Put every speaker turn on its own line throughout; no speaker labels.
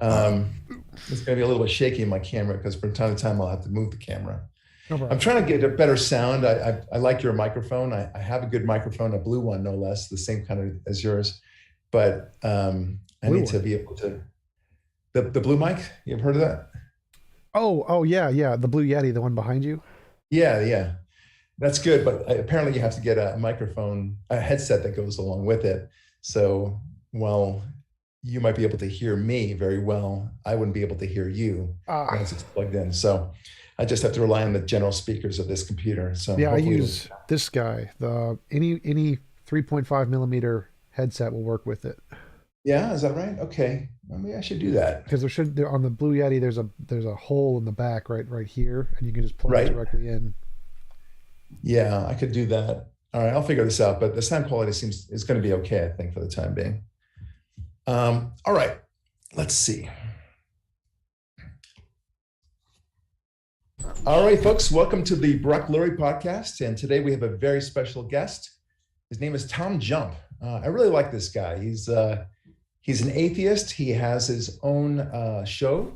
It's going to be a little bit shaky in my camera because from time to time I'll have to move the camera.
No
I'm
problem.
trying to get a better sound. I like your microphone. I have a good microphone, a blue one, no less, the same kind of as yours. But I
Blue
need to
one.
be able to, the blue mic, you ever heard of that?
Oh, yeah, yeah. The Blue Yeti, the one behind you.
Yeah, yeah. That's good. But apparently you have to get a microphone, a headset that goes along with it. So while you might be able to hear me very well, I wouldn't be able to hear you
Ah,
once it's plugged in. So I just have to rely on the general speakers of this computer. So
yeah. I
hopefully it'll,
use this guy. The any 3.5 millimeter headset will work with it
yeah, is that right? Okay. Well, maybe I should do that.
because on the Blue Yeti there's a hole in the back right here, and you can just plug it
Right.
directly in.
Yeah, I could do that. All right, I'll figure this out, but the sound quality seems is going to be okay, I think, for the time being. All right, let's see. All right, folks, welcome to the Barak Lurie podcast. And today we have a very special guest. His name is Tom Jump. I really like this guy. He's an atheist. He has his own show.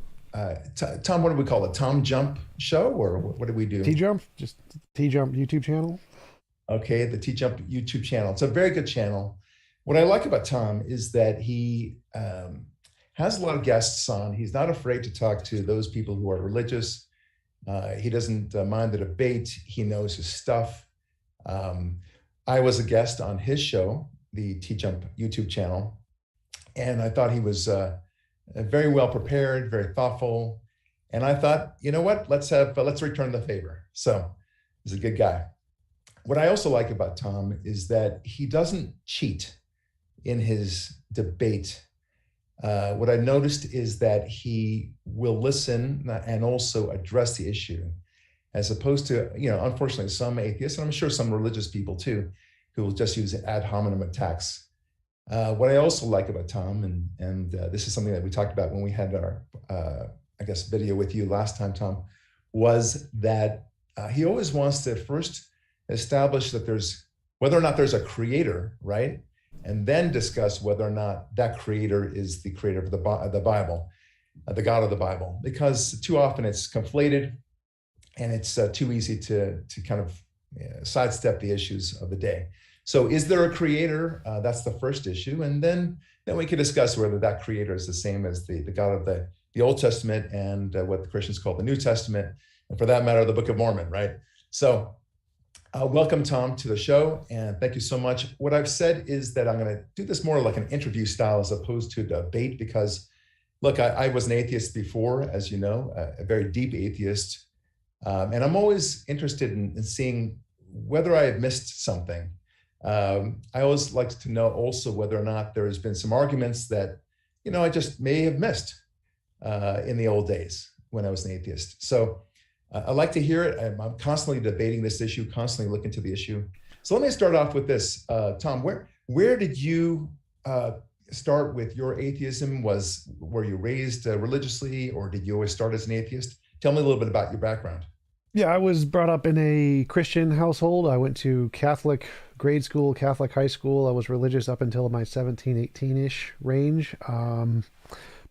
Tom, what do we call it? Tom Jump Show, or what do we do?
T-Jump, just T-Jump YouTube channel.
Okay, the T-Jump YouTube channel. It's a very good channel. What I like about Tom is that he has a lot of guests on. He's not afraid to talk to those people who are religious. He doesn't mind the debate. He knows his stuff. I was a guest on his show, the T-Jump YouTube channel, and I thought he was very well prepared, very thoughtful. And I thought, you know what? Let's return the favor. So he's a good guy. What I also like about Tom is that he doesn't cheat in his debate. What I noticed is that he will listen and also address the issue, as opposed to, unfortunately, some atheists, and I'm sure some religious people too, who will just use ad hominem attacks. What I also like about Tom, and this is something that we talked about when we had our, video with you last time, Tom, was that he always wants to first establish that whether or not there's a creator, right? And then discuss whether or not that creator is the creator of the Bible, the God of the Bible, because too often it's conflated and it's too easy to kind of sidestep the issues of the day. So is there a creator? That's the first issue. And then we can discuss whether that creator is the same as the God of the Old Testament and what the Christians call the New Testament, and for that matter, the Book of Mormon, right? So welcome, Tom, to the show, and thank you so much. What I've said is that I'm going to do this more like an interview style as opposed to a debate, because, look, I was an atheist before, as you know, a very deep atheist, and I'm always interested in seeing whether I have missed something. I always like to know also whether or not there has been some arguments that, I just may have missed in the old days when I was an atheist. So I like to hear it. I'm constantly debating this issue, constantly looking to the issue. So let me start off with this, Tom. Where did you start with your atheism? Were you raised religiously, or did you always start as an atheist? Tell me a little bit about your background.
Yeah, I was brought up in a Christian household. I went to Catholic grade school, Catholic high school. I was religious up until my 17, 18-ish range.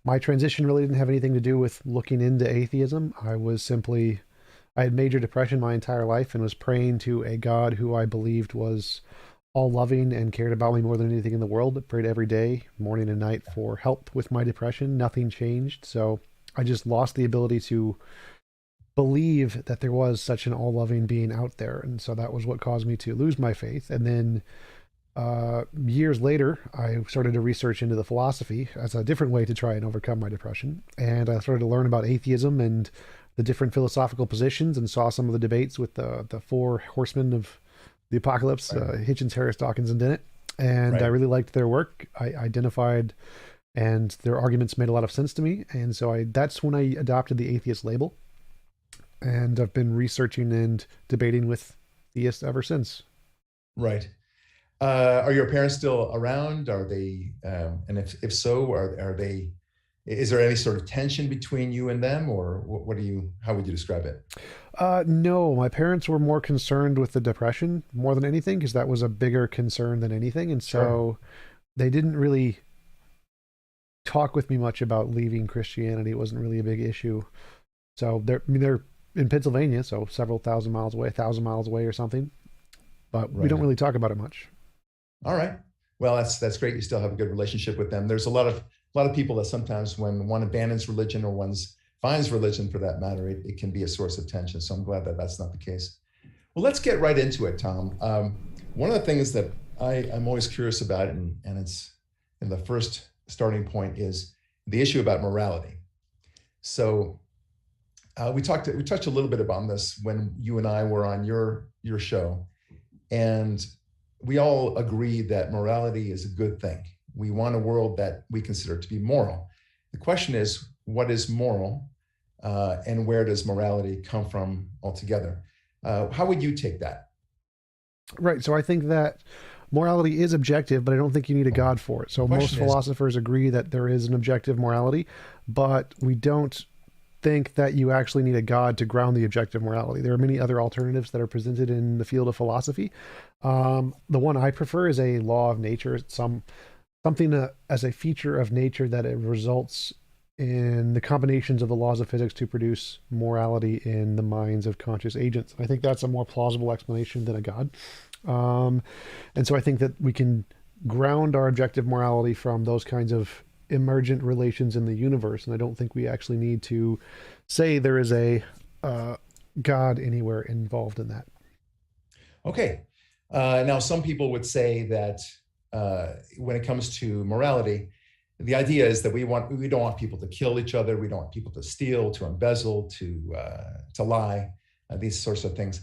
My transition really didn't have anything to do with looking into atheism. I had major depression my entire life and was praying to a God who I believed was all loving and cared about me more than anything in the world. I prayed every day, morning and night, for help with my depression. Nothing changed. So I just lost the ability to believe that there was such an all-loving being out there. And so that was what caused me to lose my faith. And then years later, I started to research into the philosophy as a different way to try and overcome my depression. And I started to learn about atheism and the different philosophical positions, and saw some of the debates with the four horsemen of the apocalypse,
Right.
Hitchens, Harris, Dawkins, and Dennett. And I
Right.
really liked their work. I identified, and their arguments made a lot of sense to me. And so that's when I adopted the atheist label. And I've been researching and debating with theists ever since.
Right. Are your parents still around? Are they, and if so, are they, is there any sort of tension between you and them, or how would you describe it?
No, my parents were more concerned with the depression more than anything, because that was a bigger concern than anything. And
Sure.
so they didn't really talk with me much about leaving Christianity. It wasn't really a big issue. So they're in Pennsylvania, so several thousand miles away, 1,000 miles away or something. But we don't really talk about it much.
All right. Well, that's great. You still have a good relationship with them. There's a lot of people that sometimes when one abandons religion or finds religion for that matter, it can be a source of tension. So I'm glad that that's not the case. Well, let's get right into it, Tom. One of the things that I'm always curious about, and it's in the first starting point, is the issue about morality. So we touched a little bit about this when you and I were on your show, and we all agree that morality is a good thing. We want a world that we consider to be moral. The question is, what is moral, and where does morality come from altogether? How would you take that?
Right. So I think that morality is objective, but I don't think you need a God for it. So most philosophers agree that there is an objective morality, but we don't think that you actually need a God to ground the objective morality. There are many other alternatives that are presented in the field of philosophy. The one I prefer is a law of nature. It's something as a feature of nature that it results in the combinations of the laws of physics to produce morality in the minds of conscious agents. I think that's a more plausible explanation than a God. And so I think that we can ground our objective morality from those kinds of emergent relations in the universe. And I don't think we actually need to say there is a God anywhere involved in that.
Okay. Now, some people would say that when it comes to morality, the idea is that we don't want people to kill each other. We don't want people to steal, to embezzle, to lie, these sorts of things.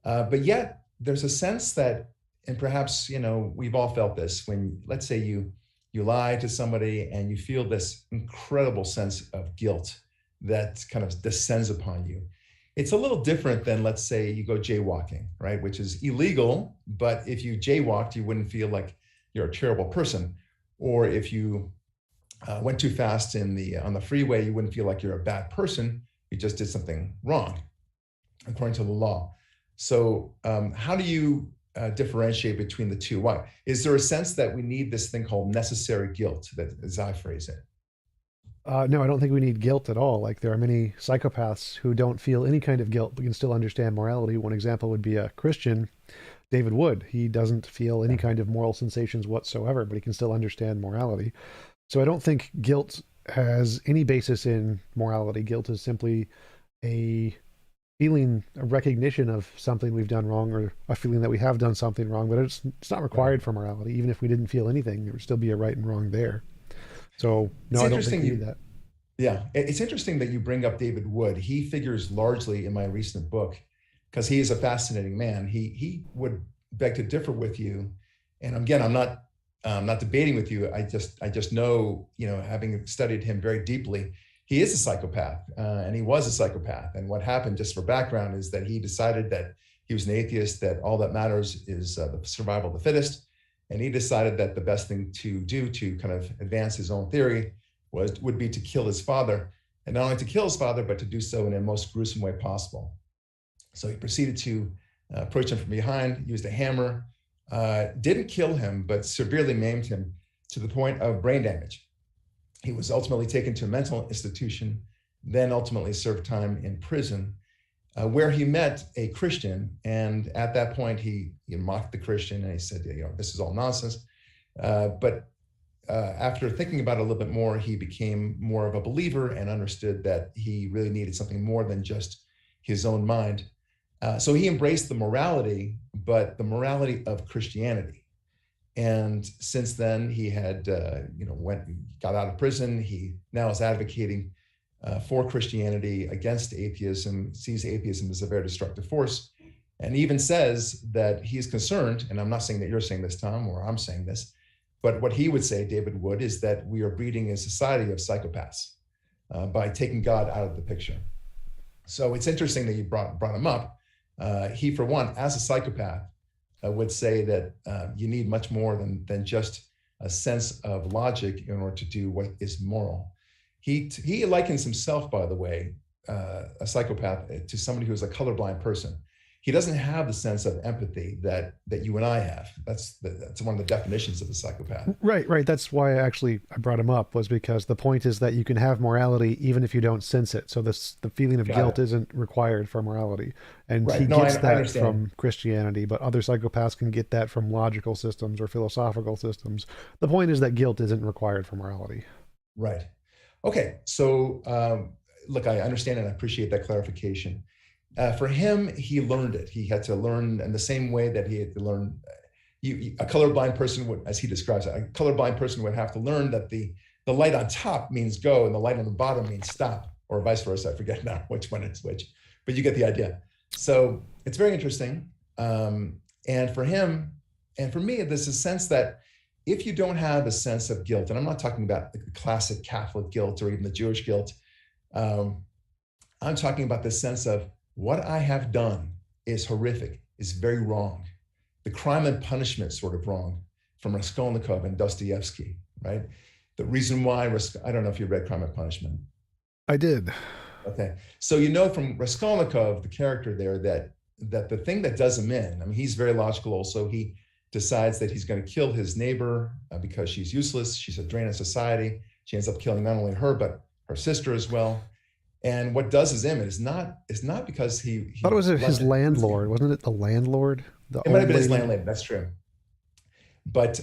But yet there's a sense that, and perhaps, we've all felt this, when, let's say you lie to somebody and you feel this incredible sense of guilt that kind of descends upon you. It's a little different than, let's say, you go jaywalking, right? Which is illegal, but if you jaywalked, you wouldn't feel like you're a terrible person. Or if you went too fast on the freeway, you wouldn't feel like you're a bad person. You just did something wrong, according to the law. So how do you differentiate between the two? Why? Is there a sense that we need this thing called necessary guilt, that, as I phrase it?
No, I don't think we need guilt at all. Like, there are many psychopaths who don't feel any kind of guilt but can still understand morality. One example would be a Christian, David Wood. He doesn't feel any kind of moral sensations whatsoever, but he can still understand morality. So I don't think guilt has any basis in morality. Guilt is simply a feeling, a recognition of something we've done wrong, or a feeling that we have done something wrong, but it's not required for morality. Even if we didn't feel anything, there would still be a right and wrong there. So no, I don't think we need that.
Yeah, it's interesting that you bring up David Wood. He figures largely in my recent book because he is a fascinating man. He would beg to differ with you, and again, I'm not debating with you. I just know, having studied him very deeply, he is a psychopath, and he was a psychopath. And what happened, just for background, is that he decided that he was an atheist, that all that matters is the survival of the fittest. And he decided that the best thing to do to kind of advance his own theory would be to kill his father, and not only to kill his father, but to do so in the most gruesome way possible. So he proceeded to approach him from behind, used a hammer, didn't kill him, but severely maimed him to the point of brain damage. He was ultimately taken to a mental institution, then ultimately served time in prison, where he met a Christian. And at that point, he mocked the Christian, and he said, this is all nonsense. But after thinking about it a little bit more, he became more of a believer and understood that he really needed something more than just his own mind. So he embraced the morality, but the morality of Christianity. And since then, he had, got out of prison. He now is advocating for Christianity, against atheism, sees atheism as a very destructive force, and even says that he's concerned, and I'm not saying that you're saying this, Tom, or I'm saying this, but what he would say, David Wood, is that we are breeding a society of psychopaths by taking God out of the picture. So it's interesting that you brought him up. He, for one, as a psychopath, would say that you need much more than just a sense of logic in order to do what is moral. He likens himself, by the way, a psychopath, to somebody who's a colorblind person. he doesn't have the sense of empathy that you and I have. That's one of the definitions of a psychopath.
Right. That's why I brought him up, was because the point is that you can have morality even if you don't sense it. So the feeling of guilt isn't required for morality. And he gets that from Christianity, but other psychopaths can get that from logical systems or philosophical systems. The point is that guilt isn't required for morality.
Right. Okay. So look, I understand and I appreciate that clarification. For him, he learned it. He had to learn in the same way that he had to learn. A colorblind person would, as he describes it, a colorblind person would have to learn that the light on top means go and the light on the bottom means stop, or vice versa. I forget now which one it's which, but you get the idea. So it's very interesting. And for him and for me, there's a sense that if you don't have a sense of guilt, and I'm not talking about the classic Catholic guilt or even the Jewish guilt, I'm talking about the sense of what I have done is horrific, is very wrong. The crime and punishment is sort of wrong, from Raskolnikov and Dostoevsky, right? The reason why, I don't know if you read Crime and Punishment.
I did.
Okay. So you know from Raskolnikov, the character there, that the thing that does him in, I mean, he's very logical also. He decides that he's going to kill his neighbor because she's useless. She's a drain on society. She ends up killing not only her, but her sister as well. And what does his image is not because he
thought it was his landlord, wasn't it? The landlord.
It might have been his landlady. That's true. But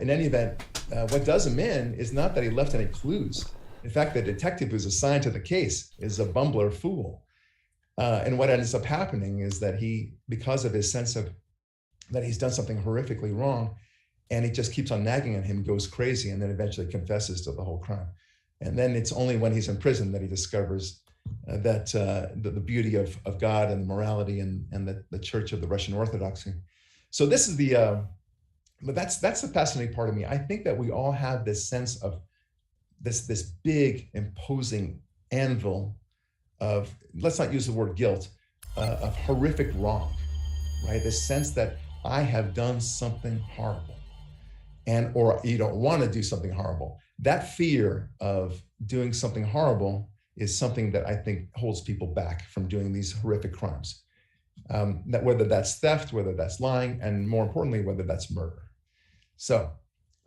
in any event, what does him in is not that he left any clues. In fact, the detective who's assigned to the case is a bumbler fool. And what ends up happening is that because of his sense of that he's done something horrifically wrong, and he just keeps on nagging at him, goes crazy, and then eventually confesses to the whole crime. And then it's only when he's in prison that he discovers that the beauty of God and morality and the Church of the Russian Orthodoxy. So this is but that's the fascinating part of me. I think that we all have this sense of this big imposing anvil of, let's not use the word guilt, of horrific wrong, right? This sense that I have done something horrible, or you don't want to do something horrible. That fear of doing something horrible is something that I think holds people back from doing these horrific crimes. That whether that's theft, whether that's lying, and more importantly, whether that's murder. So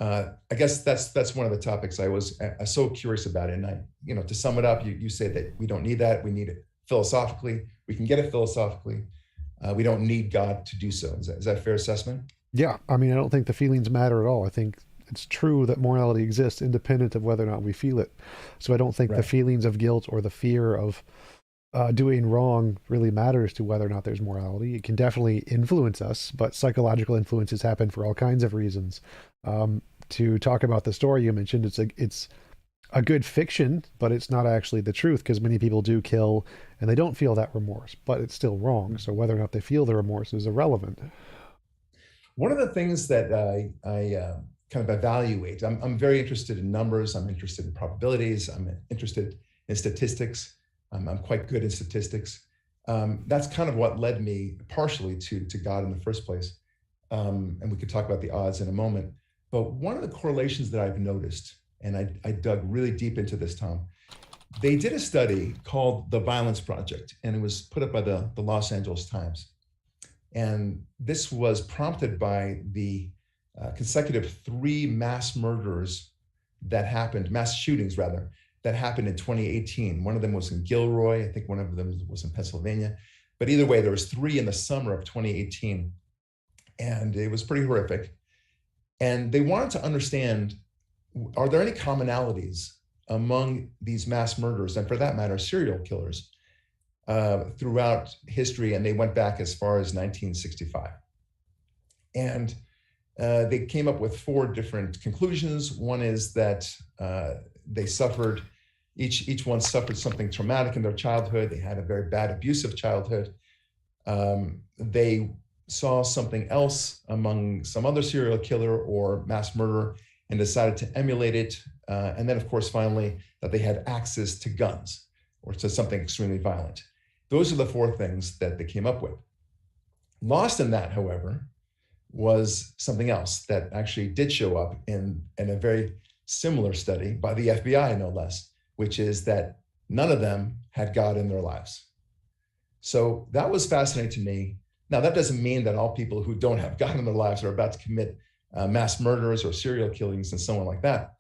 I guess that's one of the topics I was so curious about. And to sum it up, you say that we don't need that. We need it philosophically. We can get it philosophically. We don't need God to do so. Is that a fair assessment?
Yeah. I mean, I don't think the feelings matter at all. I think it's true that morality exists independent of whether or not we feel it. So I don't think the feelings of guilt or the fear of doing wrong really matters to whether or not there's morality. It can definitely influence us, but psychological influences happen for all kinds of reasons. To talk about the story you mentioned, it's a good fiction, but it's not actually the truth, because many people do kill and they don't feel that remorse, but it's still wrong. So whether or not they feel the remorse is irrelevant.
One of the things that I kind of evaluate, I'm very interested in numbers. I'm interested in probabilities. I'm interested in statistics. I'm quite good in statistics. That's kind of what led me partially to God in the first place. And we could talk about the odds in a moment. But one of the correlations that I've noticed, and I dug really deep into this, Tom, they did a study called The Violence Project, and it was put up by the Los Angeles Times. And this was prompted by the consecutive 3 mass murders that happened, mass shootings rather, that happened in 2018. One of them was in Gilroy. I think one of them was in Pennsylvania. But either way, there was 3 in the summer of 2018. And it was pretty horrific. And they wanted to understand, are there any commonalities among these mass murderers, and for that matter, serial killers, throughout history? And they went back as far as 1965. And they came up with 4 different conclusions. One is that they suffered, each one suffered something traumatic in their childhood. They had a very bad abusive childhood. They saw something else among some other serial killer or mass murderer and decided to emulate it. And then, of course, finally, that they had access to guns or to something extremely violent. Those are the 4 things that they came up with. Lost in that, however, was something else that actually did show up in a very similar study by the FBI, no less, which is that none of them had God in their lives. So that was fascinating to me. Now, that doesn't mean that all people who don't have God in their lives are about to commit mass murders or serial killings and so on like that.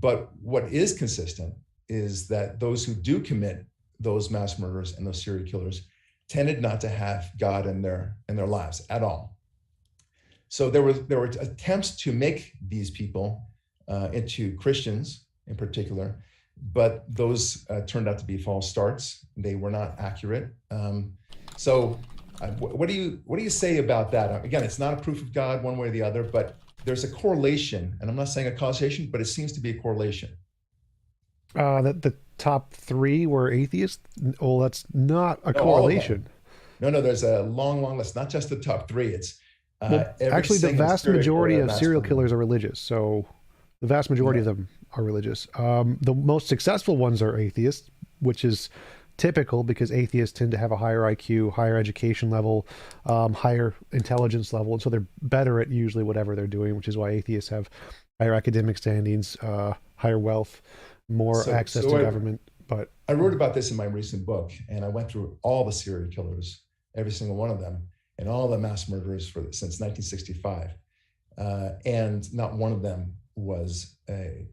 But what is consistent is that those who do commit those mass murders and those serial killers tended not to have God in their lives at all. So there were attempts to make these people into Christians in particular, but those turned out to be false starts. They were not accurate. What do you say about that? Again, it's not a proof of God one way or the other, but there's a correlation, and I'm not saying a causation, but it seems to be a correlation.
That the top 3 were atheists? Oh, that's not a correlation.
No, there's a long list, not just the top 3. It's
actually the vast majority of serial killers are religious. So the vast majority of them are religious. The most successful ones are atheists, which is typical because atheists tend to have a higher IQ, higher education level, higher intelligence level. And so they're better at usually whatever they're doing, which is why atheists have higher academic standings, higher wealth, more access to government. But
I wrote about this in my recent book, and I went through all the serial killers, every single one of them, and all the mass murderers since 1965. And not one of them was a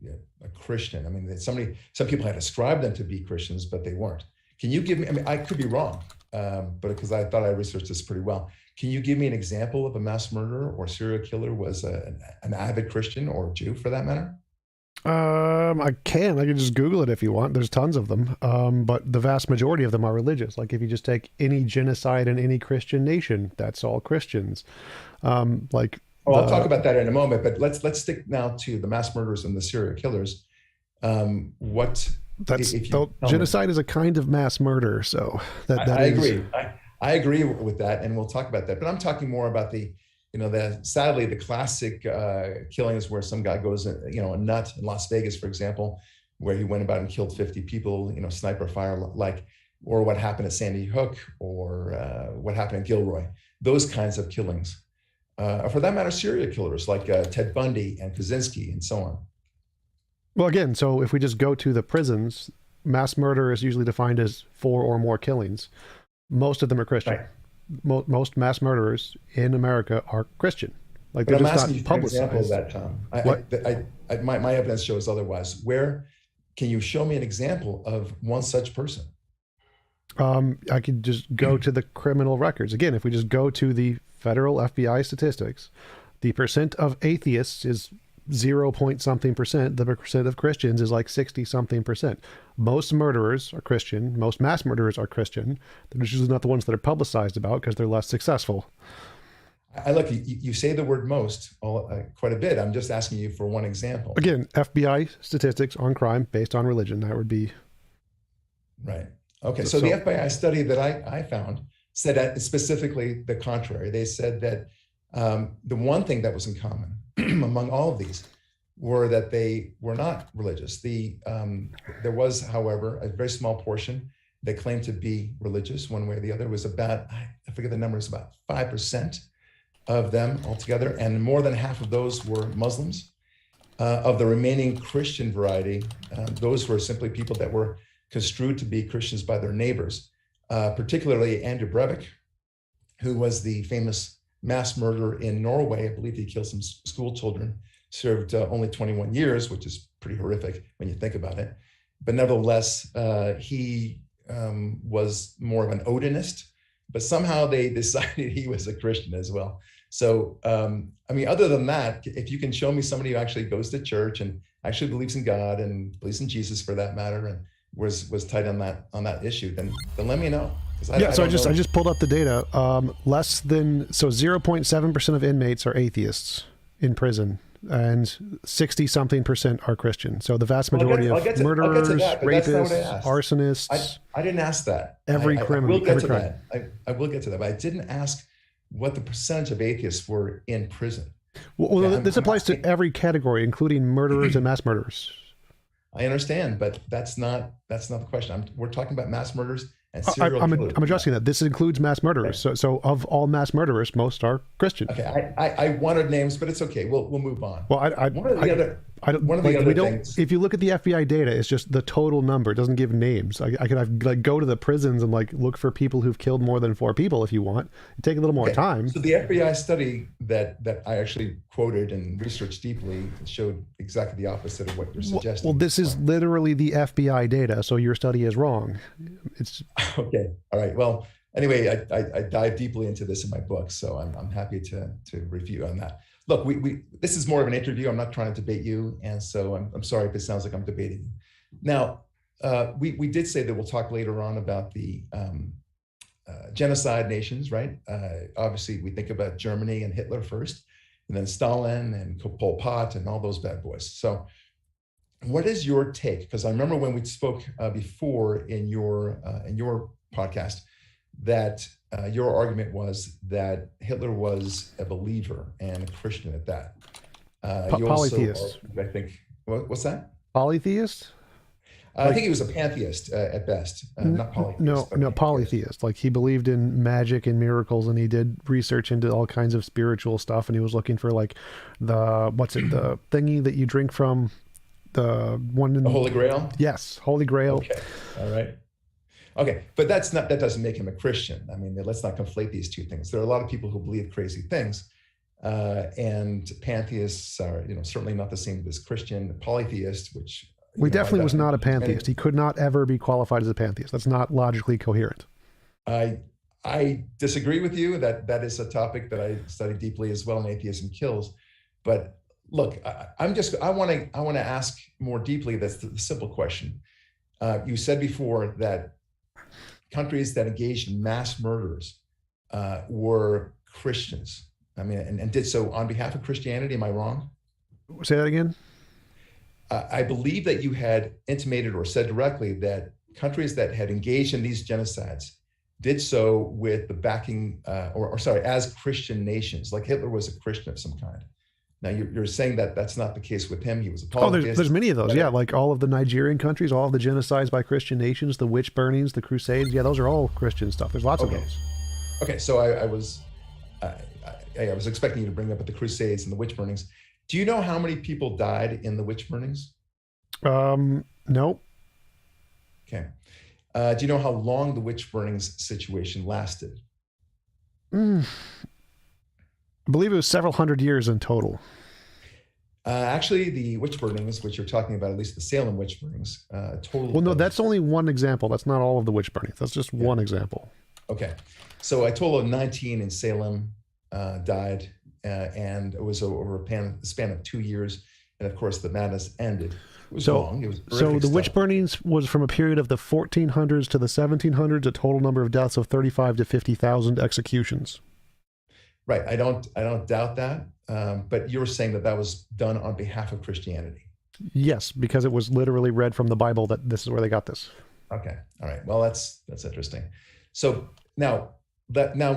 Christian. I mean, some people had ascribed them to be Christians, but they weren't. Can you give me, I mean, I could be wrong, but because I thought I researched this pretty well. Can you give me an example of a mass murderer or serial killer was an avid Christian or Jew for that matter?
I can just Google it if you want. There's tons of them. But the vast majority of them are religious. Like if you just take any genocide in any Christian nation, that's all Christians. I'll
talk about that in a moment, but let's stick now to the mass murderers and the serial killers.
Genocide is a kind of mass murder. So
I agree. I agree with that. And we'll talk about that, but I'm talking more about sadly the classic killings where some guy goes, a nut in Las Vegas, for example, where he went about and killed 50 people, sniper fire, or what happened at Sandy Hook, or what happened at Gilroy, those kinds of killings. Or for that matter, serial killers like Ted Bundy and Kaczynski and so on.
Well, again, so if we just go to the prisons, mass murder is usually defined as 4 or more killings. Most of them are Christian. Right. Most mass murderers in America are Christian. Like they're just not publicized.
That, Tom. My evidence shows otherwise. Where can you show me an example of one such person?
I could just go to the criminal records. Again, if we just go to the federal FBI statistics, the percent of atheists is 0.something%. The percent of Christians is like 60-something%. Most murderers are Christian. Most mass murderers are Christian. They're usually not the ones that are publicized about because they're less successful.
I look, you say the word most quite a bit. I'm just asking you for one example.
Again, FBI statistics on crime based on religion. That would be
right. Okay, so the FBI study that I found said that specifically the contrary. They said that the one thing that was in common among all of these were that they were not religious. There was, however, a very small portion that claimed to be religious one way or the other. It was about, I forget the number, it's about 5% of them altogether, and more than half of those were Muslims. Of the remaining Christian variety, those were simply people that were construed to be Christians by their neighbors, particularly Andrew Breivik, who was the famous mass murderer in Norway. I believe he killed some school children, served only 21 years, which is pretty horrific when you think about it. But nevertheless, he was more of an Odinist, but somehow they decided he was a Christian as well. So, I mean, other than that, if you can show me somebody who actually goes to church and actually believes in God and believes in Jesus for that matter, and was tight on that issue, then let me know. I
just pulled up the data. 0.7% of inmates are atheists in prison, and 60-something% are Christian. So the vast majority of murderers, rapists, arsonists.
I didn't ask that.
Every criminal.
I will get to that. I will get to that, but I didn't ask what the percentage of atheists were in prison.
Well, this applies to every category, including murderers and mass murderers.
I understand, but that's not the question. We're talking about mass murderers and serial killers.
I'm addressing that. This includes mass murderers. Okay. So of all mass murderers, most are Christian.
Okay, I wanted names, but it's okay. We'll move on.
Well, I don't.
One of the
Like,
other
we don't.
things.
If you look at the FBI data, it's just the total number. It doesn't give names. I could like go to the prisons and like look for people who've killed more than 4 people if you want. It'd take a little more time.
So the FBI study that I actually quoted and researched deeply showed exactly the opposite of what you're suggesting.
Well, this is literally the FBI data, so your study is wrong. It's
okay. All right. Well, anyway, I dive deeply into this in my book, so I'm happy to review on that. Look, this is more of an interview. I'm not trying to debate you, and so I'm sorry if it sounds like I'm debating you. Now, we did say that we'll talk later on about the genocide nations, right? Obviously, we think about Germany and Hitler first, and then Stalin and Pol Pot and all those bad boys. So, what is your take? Because I remember when we spoke before in your podcast that your argument was that Hitler was a believer and a Christian at that.
Polytheist.
I think. What's that?
Polytheist?
I think he was a pantheist at best, not polytheist.
No, polytheist. Like, he believed in magic and miracles, and he did research into all kinds of spiritual stuff, and he was looking for like the thingy that you drink from, the one in
the Holy Grail.
Yes, Holy Grail.
Okay, all right. Okay, but that doesn't make him a Christian. I mean, let's not conflate these two things. There are a lot of people who believe crazy things, and pantheists are, certainly not the same as Christian. Polytheist, which
definitely was not a pantheist. He could not ever be qualified as a pantheist. That's not logically coherent.
I disagree with you. That is a topic that I study deeply as well in Atheism Kills. But look, I want to ask more deeply. That's the simple question. You said before that countries that engaged in mass murders were Christians. I mean, and did so on behalf of Christianity. Am I wrong?
Say that again.
I believe that you had intimated or said directly that countries that had engaged in these genocides did so with the backing, as Christian nations, like Hitler was a Christian of some kind. Now you're saying that that's not the case with him. He was a polytheist.
There's many of those. Yeah, like all of the Nigerian countries, all of the genocides by Christian nations, the witch burnings, the Crusades. Yeah, those are all Christian stuff. There's lots of those.
Okay, so I was expecting you to bring up the Crusades and the witch burnings. Do you know how many people died in the witch burnings?
No.
Okay. Do you know how long the witch burnings situation lasted?
I believe it was several hundred years in total.
Actually, the witch burnings, which you're talking about, at least the Salem witch burnings, total.
Well, no, that's only one example. That's not all of the witch burnings. That's just one example.
Okay. So a total of 19 in Salem died, and it was over a span of 2 years. And of course, the madness ended. It was long. It was
so the witch burnings was from a period of the 1400s to the 1700s, a total number of deaths of 35 to 50,000 executions.
Right. I don't doubt that. But you were saying that was done on behalf of Christianity.
Yes, because it was literally read from the Bible that this is where they got this.
Okay. All right. Well, that's interesting. So now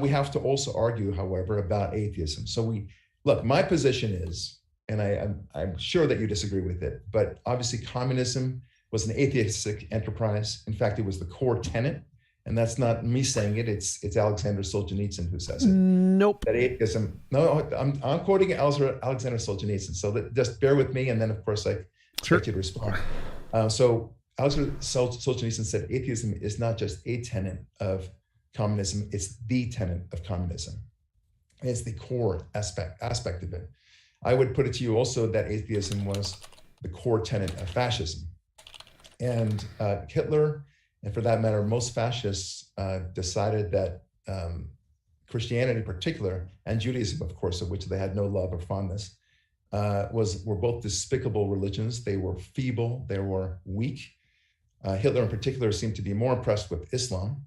we have to also argue, however, about atheism. So my position is, and I'm sure that you disagree with it, but obviously communism was an atheistic enterprise. In fact, it was the core tenet. And that's not me saying it. It's Alexander Solzhenitsyn who says it.
Nope.
That atheism. No, I'm quoting Alexander Solzhenitsyn. So just bear with me, and then of course I expect you to respond. So Alexander Solzhenitsyn said atheism is not just a tenet of communism; it's the tenet of communism. It's the core aspect of it. I would put it to you also that atheism was the core tenet of fascism, and Hitler. And for that matter, most fascists decided that Christianity in particular, and Judaism, of course, of which they had no love or fondness, were both despicable religions. They were feeble, they were weak. Hitler in particular seemed to be more impressed with Islam.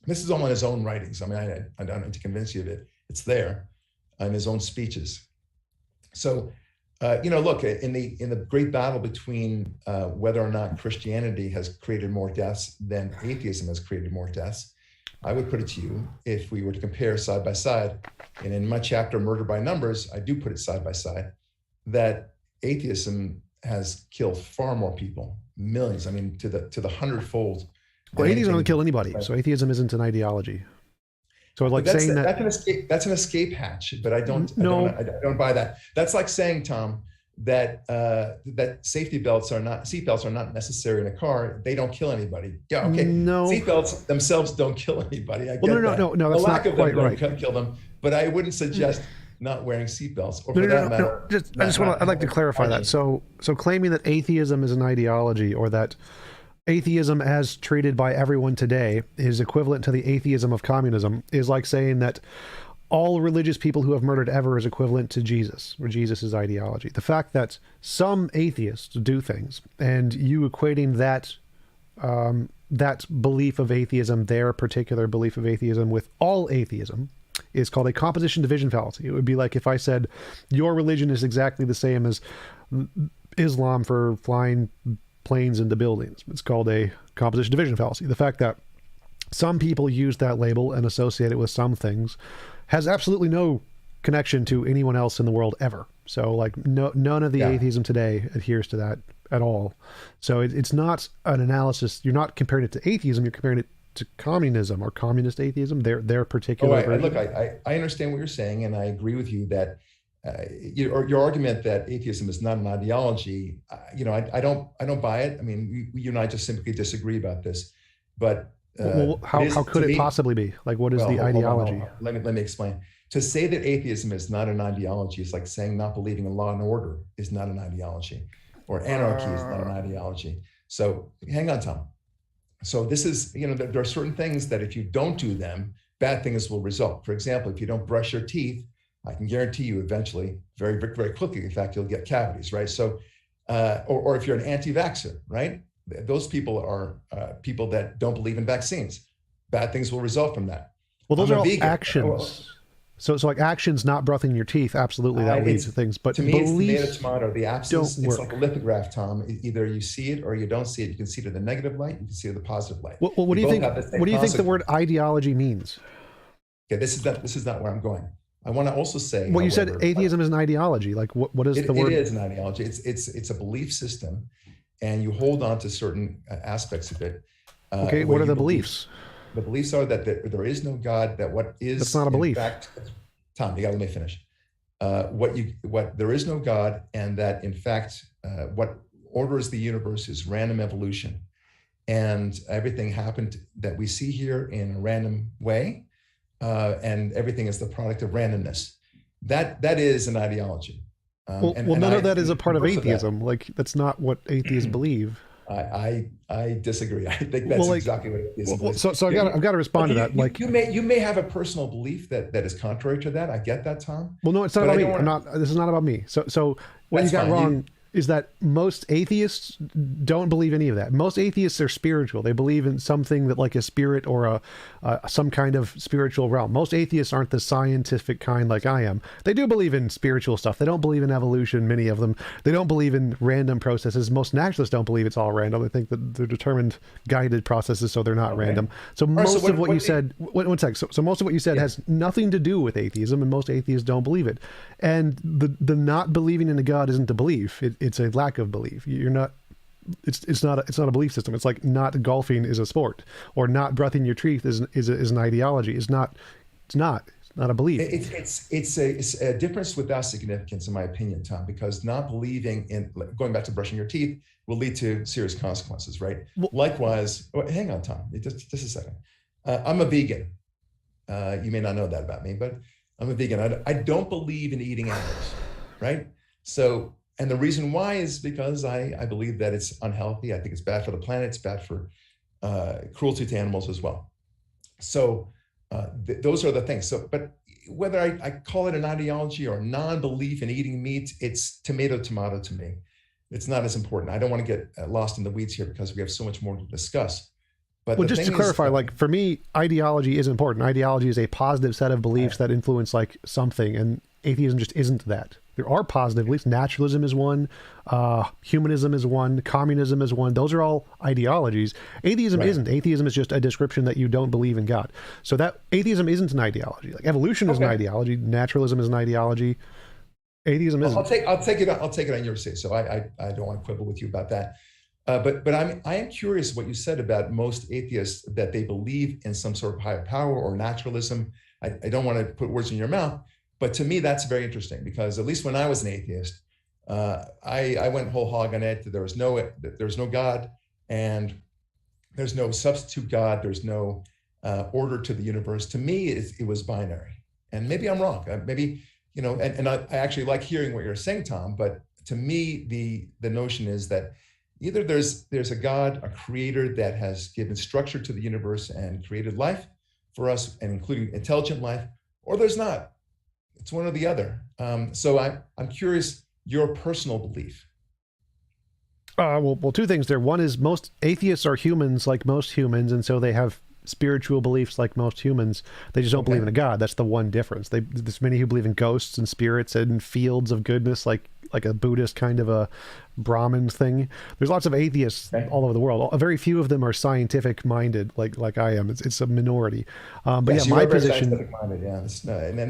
This is all in his own writings. I mean, I don't need to convince you of it. It's there in his own speeches. So, look, in the great battle between whether or not Christianity has created more deaths than atheism has created more deaths, I would put it to you, if we were to compare side by side, and in my chapter, Murder by Numbers, I do put it side by side, that atheism has killed far more people, millions, I mean, to the 100-fold.
Well, atheism doesn't kill anybody, so atheism isn't an ideology. So like saying
that's an escape hatch, but I don't buy that. That's like saying, Tom, that seatbelts are not necessary in a car. They don't kill anybody. Yeah, okay.
No.
Seatbelts themselves don't kill anybody. I get that.
No.
The
That's
lack
not
of them
quite right.
don't kill them. But I wouldn't suggest not wearing seatbelts, or
No,
for
no,
that
no,
matter.
no. I'd like to clarify that. So claiming that atheism is an ideology, or that atheism as treated by everyone today is equivalent to the atheism of communism, is like saying that all religious people who have murdered ever is equivalent to Jesus, or Jesus' ideology. The fact that some atheists do things, and you equating that that belief of atheism, their particular belief of atheism, with all atheism, is called a composition division fallacy. It would be like if I said your religion is exactly the same as Islam for flying planes into buildings. It's called a composition division fallacy. The fact that some people use that label and associate it with some things has absolutely no connection to anyone else in the world ever. So like none of the atheism today adheres to that at all. So it's not an analysis. You're not comparing it to atheism. You're comparing it to communism or communist atheism. Their particular.
Look, I understand what you're saying, and I agree with you that your argument that atheism is not an ideology. I don't buy it. I mean, you and I just simply disagree about this. But
how could it possibly be? Like, what is the ideology?
Let me explain. To say that atheism is not an ideology is like saying not believing in law and order is not an ideology, or anarchy is not an ideology. So hang on, Tom. So this is, there are certain things that if you don't do them, bad things will result. For example, if you don't brush your teeth, I can guarantee you eventually, very, very quickly, in fact, you'll get cavities, right? So, or if you're an anti-vaxxer, right? Those people are people that don't believe in vaccines. Bad things will result from that.
Well, those are all actions. So like actions, not brushing your teeth, absolutely, that leads to things. But
to me, it's tomato, tomato. The absence,
it's
like a lithograph, Tom. Either you see it or you don't see it. You can see it in the negative light. You can see it in the positive light.
Well, what do you think? What do you think the word ideology means?
Okay, this is not where I'm going. I want to also say.
Well, you said atheism is an ideology. Like, what is the word?
It is an ideology. It's a belief system, and you hold on to certain aspects of it.
Okay, what are the beliefs?
The beliefs are that there is no God. That what is
that's not a belief.
Fact, Tom, you got to let me finish. What there is no God, and that in fact, what orders the universe is random evolution, and everything happened that we see here in a random way, and everything is the product of randomness. That is an ideology.
None of that is a part of atheism. Like, that's not what atheists believe.
I disagree. I think that's exactly what it is.
So I've got to respond to that. Like,
you may have a personal belief that is contrary to that. I get that, Tom.
Well, no, it's not about me. This is not about me. So what you got wrong is that most atheists don't believe any of that. Most atheists are spiritual. They believe in something that, like a spirit or some kind of spiritual realm. Most atheists aren't the scientific kind like I am. They do believe in spiritual stuff. They don't believe in evolution, many of them. They don't believe in random processes. Most naturalists don't believe it's all random. They think that they're determined, guided processes, so they're not random. So most of what you said, one sec. So most of what you said has nothing to do with atheism, and most atheists don't believe it. And the not believing in a God isn't a belief. It's a lack of belief. You're not. It's not a belief system. It's like not golfing is a sport, or not brushing your teeth is an ideology. It's not a belief.
It's a difference without significance, in my opinion, Tom. Because not believing in, going back to brushing your teeth, will lead to serious consequences, right? Well, likewise, hang on, Tom, just a second. I'm a vegan. You may not know that about me, but I'm a vegan. I don't believe in eating animals, right? So. And the reason why is because I believe that it's unhealthy. I think it's bad for the planet. It's bad for cruelty to animals as well. So those are the things. So, but whether I call it an ideology or non-belief in eating meat, it's tomato to me. It's not as important. I don't want to get lost in the weeds here because we have so much more to discuss. But
well, just to clarify, like for me, ideology is important. Ideology is a positive set of beliefs that influence like something, and atheism just isn't that. There are positive beliefs. Naturalism is one. Humanism is one. Communism is one. Those are all ideologies. Atheism isn't. Atheism is just a description that you don't believe in God. So that atheism isn't an ideology. Like evolution is an ideology. Naturalism is an ideology. Atheism isn't.
I'll take it on your say. So I don't want to quibble with you about that. But I am curious what you said about most atheists, that they believe in some sort of higher power or naturalism. I don't want to put words in your mouth. But to me, that's very interesting because at least when I was an atheist, I went whole hog on it. There's no God, and there's no substitute God. There's no order to the universe. To me, it was binary, and maybe I'm wrong. Maybe and I actually like hearing what you're saying, Tom. But to me, the notion is that either there's a God, a creator that has given structure to the universe and created life for us, and including intelligent life, or there's not. It's one or the other. So I'm curious your personal belief.
Well, two things there. One is most atheists are humans like most humans, and so they have spiritual beliefs like most humans. They just don't believe in a God. That's the one difference. There's many who believe in ghosts and spirits and fields of goodness, like a Buddhist kind of a Brahmin thing. There's lots of atheists all over the world. Very few of them are scientific minded, like I am. It's a minority. But
yes,
yeah, my position.
Minded, yeah,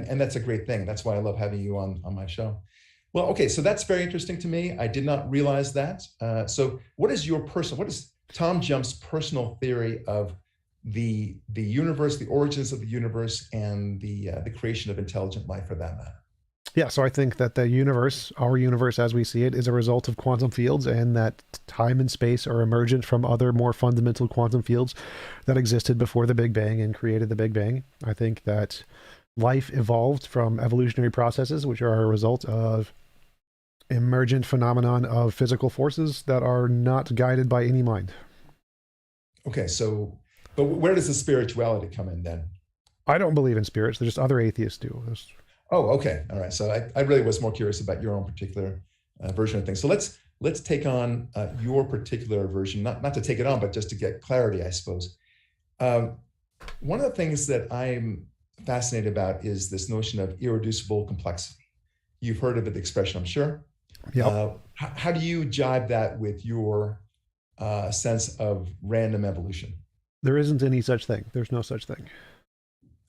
and that's a great thing. That's why I love having you on my show. Well, okay, so that's very interesting to me. I did not realize that. So what is Tom Jump's personal theory of the universe, the origins of the universe, and the creation of intelligent life, for that matter?
Yeah, so I think that the universe, our universe as we see it, is a result of quantum fields, and that time and space are emergent from other more fundamental quantum fields that existed before the Big Bang and created the Big Bang. I think that life evolved from evolutionary processes, which are a result of emergent phenomenon of physical forces that are not guided by any mind.
Okay, so, but where does the spirituality come in then?
I don't believe in spirits. There's other atheists do.
Oh, okay, all right. So I really was more curious about your own particular version of things. So let's take on your particular version, not to take it on, but just to get clarity, I suppose. One of the things that I'm fascinated about is this notion of irreducible complexity. You've heard of it, the expression, I'm sure.
Yep.
How do you jibe that with your sense of random evolution?
There isn't any such thing. There's no such thing.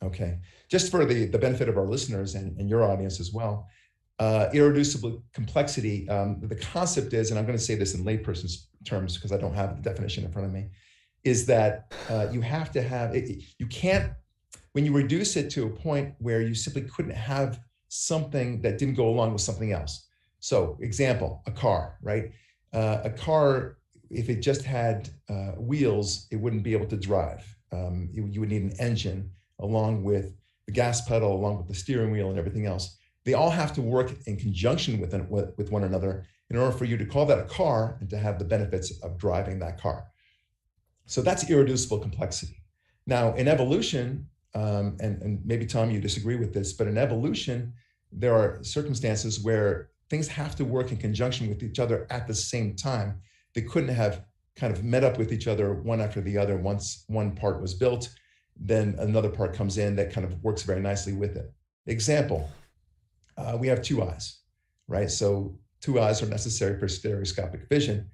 Okay. Just for the benefit of our listeners and your audience as well, irreducible complexity, the concept is, and I'm going to say this in layperson's terms because I don't have the definition in front of me, is that you have to have, you can't, when you reduce it to a point where you simply couldn't have something that didn't go along with something else. So example, a car, right? A car, if it just had wheels, it wouldn't be able to drive. You would need an engine along with the gas pedal, along with the steering wheel and everything else. They all have to work in conjunction with one another in order for you to call that a car and to have the benefits of driving that car. So that's irreducible complexity. Now in evolution, and maybe Tom, you disagree with this, but in evolution, there are circumstances where things have to work in conjunction with each other at the same time. They couldn't have kind of met up with each other one after the other. Once one part was built, then another part comes in that kind of works very nicely with it. Example, we have two eyes, right? So two eyes are necessary for stereoscopic vision.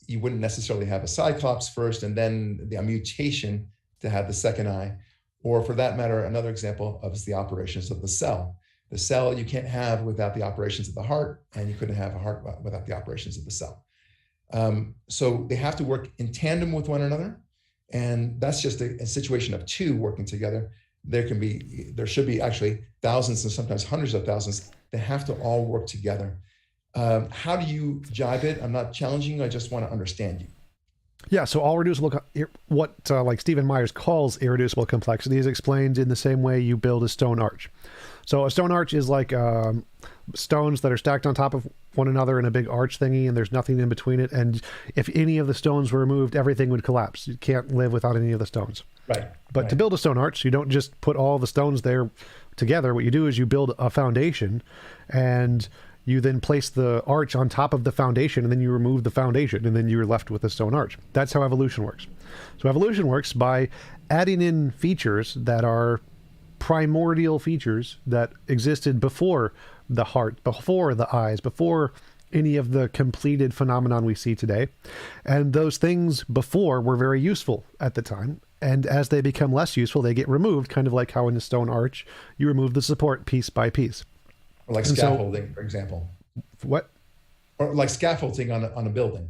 You wouldn't necessarily have a cyclops first and then a mutation to have the second eye. Or for that matter, another example is the operations of the cell. The cell you can't have without the operations of the heart, and you couldn't have a heart without the operations of the cell. So they have to work in tandem with one another. And that's just a situation of two working together. There should be actually thousands and sometimes hundreds of thousands that have to all work together. How do you jibe it? I'm not challenging you, I just want to understand you.
Yeah, so all reducible, what like Stephen Myers calls irreducible complexity is explained in the same way you build a stone arch. So a stone arch is like stones that are stacked on top of one another in a big arch thingy, and there's nothing in between it. And if any of the stones were removed, everything would collapse. You can't live without any of the stones.
Right.
But to build a stone arch, you don't just put all the stones there together. What you do is you build a foundation, and you then place the arch on top of the foundation, and then you remove the foundation, and then you're left with a stone arch. That's how evolution works. So evolution works by adding in features that are primordial features that existed before the heart, before the eyes, before any of the completed phenomenon we see today. And those things before were very useful at the time. And as they become less useful, they get removed, kind of like how in the stone arch, you remove the support piece by piece.
Or like scaffolding, for example.
What?
Or like scaffolding on a building.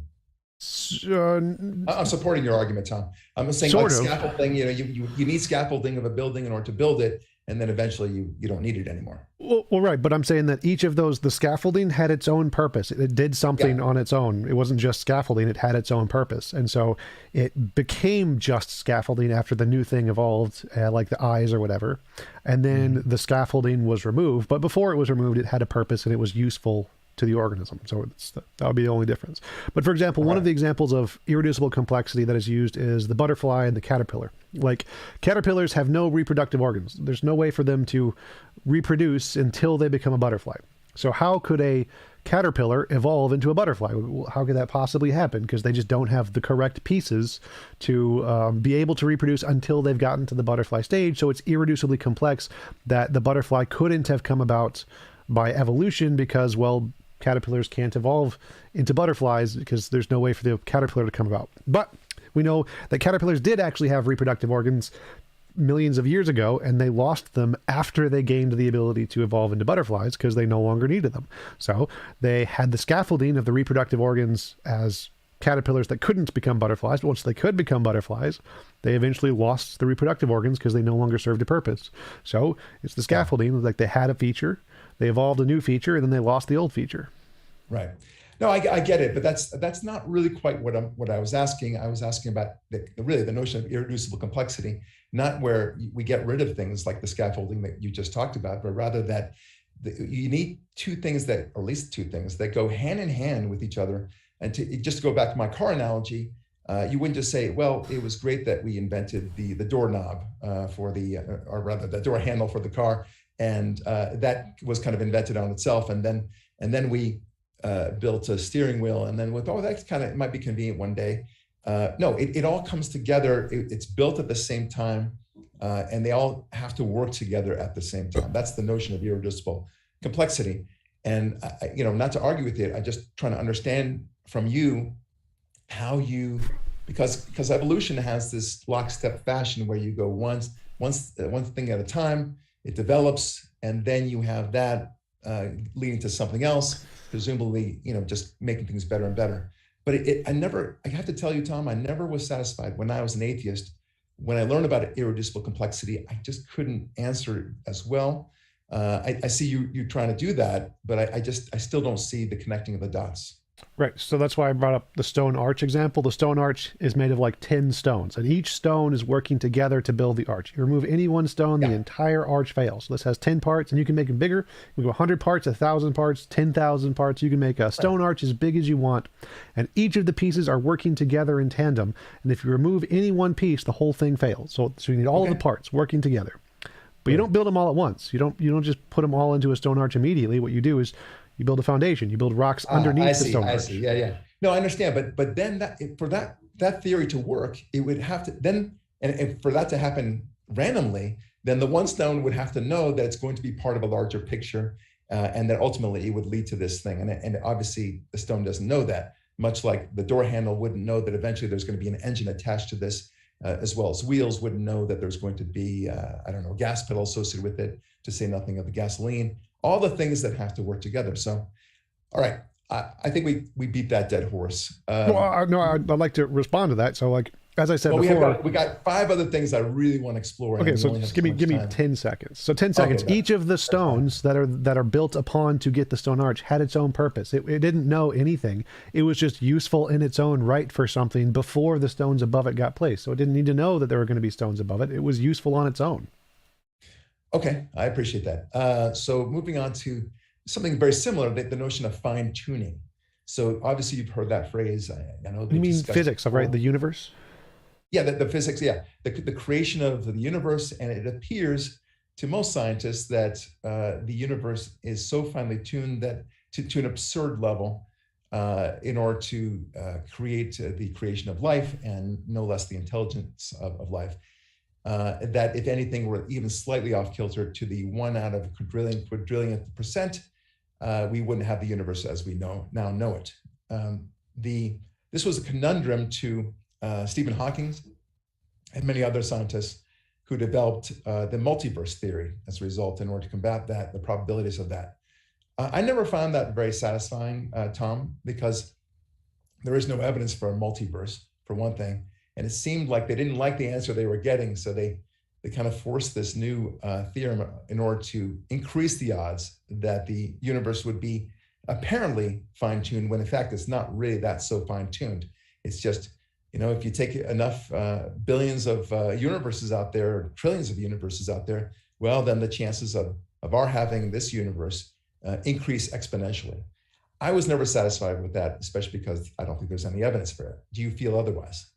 I'm supporting your argument, Tom. I'm saying like scaffolding, you need scaffolding of a building in order to build it. and then eventually you don't need it anymore.
Well, right, but I'm saying that each of those, the scaffolding had its own purpose. It did something on its own. It wasn't just scaffolding, it had its own purpose. And so it became just scaffolding after the new thing evolved, like the eyes or whatever. And then the scaffolding was removed. But before it was removed, it had a purpose and it was useful to the organism. So that would be the only difference. But for example, one of the examples of irreducible complexity that is used is the butterfly and the caterpillar. Like, caterpillars have no reproductive organs. There's no way for them to reproduce until they become a butterfly. So how could a caterpillar evolve into a butterfly? How could that possibly happen? Because they just don't have the correct pieces to be able to reproduce until they've gotten to the butterfly stage. So it's irreducibly complex that the butterfly couldn't have come about by evolution because, well, caterpillars can't evolve into butterflies because there's no way for the caterpillar to come about. But we know that caterpillars did actually have reproductive organs millions of years ago, and they lost them after they gained the ability to evolve into butterflies because they no longer needed them. So they had the scaffolding of the reproductive organs as caterpillars that couldn't become butterflies, but once they could become butterflies, they eventually lost the reproductive organs because they no longer served a purpose. So it's the scaffolding, like they had a feature, they evolved a new feature, and then they lost the old feature.
Right. No, I get it, but that's not really quite what I was asking. I was asking about the notion of irreducible complexity, not where we get rid of things like the scaffolding that you just talked about, but rather that you need two things that, or at least two things that go hand in hand with each other. And to just go back to my car analogy, you wouldn't just say, well, it was great that we invented the doorknob for or rather the door handle for the car, and that was kind of invented on itself, and then we built a steering wheel, and then with that kind of, it might be convenient one day. No, it all comes together. It's built at the same time, and they all have to work together at the same time. That's the notion of irreducible complexity. And not to argue with it, I just trying to understand from you how you, because evolution has this lockstep fashion where you go one thing at a time, it develops, and then you have that leading to something else, presumably, just making things better and better. But I have to tell you, Tom, I never was satisfied when I was an atheist. When I learned about irreducible complexity, I just couldn't answer it as well. I see you trying to do that, but I still don't see the connecting of the dots.
Right. So that's why I brought up the stone arch example. The stone arch is made of like 10 stones, and each stone is working together to build the arch. You remove any one stone, the entire arch fails. So this has 10 parts, and you can make it bigger. You can go 100 parts, 1,000 parts, 10,000 parts. You can make a stone arch as big as you want, and each of the pieces are working together in tandem. And if you remove any one piece, the whole thing fails. So you need all of the parts working together. But you don't build them all at once. You don't just put them all into a stone arch immediately. What you do is you build a foundation. You build rocks underneath the stone arch.
I see. Yeah. No, I understand. But then for that theory to work, it would have to then, and for that to happen randomly, then the one stone would have to know that it's going to be part of a larger picture, and that ultimately it would lead to this thing. And obviously the stone doesn't know that, much like the door handle wouldn't know that eventually there's going to be an engine attached to this, as well as wheels wouldn't know that there's going to be, a gas pedal associated with it, to say nothing of the gasoline. All the things that have to work together. So, all right, I think we beat that dead horse.
I'd like to respond to that. So, like, as I said before,
we got 5 other things I really want to explore.
Okay, so just give me 10 seconds. So 10 seconds. Each of the stones that are built upon to get the stone arch had its own purpose. It didn't know anything. It was just useful in its own right for something before the stones above it got placed. So it didn't need to know that there were going to be stones above it. It was useful on its own.
Okay, I appreciate that. So moving on to something very similar, the notion of fine tuning. So obviously you've heard that phrase. I know.
You mean physics, right? The universe?
Yeah, the physics. Yeah, the creation of the universe, and it appears to most scientists that the universe is so finely tuned that to an absurd level in order to create the creation of life, and no less the intelligence of life. That if anything were even slightly off kilter to the 1 out of a quadrillionth percent, we wouldn't have the universe as we now know it. This was a conundrum to Stephen Hawking and many other scientists who developed the multiverse theory as a result in order to combat that, the probabilities of that. I never found that very satisfying, Tom, because there is no evidence for a multiverse, for one thing. And it seemed like they didn't like the answer they were getting, so they they kind of forced this new theorem in order to increase the odds that the universe would be apparently fine-tuned, when in fact it's not really that so fine-tuned. It's just, if you take enough billions of universes out there, trillions of universes out there, well, then the chances of our having this universe increase exponentially. I was never satisfied with that, especially because I don't think there's any evidence for it. Do you feel otherwise?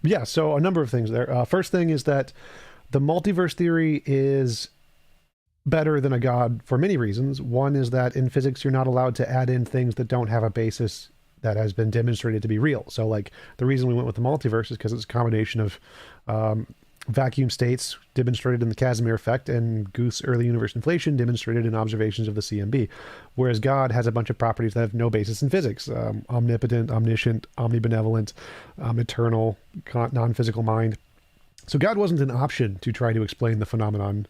Yeah, so a number of things there. First thing is that the multiverse theory is better than a God for many reasons. One is that in physics, you're not allowed to add in things that don't have a basis that has been demonstrated to be real. So like the reason we went with the multiverse is because it's a combination of vacuum states demonstrated in the Casimir effect and Guth's early universe inflation demonstrated in observations of the CMB. Whereas God has a bunch of properties that have no basis in physics. Omnipotent, omniscient, omnibenevolent, eternal, non-physical mind. So God wasn't an option to try to explain the phenomenon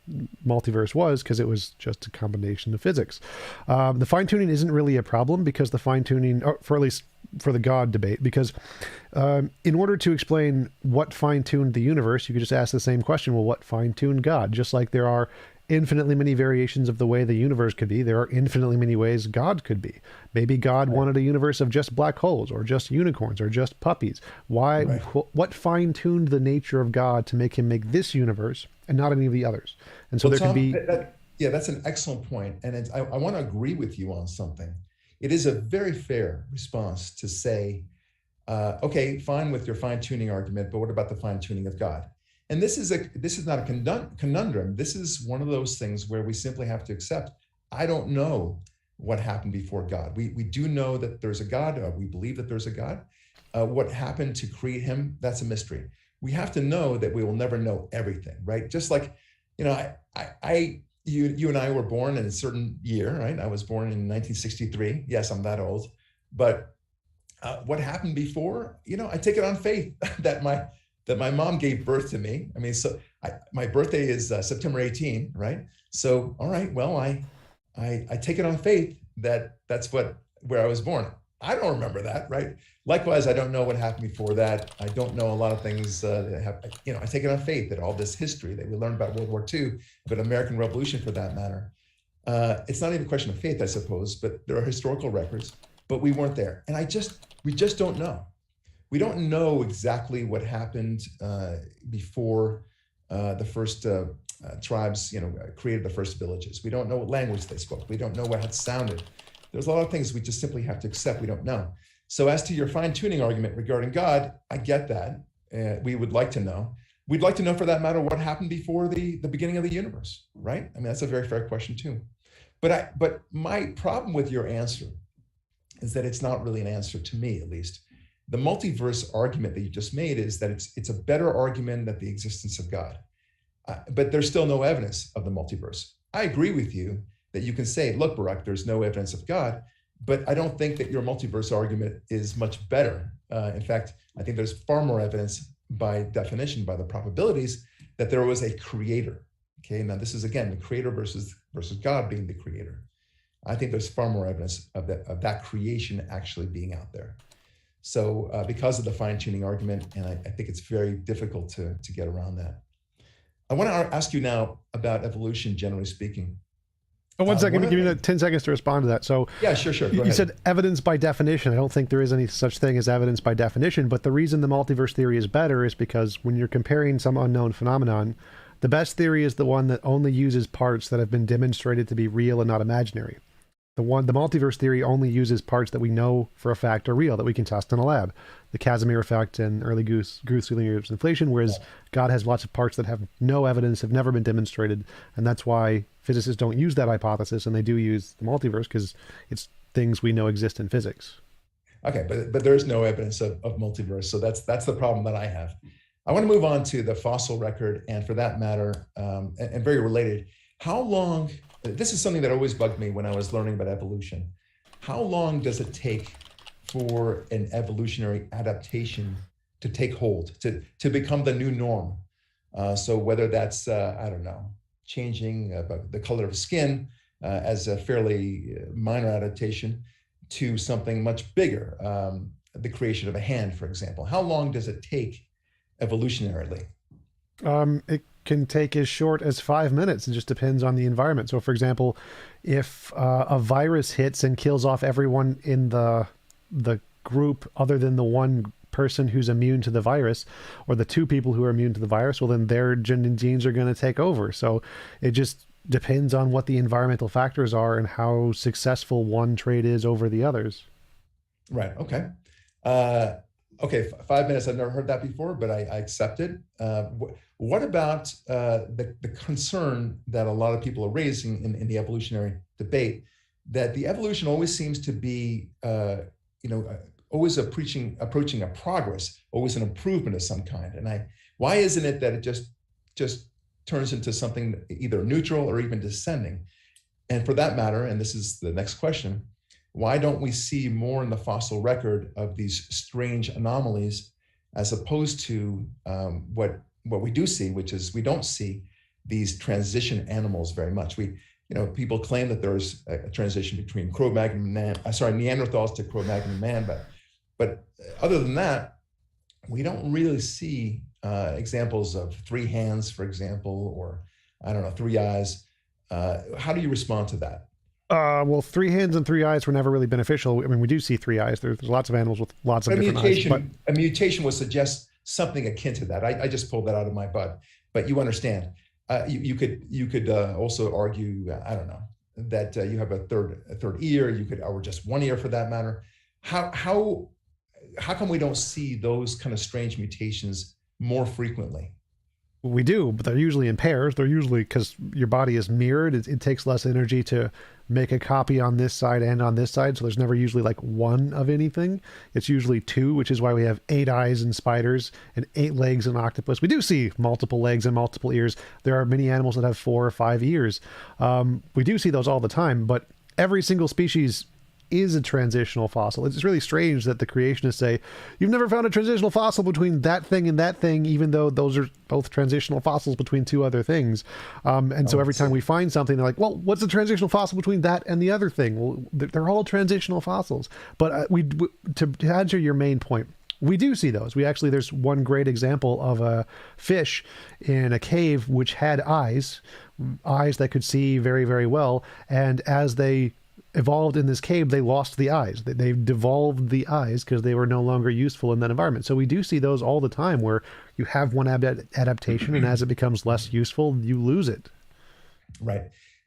multiverse was, because it was just a combination of physics. The fine-tuning isn't really a problem because the fine-tuning, for at least for the God debate, because in order to explain what fine-tuned the universe, you could just ask the same question, well, what fine-tuned God? Just like there are infinitely many variations of the way the universe could be, there are infinitely many ways God could be. Maybe God wanted a universe of just black holes or just unicorns or just puppies. Why? Right. What fine-tuned the nature of God to make him make this universe and not any of the others? And so Tom, could be...
yeah, that's an excellent point. And I want to agree with you on something. It is a very fair response to say, okay, fine with your fine-tuning argument, but what about the fine-tuning of God? And this is not a conundrum. This is one of those things where we simply have to accept, I don't know what happened before God. We do know that there's a God. We believe that there's a God. What happened to create him, that's a mystery. We have to know that we will never know everything, right? Just like, you and I were born in a certain year, right? I was born in 1963. Yes, I'm that old. But what happened before, I take it on faith that my mom gave birth to me. I mean, so my birthday is September 18, right? So, all right, well, I take it on faith that that's where I was born. I don't remember that, right? Likewise, I don't know what happened before that. I don't know a lot of things that have, I take it on faith that all this history that we learned about World War II, but American Revolution for that matter, it's not even a question of faith, I suppose, but there are historical records, but we weren't there. And we just don't know. We don't know exactly what happened before the first tribes, created the first villages. We don't know what language they spoke. We don't know what it sounded. There's a lot of things we just simply have to accept. We don't know. So as to your fine-tuning argument regarding God, I get that. We would like to know. We'd like to know, for that matter, what happened before the beginning of the universe, right? I mean, that's a very fair question too. But my problem with your answer is that it's not really an answer to me, at least. The multiverse argument that you just made is that it's a better argument than the existence of God. But there's still no evidence of the multiverse. I agree with you that you can say, look, Barak, there's no evidence of God, but I don't think that your multiverse argument is much better. In fact, I think there's far more evidence by definition, by the probabilities, that there was a creator. Okay, now this is, again, the creator versus God being the creator. I think there's far more evidence of that creation actually being out there. So because of the fine-tuning argument, and I think it's very difficult to get around that. I want to ask you now about evolution, generally speaking.
Oh, one second, give me 10 seconds to respond to that. So
yeah, sure. Go ahead.
You said evidence by definition. I don't think there is any such thing as evidence by definition, but the reason the multiverse theory is better is because when you're comparing some unknown phenomenon, the best theory is the one that only uses parts that have been demonstrated to be real and not imaginary. The multiverse theory only uses parts that we know for a fact are real, that we can test in a lab. The Casimir effect and early Guth's universe inflation, whereas God has lots of parts that have no evidence, have never been demonstrated, and that's why physicists don't use that hypothesis, and they do use the multiverse because it's things we know exist in physics.
Okay, but there's no evidence of multiverse, so that's the problem that I have. I want to move on to the fossil record, and for that matter, and very related, how long... This is something that always bugged me when I was learning about evolution. How long does it take for an evolutionary adaptation to take hold, to become the new norm? So whether that's, I don't know, changing the color of skin as a fairly minor adaptation to something much bigger, the creation of a hand, for example. How long does it take evolutionarily?
It can take as short as 5 minutes. It just depends on the environment. So, for example, if a virus hits and kills off everyone in the group other than the one person who's immune to the virus, or the two people who are immune to the virus, well, then their genes are going to take over. So it just depends on what the environmental factors are and how successful one trait is over the others.
Right. Okay. Uh, okay. 5 minutes. I've never heard that before, but I accept it. What about the concern that a lot of people are raising in the evolutionary debate, that the evolution always seems to be, always approaching a progress, always an improvement of some kind. And why isn't it that it just turns into something either neutral or even descending? And for that matter, and this is the next question, why don't we see more in the fossil record of these strange anomalies, as opposed to what we do see, which is we don't see these transition animals very much. People claim that there's a transition between Cro-Magnon man, Neanderthals to Cro-Magnon man, but other than that, we don't really see examples of three hands, for example, or I don't know, three eyes. How do you respond to that?
Well, three hands and three eyes were never really beneficial. I mean, we do see three eyes. There's lots of animals with lots of different eyes. But
a mutation would suggest something akin to that. I just pulled that out of my butt, but you understand. You could also argue, I don't know, that you have a third ear. Or just one ear for that matter. How come we don't see those kind of strange mutations more frequently?
we do, but they're usually in pairs. They're usually because your body is mirrored. It takes less energy to make a copy on this side and on this side. So there's never usually like one of anything. It's usually two, which is why we have 8 eyes in spiders and 8 legs in octopus. We do see multiple legs and multiple ears. There are many animals that have 4 or 5 ears. We do see those all the time, but every single species is a transitional fossil. It's really strange that the creationists say, you've never found a transitional fossil between that thing and that thing, even though those are both transitional fossils between 2 other things. So every time we find something, they're like, well, what's the transitional fossil between that and the other thing? Well, they're all transitional fossils. But to answer your main point, we do see those. There's one great example of a fish in a cave which had eyes that could see very, very well. And as they evolved in this cave, they lost the eyes. They devolved the eyes because they were no longer useful in that environment. So we do see those all the time where you have one adaptation, and as it becomes less useful, you lose it.
Right.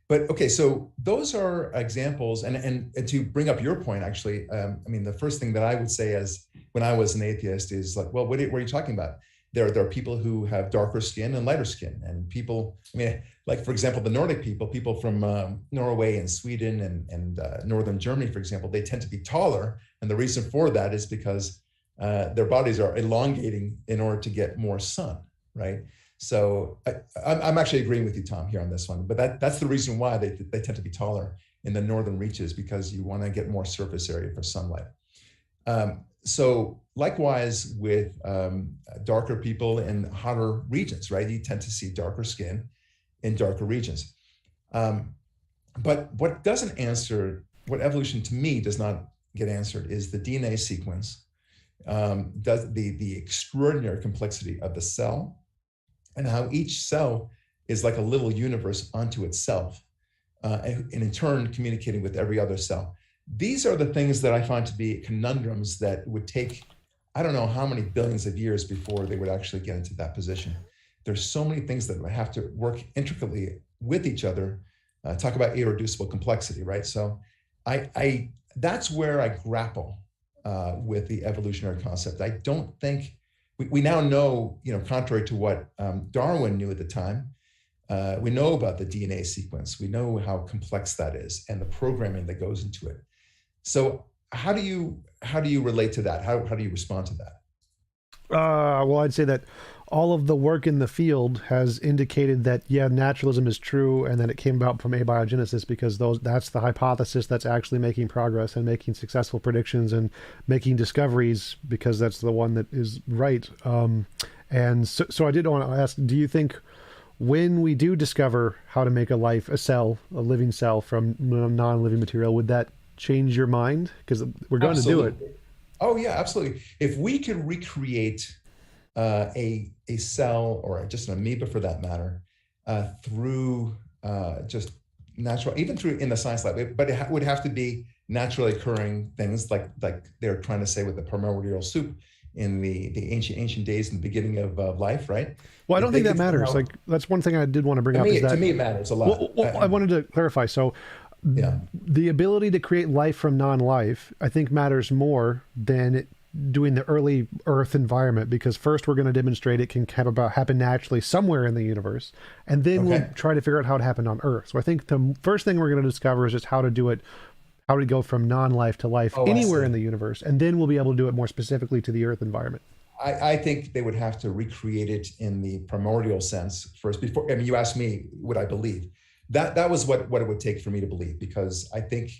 But okay, so those are examples, and to bring up your point, actually, the first thing that I would say as when I was an atheist is like, well, what are you talking about? There are people who have darker skin and lighter skin, and people, like for example, the Nordic people from Norway and Sweden and northern Germany, for example, they tend to be taller, and the reason for that is because their bodies are elongating in order to get more sun, right? So I'm actually agreeing with you, Tom, here on this one, but that's the reason why they tend to be taller in the northern reaches, because you want to get more surface area for sunlight. So likewise with darker people in hotter regions, right? You tend to see darker skin in darker regions. But what doesn't answer, what evolution to me does not get answered, is the DNA sequence, does the extraordinary complexity of the cell, and how each cell is like a little universe unto itself, and in turn communicating with every other cell. These are the things that I find to be conundrums that would take, I don't know how many billions of years before they would actually get into that position. There's so many things that have to work intricately with each other. Talk about irreducible complexity, right? So that's where I grapple with the evolutionary concept. I don't think, we now know, contrary to what Darwin knew at the time, we know about the DNA sequence. We know how complex that is and the programming that goes into it. So how do you relate to that? How do you respond to that?
Well, I'd say that all of the work in the field has indicated that, yeah, naturalism is true and that it came about from abiogenesis, because that's the hypothesis that's actually making progress and making successful predictions and making discoveries, because that's the one that is right. And so I did want to ask, do you think when we do discover how to make a living cell from non-living material, would that change your mind? Because we're going to do it.
Oh yeah, absolutely. If we could recreate a cell or just an amoeba for that matter through just natural, even through in the science lab, but it would have to be naturally occurring things like they're trying to say with the primordial soup in the ancient days in the beginning of life, right?
Well, I don't
If they
think that
could
matters.
somehow-
Like, that's one thing I did want to bring
to
up
me,
is that
to me it matters a lot.
well, I wanted to clarify. So
Yeah.
the ability to create life from non-life, I think, matters more than doing the early Earth environment, because first we're going to demonstrate it can happen naturally somewhere in the universe, and then we'll try to figure out how it happened on Earth. So I think the first thing we're going to discover is just how to do it, how to go from non-life to life anywhere in the universe, and then we'll be able to do it more specifically to the Earth environment.
I think they would have to recreate it in the primordial sense first. Before, I mean, you asked me, would I believe? That was what it would take for me to believe, because I think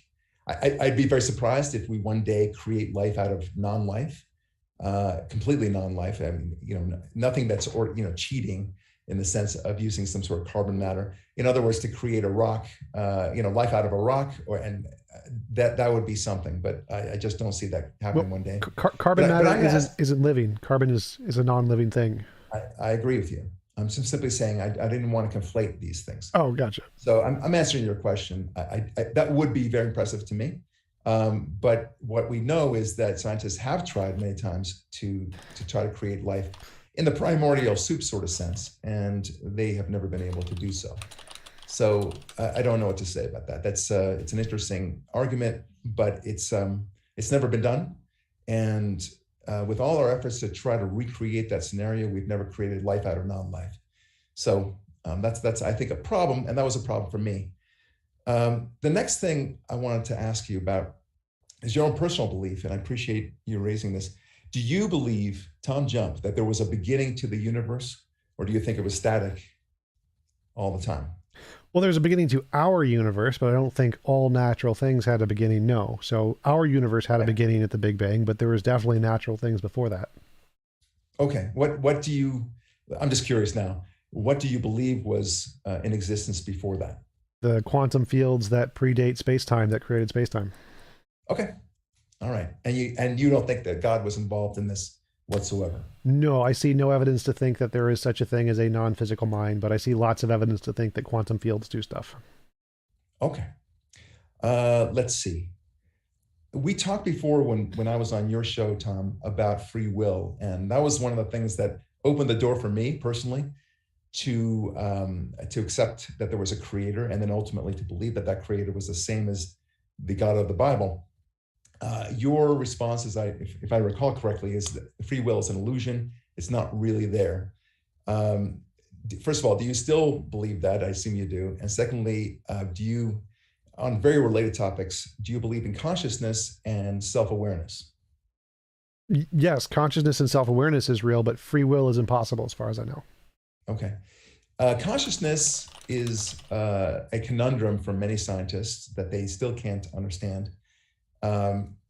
I'd be very surprised if we one day create life out of non-life, completely non-life. I mean, nothing that's cheating in the sense of using some sort of carbon matter. In other words, to create a rock, life out of a rock, that would be something. But I just don't see that happening one day.
Carbon matter isn't living. Carbon is a non-living thing.
I agree with you. I'm simply saying I didn't want to conflate these things.
Oh, gotcha.
So I'm answering your question. That would be very impressive to me. But what we know is that scientists have tried many times to try to create life in the primordial soup sort of sense, and they have never been able to do so. So I don't know what to say about that. It's an interesting argument, but it's never been done. And with all our efforts to try to recreate that scenario, we've never created life out of non-life. So that's I think a problem, and that was a problem for me. The next thing I wanted to ask you about is your own personal belief, and I appreciate you raising this. Do you believe, Tom Jump, that there was a beginning to the universe, or do you think it was static all the time?
Well, there's a beginning to our universe, but I don't think all natural things had a beginning, no. So our universe had a beginning at the Big Bang, but there was definitely natural things before that.
Okay, what do you, I'm just curious now, what do you believe was in existence before that?
The quantum fields that predate space-time, that created space-time.
Okay, all right. And you don't think that God was involved in this whatsoever?
No, I see no evidence to think that there is such a thing as a non-physical mind, but I see lots of evidence to think that quantum fields do stuff.
Okay. Let's see. We talked before when I was on your show, Tom, about free will. And that was one of the things that opened the door for me personally to accept that there was a creator, and then ultimately to believe that that creator was the same as the God of the Bible. Your response, if I recall correctly, is that free will is an illusion. It's not really there. First of all, do you still believe that? I assume you do. And secondly, do you, on very related topics, do you believe in consciousness and self-awareness?
Yes, consciousness and self-awareness is real, but free will is impossible as far as I know.
Okay. Consciousness is a conundrum for many scientists that they still can't understand.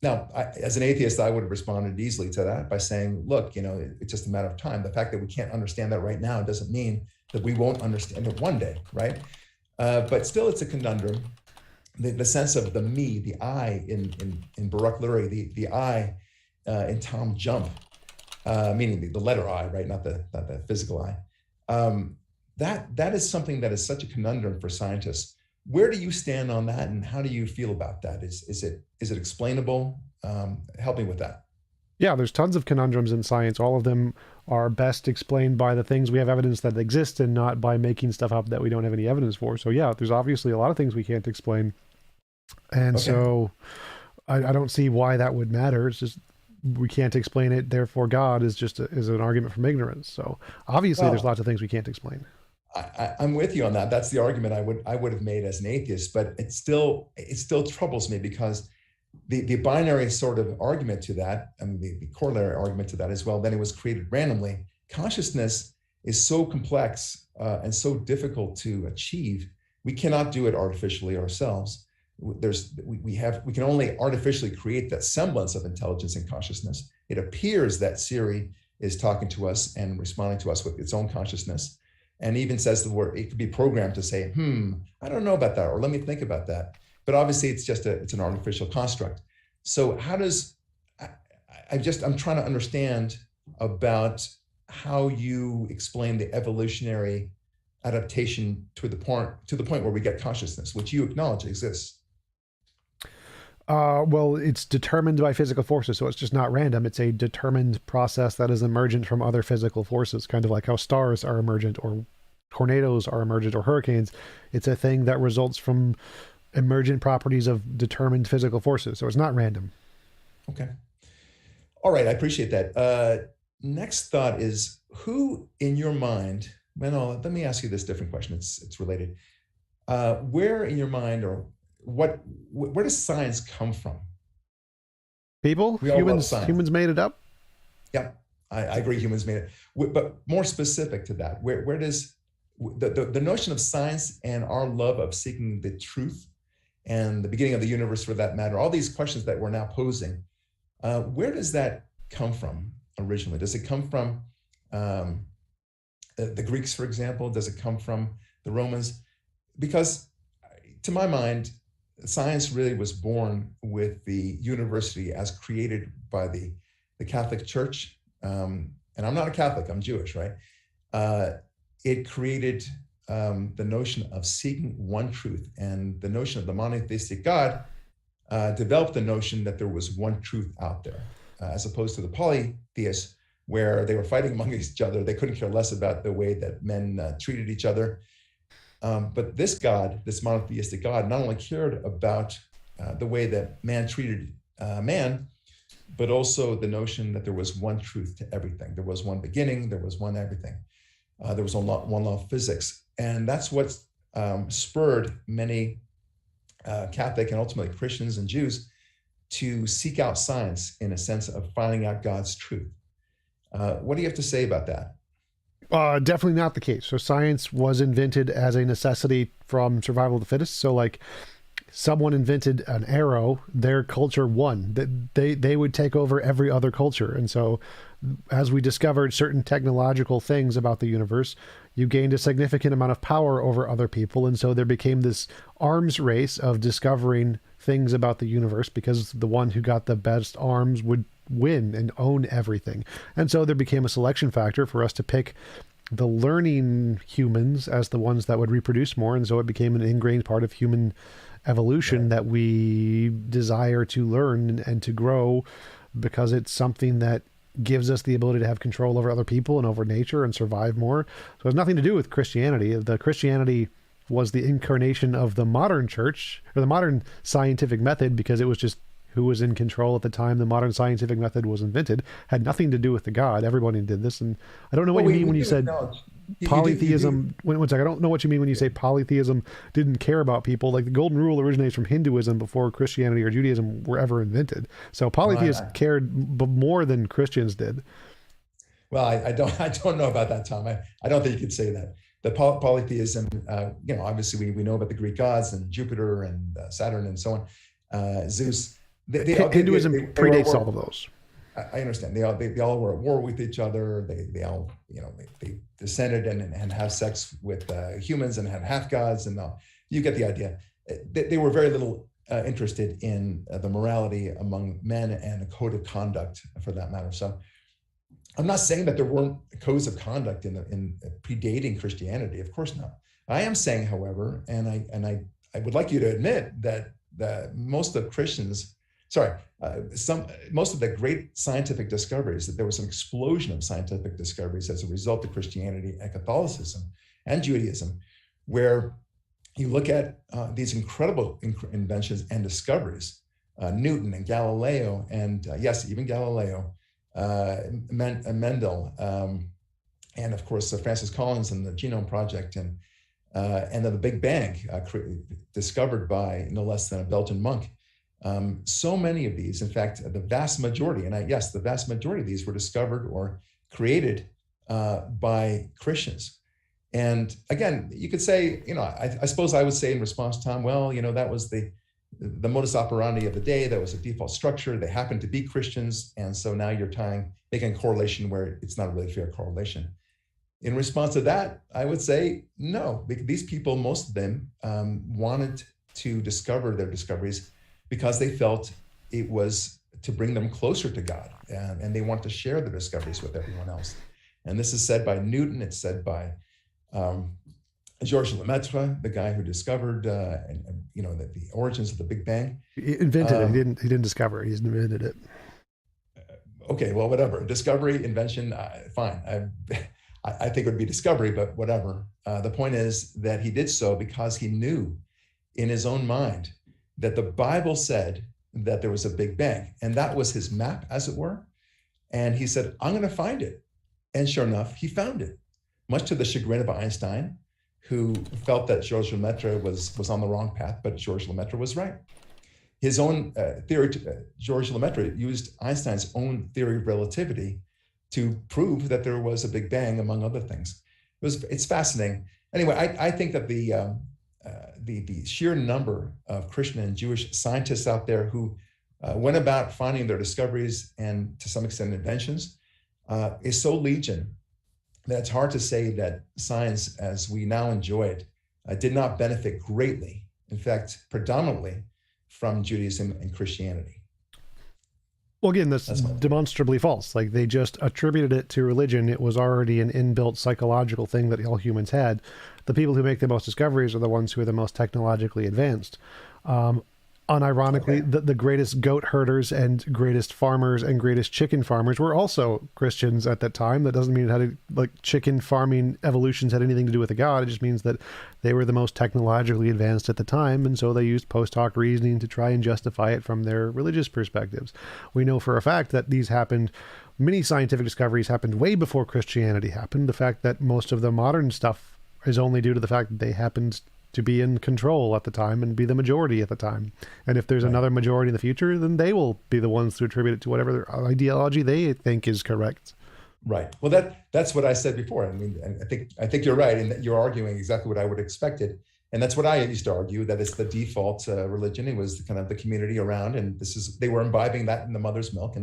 Now, as an atheist, I would have responded easily to that by saying, look, it's just a matter of time. The fact that we can't understand that right now doesn't mean that we won't understand it one day, right? But still, it's a conundrum. The sense of the me, the I in Barak Lurie, the I in Tom Jump, meaning the letter I, right? Not the physical I. That is something that is such a conundrum for scientists. Where do you stand on that, and how do you feel about that? Is it explainable? Help me with that.
Yeah, there's tons of conundrums in science. All of them are best explained by the things we have evidence that exist, and not by making stuff up that we don't have any evidence for. So yeah, there's obviously a lot of things we can't explain. And so I don't see why that would matter. It's just we can't explain it, therefore God is just is an argument from ignorance. So obviously there's lots of things we can't explain.
I'm with you on that. That's the argument I would have made as an atheist, but it still troubles me, because the binary sort of argument to that, and the corollary argument to that as well, then it was created randomly. Consciousness is so complex and so difficult to achieve. We cannot do it artificially ourselves. We can only artificially create that semblance of intelligence and consciousness. It appears that Siri is talking to us and responding to us with its own consciousness, and even says the word. It could be programmed to say, I don't know about that, or let me think about that. But obviously it's an artificial construct. So how does, I'm trying to understand about how you explain the evolutionary adaptation to the point where we get consciousness, which you acknowledge exists.
Well, it's determined by physical forces, so it's just not random. It's a determined process that is emergent from other physical forces, kind of like how stars are emergent, or tornadoes are emergent, or hurricanes. It's a thing that results from emergent properties of determined physical forces, so it's not random.
Okay. All right, I appreciate that. Next thought is, who in your mind, well, let me ask you this different question. It's related. Where in your mind, or where does science come from?
People,
We all love
humans,
science.
humans made it up.
Yeah, I agree. Humans made it, but more specific to that, where does the notion of science and our love of seeking the truth and the beginning of the universe, for that matter, all these questions that we're now posing, where does that come from originally? Does it come from the Greeks, for example? Does it come from the Romans? Because to my mind, science really was born with the university as created by the Catholic Church. And I'm not a Catholic, I'm Jewish, right? It created the notion of seeking one truth, and the notion of the monotheistic God developed the notion that there was one truth out there, as opposed to the polytheists, where they were fighting among each other. They couldn't care less about the way that men treated each other. But this God, this monotheistic God, not only cared about the way that man treated man, but also the notion that there was one truth to everything. There was one beginning, there was one everything. There was one law of physics. And that's what spurred many Catholic and ultimately Christians and Jews to seek out science in a sense of finding out God's truth. What do you have to say about that?
Definitely not the case. So science was invented as a necessity from survival of the fittest. So like someone invented an arrow, their culture won. That they would take over every other culture. And so as we discovered certain technological things about the universe, you gained a significant amount of power over other people. And so there became this arms race of discovering things about the universe, because the one who got the best arms would win and own everything. And so there became a selection factor for us to pick the learning humans as the ones that would reproduce more. And so it became an ingrained part of human evolution, right, that we desire to learn and to grow, because it's something that gives us the ability to have control over other people and over nature and survive more. So it has nothing to do with Christianity. The Christianity was the incarnation of the modern church, or the modern scientific method, because it was just who was in control at the time the modern scientific method was invented. Had nothing to do with the God. Everybody did this. And I don't know what you mean when you said polytheism. One second, I don't know what you mean when you say polytheism didn't care about people. Like the golden rule originates from Hinduism before Christianity or Judaism were ever invented. So polytheists cared more than Christians did.
Well, I don't know about that, Tom. I don't think you could say that. The polytheism, obviously we know about the Greek gods and Jupiter and Saturn and so on, Zeus.
Hinduism predates all of those.
I understand. They all were at war with each other. They all, they descended and have sex with humans and have half gods, and you get the idea. They were very little interested in the morality among men and a code of conduct, for that matter. So I'm not saying that there weren't codes of conduct in predating Christianity. Of course not. I am saying, however, and I would like you to admit that most of Christians. Most of the great scientific discoveries, that there was an explosion of scientific discoveries as a result of Christianity and Catholicism and Judaism, where you look at these incredible inventions and discoveries, Newton and Galileo, and yes, even Galileo, Mendel, and of course Francis Collins and the Genome Project, and then the Big Bang, discovered by no less than a Belgian monk. So many of these, in fact, the vast majority, the vast majority of these were discovered or created by Christians. And again, you could say, I suppose I would say in response, Tom, well, that was the modus operandi of the day. That was a default structure. They happened to be Christians. And so now you're making a correlation where it's not a really fair correlation. In response to that, I would say, no, these people, most of them wanted to discover their discoveries because they felt it was to bring them closer to God, and they want to share the discoveries with everyone else. And this is said by Newton. It's said by Georges Lemaitre, the guy who discovered, the origins of the Big Bang.
He invented it. He didn't discover it. He invented it.
Okay, well, whatever. Discovery, invention, fine. I think it would be discovery, but whatever. The point is that he did so because he knew in his own mind that the Bible said that there was a Big Bang, and that was his map, as it were. And he said, I'm going to find it. And sure enough, he found it, much to the chagrin of Einstein, who felt that Georges Lemaitre was on the wrong path, but Georges Lemaitre was right. His own theory, Georges Lemaitre used Einstein's own theory of relativity to prove that there was a Big Bang, among other things. It's fascinating. Anyway, I think that the sheer number of Christian and Jewish scientists out there who went about finding their discoveries and to some extent inventions is so legion that it's hard to say that science as we now enjoy it did not benefit greatly, in fact, predominantly from Judaism and Christianity.
Well, again, that's demonstrably false. Like, they just attributed it to religion. It was already an inbuilt psychological thing that all humans had. The people who make the most discoveries are the ones who are the most technologically advanced. Unironically, okay, the greatest goat herders and greatest farmers and greatest chicken farmers were also Christians at that time. That doesn't mean it had chicken farming evolutions had anything to do with a god. It just means that they were the most technologically advanced at the time, and so they used post hoc reasoning to try and justify it from their religious perspectives. We know for a fact that these happened. Many scientific discoveries happened way before Christianity happened. The fact that most of the modern stuff is only due to the fact that they happened to be in control at the time and be the majority at the time. And if there's another majority in the future, then they will be the ones to attribute it to whatever their ideology they think is correct.
Right. Well, that's what I said before. I mean, I think you're right, and that you're arguing exactly what I would have expected. And that's what I used to argue, that it's the default religion. It was kind of the community around, and they were imbibing that in the mother's milk.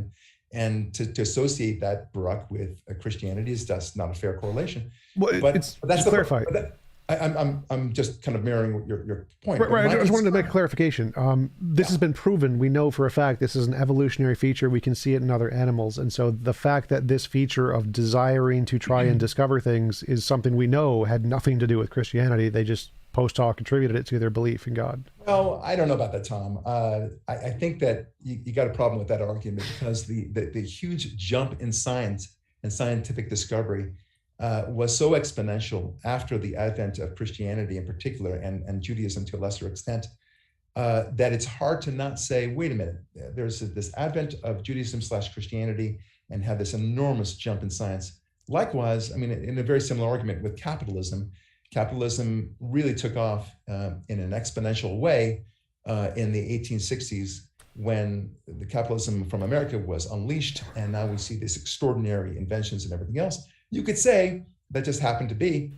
And to associate that, Barak, with Christianity is just not a fair correlation.
Well, but that's to clarify.
I'm just kind of mirroring your point.
Right. I just wanted to make a clarification. This has been proven. We know for a fact this is an evolutionary feature. We can see it in other animals. And so the fact that this feature of desiring to try and discover things is something we know had nothing to do with Christianity. They just post hoc attributed it to their belief in God.
Well, I don't know about that, Tom. I think that you got a problem with that argument because the huge jump in science and scientific discovery was so exponential after the advent of Christianity in particular, and Judaism to a lesser extent, that it's hard to not say, wait a minute, there's this advent of Judaism/Christianity and had this enormous jump in science. Likewise, I mean, in a very similar argument with capitalism really took off in an exponential way in the 1860s when the capitalism from America was unleashed, and now we see these extraordinary inventions and everything else. You could say that just happened to be,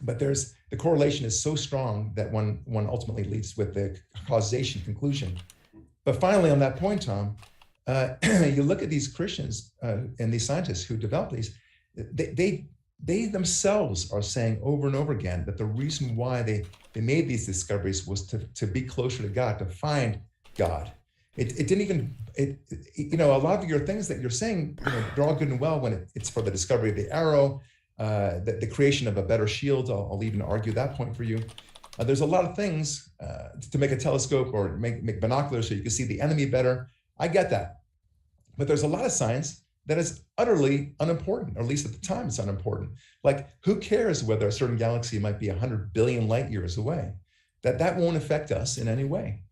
but the correlation is so strong that one ultimately leads with the causation conclusion. But finally, on that point, Tom, you look at these Christians and these scientists who develop these, they themselves are saying over and over again that the reason why they made these discoveries was to be closer to God, to find God. It didn't even, a lot of your things that you're saying, they're all good and well when it's for the discovery of the arrow, the creation of a better shield. I'll even argue that point for you. There's a lot of things to make a telescope or make binoculars so you can see the enemy better. I get that. But there's a lot of science that is utterly unimportant, or at least at the time it's unimportant. Like, who cares whether a certain galaxy might be 100 billion light years away? That won't affect us in any way.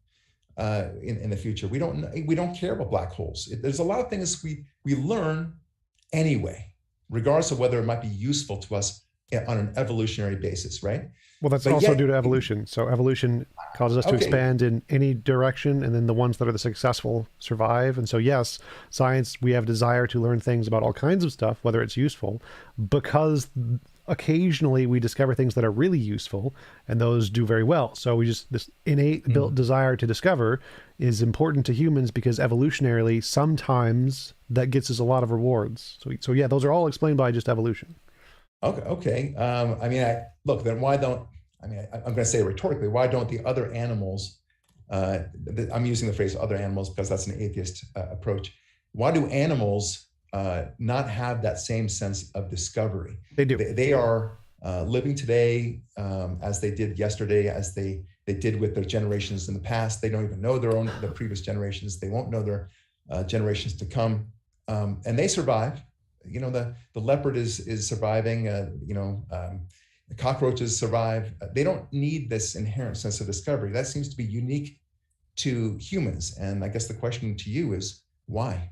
In the future, we don't care about black holes. There's a lot of things we learn anyway, regardless of whether it might be useful to us on an evolutionary basis, right?
Well, that's also due to evolution. So evolution causes us to expand in any direction, and then the ones that are the successful survive. And so, yes, science, we have desire to learn things about all kinds of stuff, whether it's useful, because occasionally we discover things that are really useful, and those do very well. So this innate built desire to discover is important to humans because evolutionarily, sometimes that gets us a lot of rewards. So yeah, those are all explained by just evolution.
Okay. Then why don't, I'm going to say rhetorically, why don't the other animals, I'm using the phrase other animals because that's an atheist approach. Why do animals not have that same sense of discovery.
They do.
They are living today as they did yesterday, as they did with their generations in the past. They don't even know the previous generations. They won't know their generations to come, and they survive. You know, the leopard is surviving. The cockroaches survive. They don't need this inherent sense of discovery. That seems to be unique to humans. And I guess the question to you is why?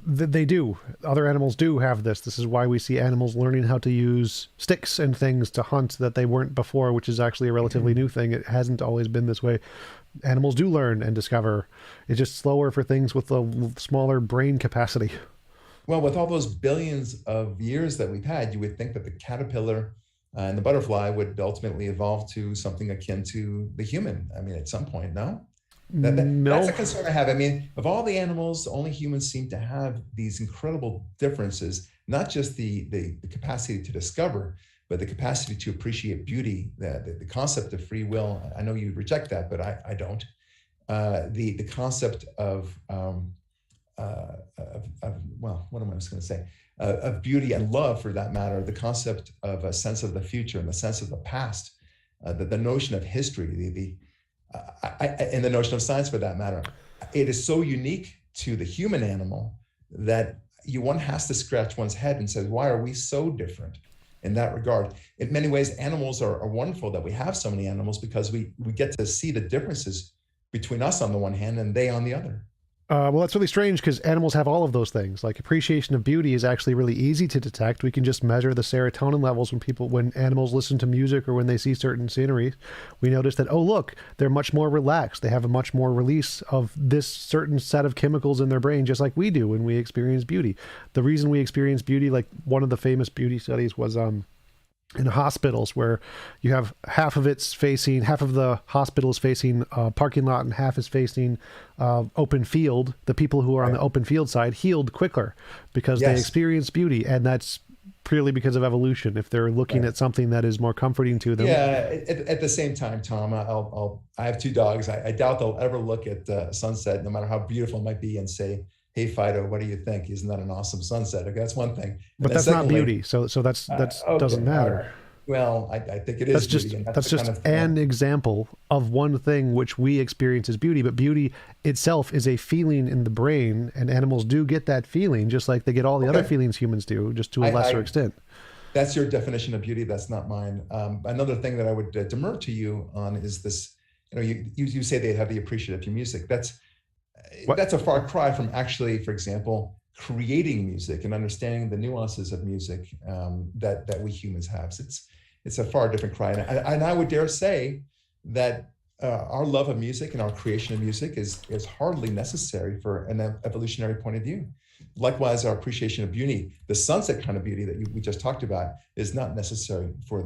They do. Other animals do have this. This is why we see animals learning how to use sticks and things to hunt that they weren't before, which is actually a relatively new thing. It hasn't always been this way. Animals do learn and discover. It's just slower for things with a smaller brain capacity.
Well, with all those billions of years that we've had, you would think that the caterpillar and the butterfly would ultimately evolve to something akin to the human. I mean, at some point, no?
No.
That's a concern I have. I mean, of all the animals, only humans seem to have these incredible differences, not just the capacity to discover, but the capacity to appreciate beauty, the concept of free will. I know you reject that, but I don't. The concept of well, what am I just going to say? Of beauty and love, for that matter, the concept of a sense of the future and the sense of the past, the notion of history, and the notion of science, for that matter. It is so unique to the human animal that one has to scratch one's head and say, why are we so different in that regard? In many ways, animals are wonderful that we have so many animals, because we get to see the differences between us on the one hand and they on the other.
Well, that's really strange, because animals have all of those things. Like, appreciation of beauty is actually really easy to detect. We can just measure the serotonin levels when animals listen to music or when they see certain scenery. We notice that, oh, look, they're much more relaxed. They have a much more release of this certain set of chemicals in their brain, just like we do when we experience beauty. The reason we experience beauty, like one of the famous beauty studies was in hospitals, where you have half of the hospital is facing a parking lot and half is facing open field. The people who are on the open field side healed quicker because they experience beauty, and that's purely because of evolution. If they're looking at something that is more comforting to them.
Yeah. At the same time, Tom, I have two dogs. I doubt they'll ever look at sunset, no matter how beautiful it might be, and say, "Hey, Fido, what do you think? Isn't that an awesome sunset?" Okay, that's one thing.
But that's not beauty. So that's okay, doesn't matter.
Well, I think it is.
That's just an example of one thing which we experience as beauty. But beauty itself is a feeling in the brain, and animals do get that feeling, just like they get all the other feelings humans do, just to a lesser extent.
That's your definition of beauty. That's not mine. Another thing that I would demur to you on is this. You say they have the appreciative of music. That's a far cry from actually, for example, creating music and understanding the nuances of music that we humans have. So it's a far different cry. And I would dare say that our love of music and our creation of music is hardly necessary for an evolutionary point of view. Likewise, our appreciation of beauty, the sunset kind of beauty that we just talked about, is not necessary for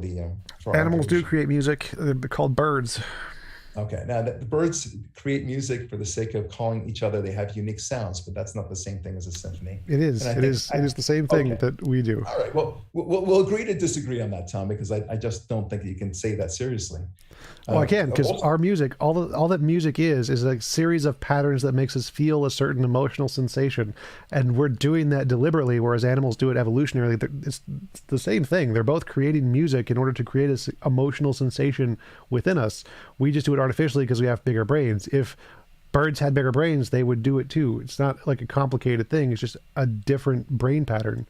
animals do create music. They're called birds.
Okay, now the birds create music for the sake of calling each other. They have unique sounds, but that's not the same thing as a symphony.
It is. It is the same thing that we do.
All right. Well, we'll agree to disagree on that, Tom, because I just don't think you can say that seriously.
Well, I can, because our music, all that music is a series of patterns that makes us feel a certain emotional sensation, and we're doing that deliberately, whereas animals do it evolutionarily. It's the same thing. They're both creating music in order to create an emotional sensation within us. We just do it artificially because we have bigger brains. If birds had bigger brains, they would do it too. It's not like a complicated thing. It's just a different brain pattern.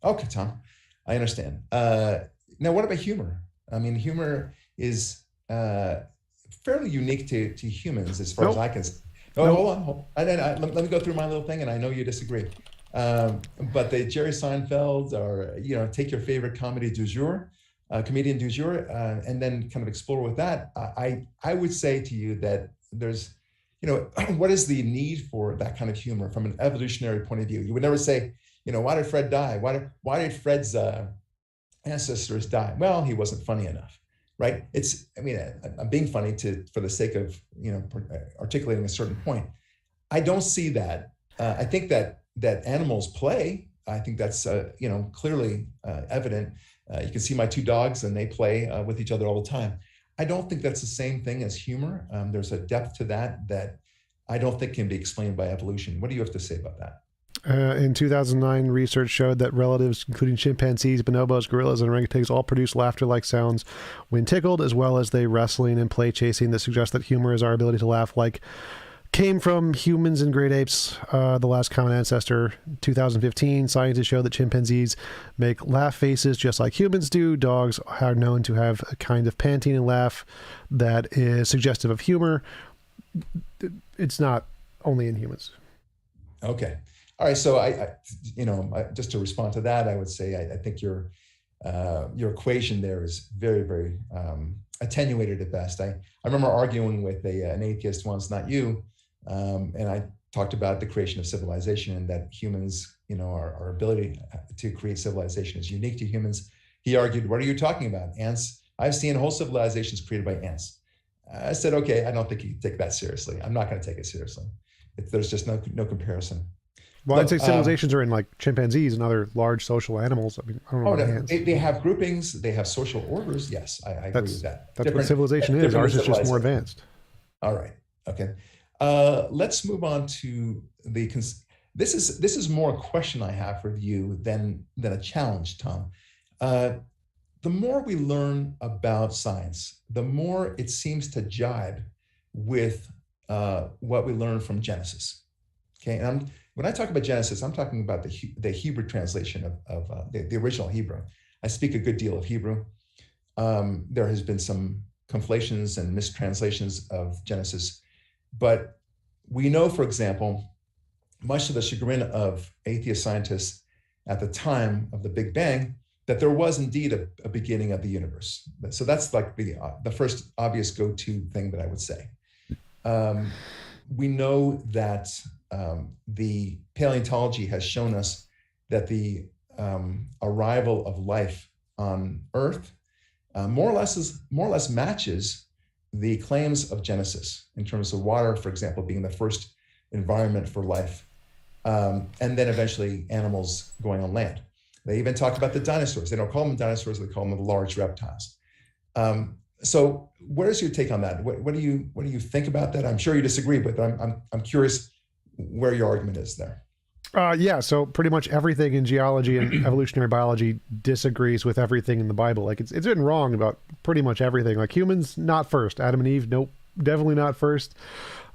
Okay, Tom, I understand. Now, what about humor? I mean, humor is fairly unique to humans, as far as I can see. Hold on. Let me go through my little thing, and I know you disagree. But the Jerry Seinfeld, or take your favorite comedian du jour, and then kind of explore with that. I would say to you that there's, what is the need for that kind of humor from an evolutionary point of view? You would never say, why did Fred die? Why did Fred's ancestors die? Well, he wasn't funny enough. Right? I'm being funny for the sake of, articulating a certain point. I don't see that. I think that animals play. I think that's, clearly evident. You can see my two dogs, and they play with each other all the time. I don't think that's the same thing as humor. There's a depth to that I don't think can be explained by evolution. What do you have to say about that?
In 2009, research showed that relatives, including chimpanzees, bonobos, gorillas, and orangutans, all produce laughter-like sounds when tickled, as well as they wrestling and play chasing that suggests that humor is our ability to laugh like came from humans and great apes, the last common ancestor. 2015, scientists show that chimpanzees make laugh faces just like humans do. Dogs are known to have a kind of panting and laugh that is suggestive of humor. It's not only in humans.
Okay. All right. So just to respond to that, I would say I think your equation there is very, very attenuated at best. I remember arguing with an atheist once, not you, and I talked about the creation of civilization and that humans, our ability to create civilization is unique to humans. He argued, "What are you talking about? Ants? I've seen whole civilizations created by ants." I said, "Okay, I don't think you can take that seriously. I'm not going to take it seriously. There's just no comparison."
Well, I'd say civilizations are in like chimpanzees and other large social animals. I mean, I don't know about ants.
They have groupings. They have social orders. Yes, I agree with that.
That's what civilization is. Ours is just more advanced.
All right. Okay. Let's move on to this is more a question I have for you than a challenge, Tom. The more we learn about science, the more it seems to jibe with what we learn from Genesis. Okay, and when I talk about Genesis, I'm talking about the Hebrew translation of the original Hebrew. I speak a good deal of Hebrew. There has been some conflations and mistranslations of Genesis, but we know, for example, much to the chagrin of atheist scientists at the time of the Big Bang, that there was indeed a beginning of the universe. So that's like the first obvious go-to thing that I would say. We know that the paleontology has shown us that the arrival of life on Earth more or less matches the claims of Genesis in terms of water, for example, being the first environment for life, and then eventually animals going on land. They even talk about the dinosaurs. They don't call them dinosaurs; they call them the large reptiles. So, where's your take on that? What do you think about that? I'm sure you disagree, but I'm curious where your argument is there.
Yeah, so pretty much everything in geology and evolutionary biology disagrees with everything in the Bible. Like it's been wrong about pretty much everything. Like humans, not first. Adam and Eve, nope, definitely not first.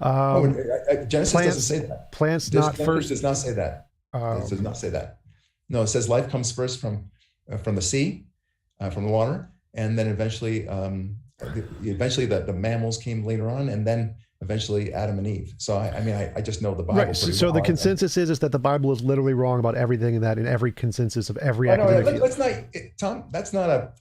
Genesis doesn't say that.
Plants not first.
Does not say that. It does not say that. No, it says life comes first from the sea, from the water, and then eventually the mammals came later on, and then eventually Adam and Eve. So I just know the Bible. Right.
So the consensus is that the Bible is literally wrong about everything in that, in every consensus of every academic field.
Let's not, Tom. That's not a.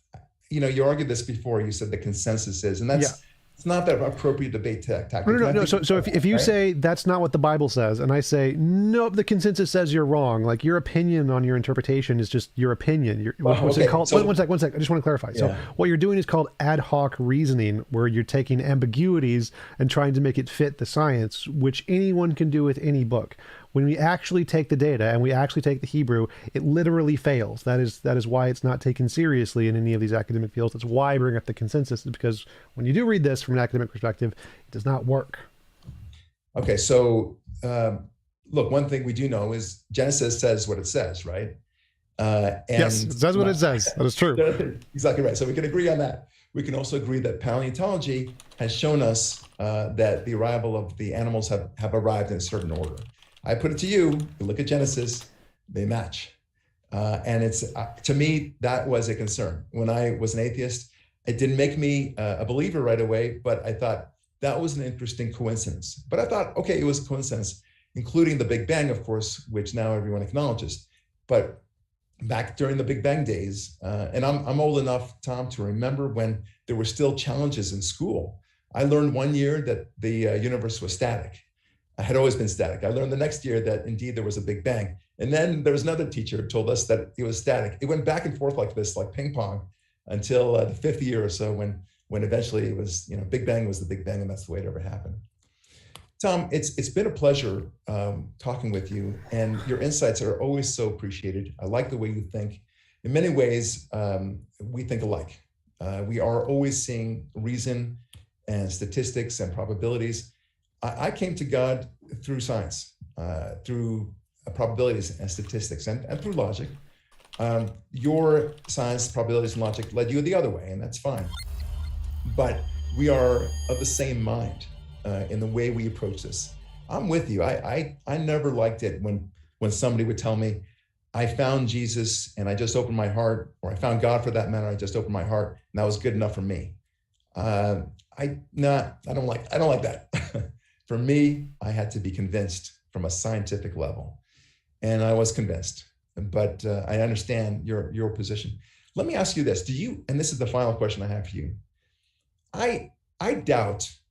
You argued this before. You said the consensus is, and that's. Yeah. It's not that appropriate debate tactic.
No. So if you say that's not what the Bible says, and I say, nope, the consensus says you're wrong, like your opinion on your interpretation is just your opinion. What's it called? One sec. I just want to clarify. Yeah. So what you're doing is called ad hoc reasoning, where you're taking ambiguities and trying to make it fit the science, which anyone can do with any book. When we actually take the data and we actually take the Hebrew, it literally fails. That is why it's not taken seriously in any of these academic fields. That's why I bring up the consensus, is because when you do read this from an academic perspective, it does not work. Okay,
so look, one thing we do know is Genesis says what it says, right?
Yes, it says what it says. That is true.
Exactly right. So we can agree on that. We can also agree that paleontology has shown us that the arrival of the animals have arrived in a certain order. I put it to you, look at Genesis, they match. And it's, to me, that was a concern. When I was an atheist, it didn't make me a believer right away, but I thought that was an interesting coincidence. But I thought, okay, it was a coincidence, including the Big Bang, of course, which now everyone acknowledges. But back during the Big Bang days, and I'm old enough, Tom, to remember when there were still challenges in school. I learned one year that the universe was static. I had always been static. I learned the next year that indeed there was a Big Bang. And then there was another teacher who told us that it was static. It went back and forth like this, like ping pong, until the fifth year or so when eventually it was, Big Bang was the Big Bang, and that's the way it ever happened. Tom, it's been a pleasure talking with you, and your insights are always so appreciated. I like the way you think. In many ways, we think alike. We are always seeing reason and statistics and probabilities. I came to God through science, through probabilities and statistics and through logic. Your science, probabilities, and logic led you the other way, and that's fine. But we are of the same mind in the way we approach this. I'm with you. I never liked it when somebody would tell me, I found Jesus and I just opened my heart, or I found God for that matter, I just opened my heart, and that was good enough for me. I don't like that. For me, I had to be convinced from a scientific level, and I was convinced. But I understand your position. Let me ask you this: do you? And this is the final question I have for you. I have doubts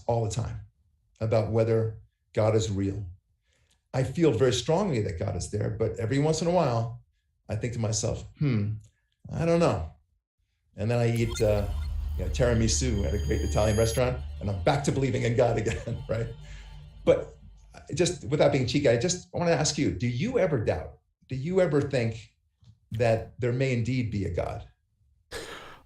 all the time about whether God is real. I feel very strongly that God is there, but every once in a while, I think to myself, I don't know. And then I eat tiramisu at a great Italian restaurant, and I'm back to believing in God again, right? But just without being cheeky, I want to ask you, do you ever doubt? Do you ever think that there may indeed be a God?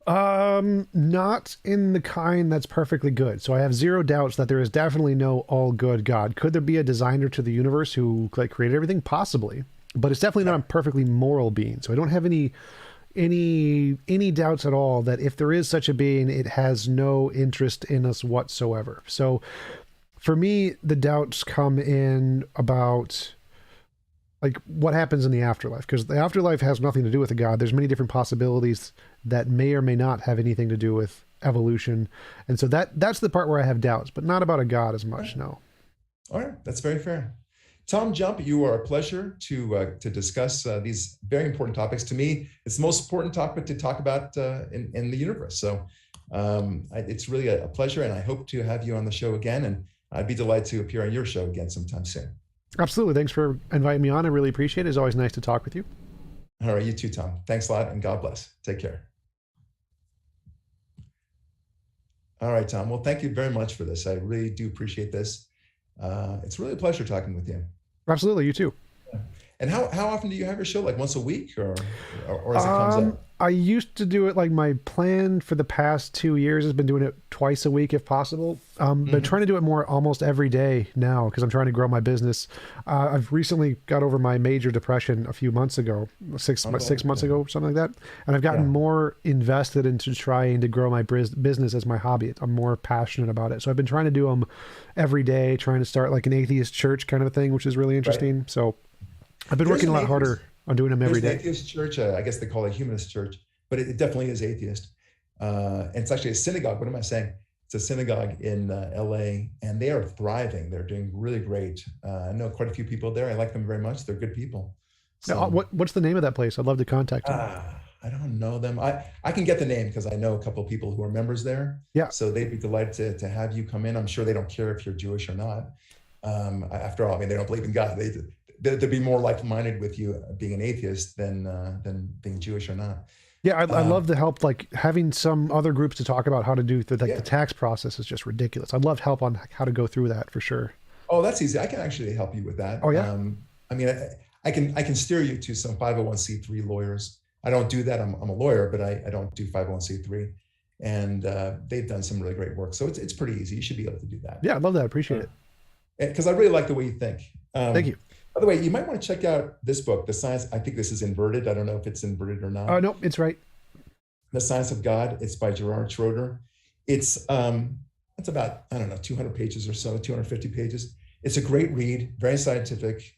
Not in the kind that's perfectly good. So I have zero doubts that there is definitely no all good God. Could there be a designer to the universe who created everything? Possibly, but it's definitely not a perfectly moral being. So I don't have any doubts at all that if there is such a being, it has no interest in us whatsoever. So for me, the doubts come in about what happens in the afterlife, because the afterlife has nothing to do with a God. There's many different possibilities that may or may not have anything to do with evolution. And so that's the part where I have doubts, but not about a God as much. No.
All right. That's very fair. Tom Jump, you are a pleasure to discuss these very important topics. To me, it's the most important topic to talk about in the universe. So it's really a pleasure, and I hope to have you on the show again. And I'd be delighted to appear on your show again sometime soon.
Absolutely. Thanks for inviting me on. I really appreciate it. It's always nice to talk with you.
All right. You too, Tom. Thanks a lot, and God bless. Take care. All right, Tom. Well, thank you very much for this. I really do appreciate this. It's really a pleasure talking with you.
Absolutely. You too.
And how often do you have your show? Like once a week or as it comes up?
I used to do it, my plan for the past 2 years has been doing it twice a week if possible. But trying to do it more almost every day now because I'm trying to grow my business. I've recently got over my major depression a few months ago, six months ago, something like that. And I've gotten more invested into trying to grow my business as my hobby. I'm more passionate about it. So I've been trying to do them every day, trying to start an atheist church kind of a thing, which is really interesting. Right. So I've been working a lot harder on doing them every day.
Atheist church, I guess they call it humanist church, but it definitely is atheist. And it's actually a synagogue. What am I saying? It's a synagogue in LA, and they are thriving. They're doing really great. I know quite a few people there. I like them very much. They're good people. So,
now, what's the name of that place? I'd love to contact them.
I don't know them. I can get the name because I know a couple of people who are members there.
Yeah.
So they'd be delighted to have you come in. I'm sure they don't care if you're Jewish or not. After all, they don't believe in God. They'd be more like-minded with you being an atheist than being Jewish or not.
Yeah, I love to help, having some other groups to talk about how to do the tax process is just ridiculous. I'd love help on how to go through that for sure.
Oh, that's easy. I can actually help you with that.
Oh, yeah?
I can steer you to some 501c3 lawyers. I don't do that. I'm a lawyer, but I don't do 501c3. And they've done some really great work. So it's pretty easy. You should be able to do that.
Yeah, I love that. I appreciate it.
Because I really like the way you think.
Thank you.
By the way, you might want to check out this book, The Science. I think this is inverted. I don't know if it's inverted or not.
Oh, no, it's right.
The Science of God. It's by Gerard Schroeder. It's about, 200 pages or so, 250 pages. It's a great read, very scientific.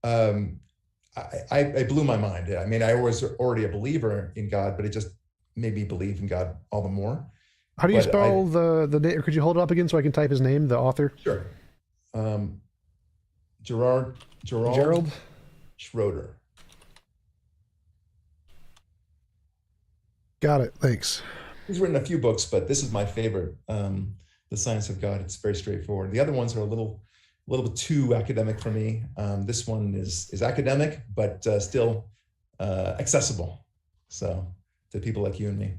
I blew my mind. I was already a believer in God, but it just made me believe in God all the more.
How do you spell the name? Or could you hold it up again so I can type his name, the author?
Sure. Gerald Schroeder.
Got it. Thanks.
He's written a few books, but this is my favorite, The Science of God. It's very straightforward. The other ones are a little bit too academic for me. This one is academic, but still accessible. So to people like you and me.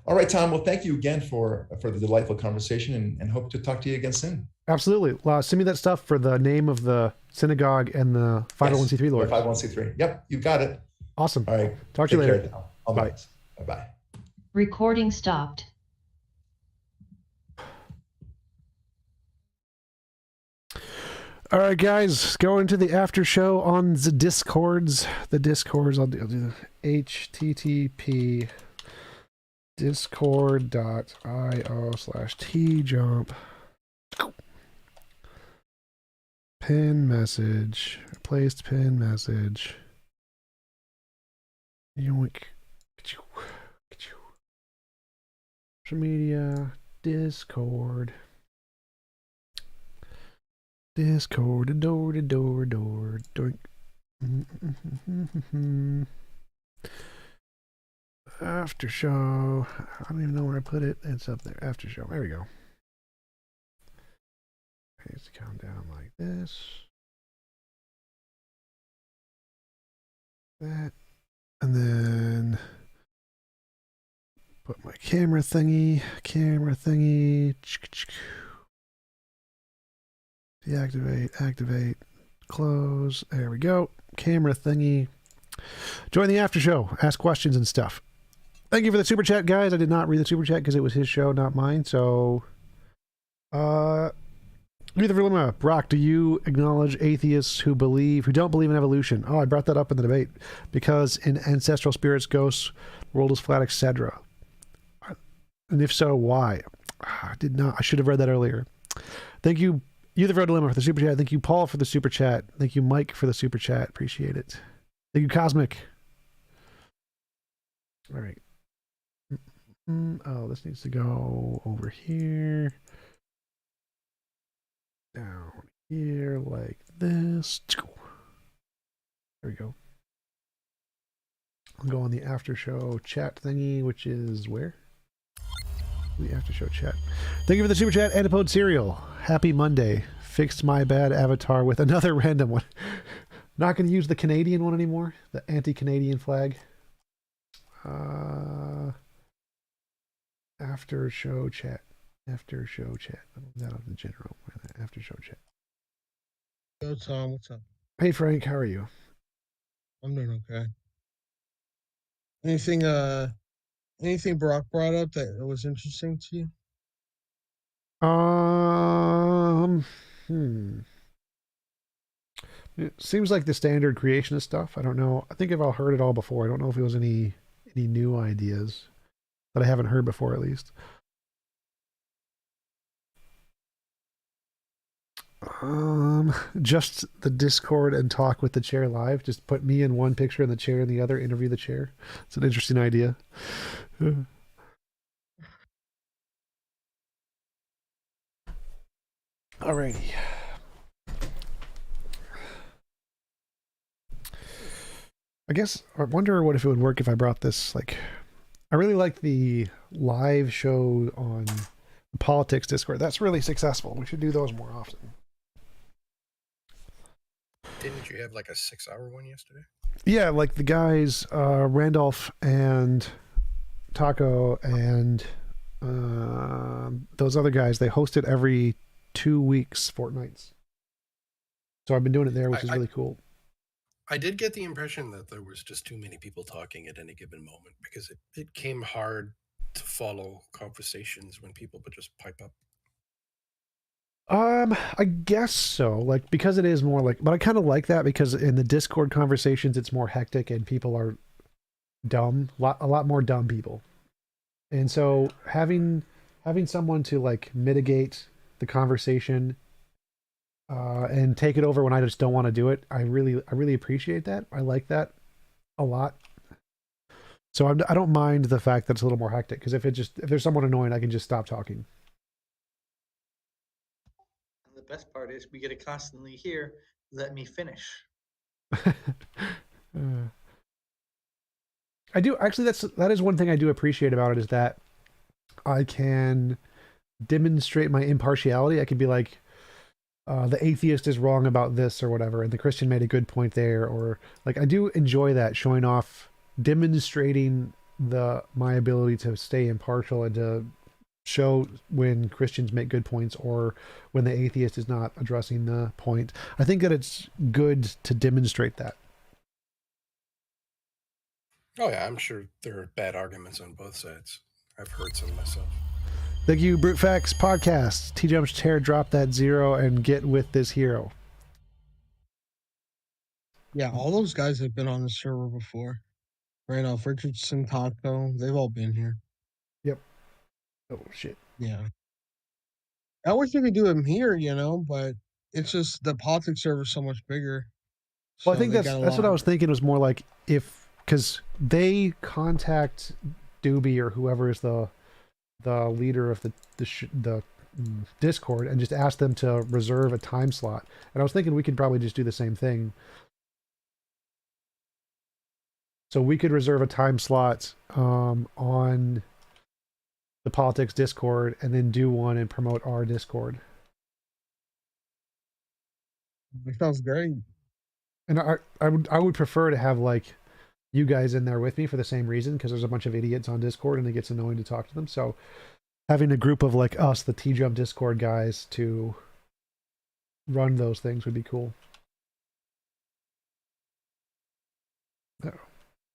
All right, Tom. Well, thank you again for the delightful conversation, and hope to talk to you again soon. Absolutely.
Send me that stuff for the name of the synagogue and the 501c3 lawyers.
501c3. Yep, you got it.
Awesome.
All right.
Talk to you later.
Bye. Bye-bye.
Recording stopped.
All right, guys, go into the after show on the Discords. The Discords, I'll do http discord.io/tjump. Pin message. Placed pin message. Yoink. Social media. Discord. Discord. Door. Doink. After show. I don't even know where I put it. It's up there. After show. There we go. It's count down like this. That. And then put my camera thingy. Deactivate, activate, close. There we go. Camera thingy. Join the after show. Ask questions and stuff. Thank you for the super chat, guys. I did not read the super chat because it was his show, not mine. So, Brock, do you acknowledge atheists who don't believe in evolution? Oh, I brought that up in the debate because in ancestral spirits, ghosts, world is flat, etc. And if so, why? I did not. I should have read that earlier. Thank you, the Road Dilemma, for the super chat. Thank you, Paul, for the super chat. Thank you, Mike, for the super chat. Appreciate it. Thank you, Cosmic. All right. Oh, this needs to go over here. Down here like this. There we go. I'll go on the after show chat thingy, which is where? The after show chat. Thank you for the super chat, Antipode Cereal. Happy Monday. Fixed my bad avatar with another random one. Not going to use the Canadian one anymore. The anti-Canadian flag. After show chat. After show chat. That of the general. After show chat.
Yo, Tom, what's up?
Hey, Frank, how are you?
I'm doing okay. Anything Barak brought up that was interesting to you?
It seems like the standard creationist stuff. I don't know. I think I've all heard it all before. I don't know if it was any new ideas that I haven't heard before, at least. Just the Discord and talk with the chair live. Just put me in one picture and the chair in the other. Interview the chair. It's an interesting idea. Alrighty. I guess I wonder what if it would work if I brought this, like, I really like the live show on the politics Discord. That's really successful. We should do those more often.
Didn't you have like a 6-hour one yesterday?
Yeah, like the guys, Randolph and Taco and those other guys, they host it every 2 weeks, fortnights. So I've been doing it there, which is really cool.
I did get the impression that there was just too many people talking at any given moment because it came hard to follow conversations when people would just pipe up.
I guess so. Like, because it is more like, but I kind of like that because in the Discord conversations, it's more hectic and people are dumb, a lot more dumb people. And so having someone to like mitigate the conversation and take it over when I just don't want to do it, I really appreciate that. I like that a lot. So I don't mind the fact that it's a little more hectic because if there's someone annoying, I can just stop talking.
And the best part is we get to constantly hear, "Let me finish."
I do actually. That is one thing I do appreciate about it is that I can demonstrate my impartiality. I can be like, the atheist is wrong about this or whatever, and the Christian made a good point there, or like I do enjoy that, showing off, demonstrating my ability to stay impartial and to show when Christians make good points or when the atheist is not addressing the point. I think that it's good to demonstrate that.
Oh yeah, I'm sure there are bad arguments on both sides. I've heard some myself.
Thank you, Brute Facts Podcast. TjumpsChair, drop that 0 and get with this hero.
Yeah, all those guys have been on the server before. Randolph Richardson, Taco, they've all been here.
Yep. Oh shit.
Yeah. I wish we could do them here, but it's just the politics server is so much bigger.
Well, I
So
think
they
that's
got a
what I
lot.
was thinking, was more like because they contact Doobie or whoever is the leader of the Discord and just ask them to reserve a time slot. And I was thinking we could probably just do the same thing. So we could reserve a time slot on the politics Discord and then do one and promote our Discord.
It sounds great.
And I would prefer to have like you guys in there with me for the same reason, because there's a bunch of idiots on Discord and it gets annoying to talk to them. So having a group of like us, the TJump Discord guys, to run those things would be cool.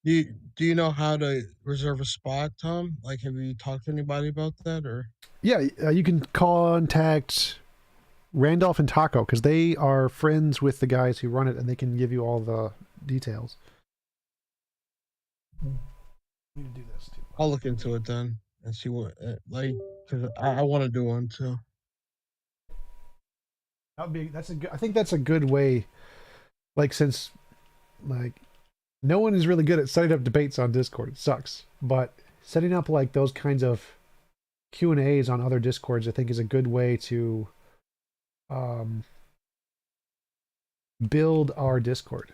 Do you know how to reserve a spot, Tom? Like, have you talked to anybody about that, or?
Yeah, you can contact Randolph and Taco because they are friends with the guys who run it, and they can give you all the details. I need to do this too.
I'll look into it then and see what, because I want to do one too.
I think that's a good way. Like, since like no one is really good at setting up debates on Discord. It sucks, but setting up like those kinds of Q&As on other Discords, I think, is a good way to build our Discord.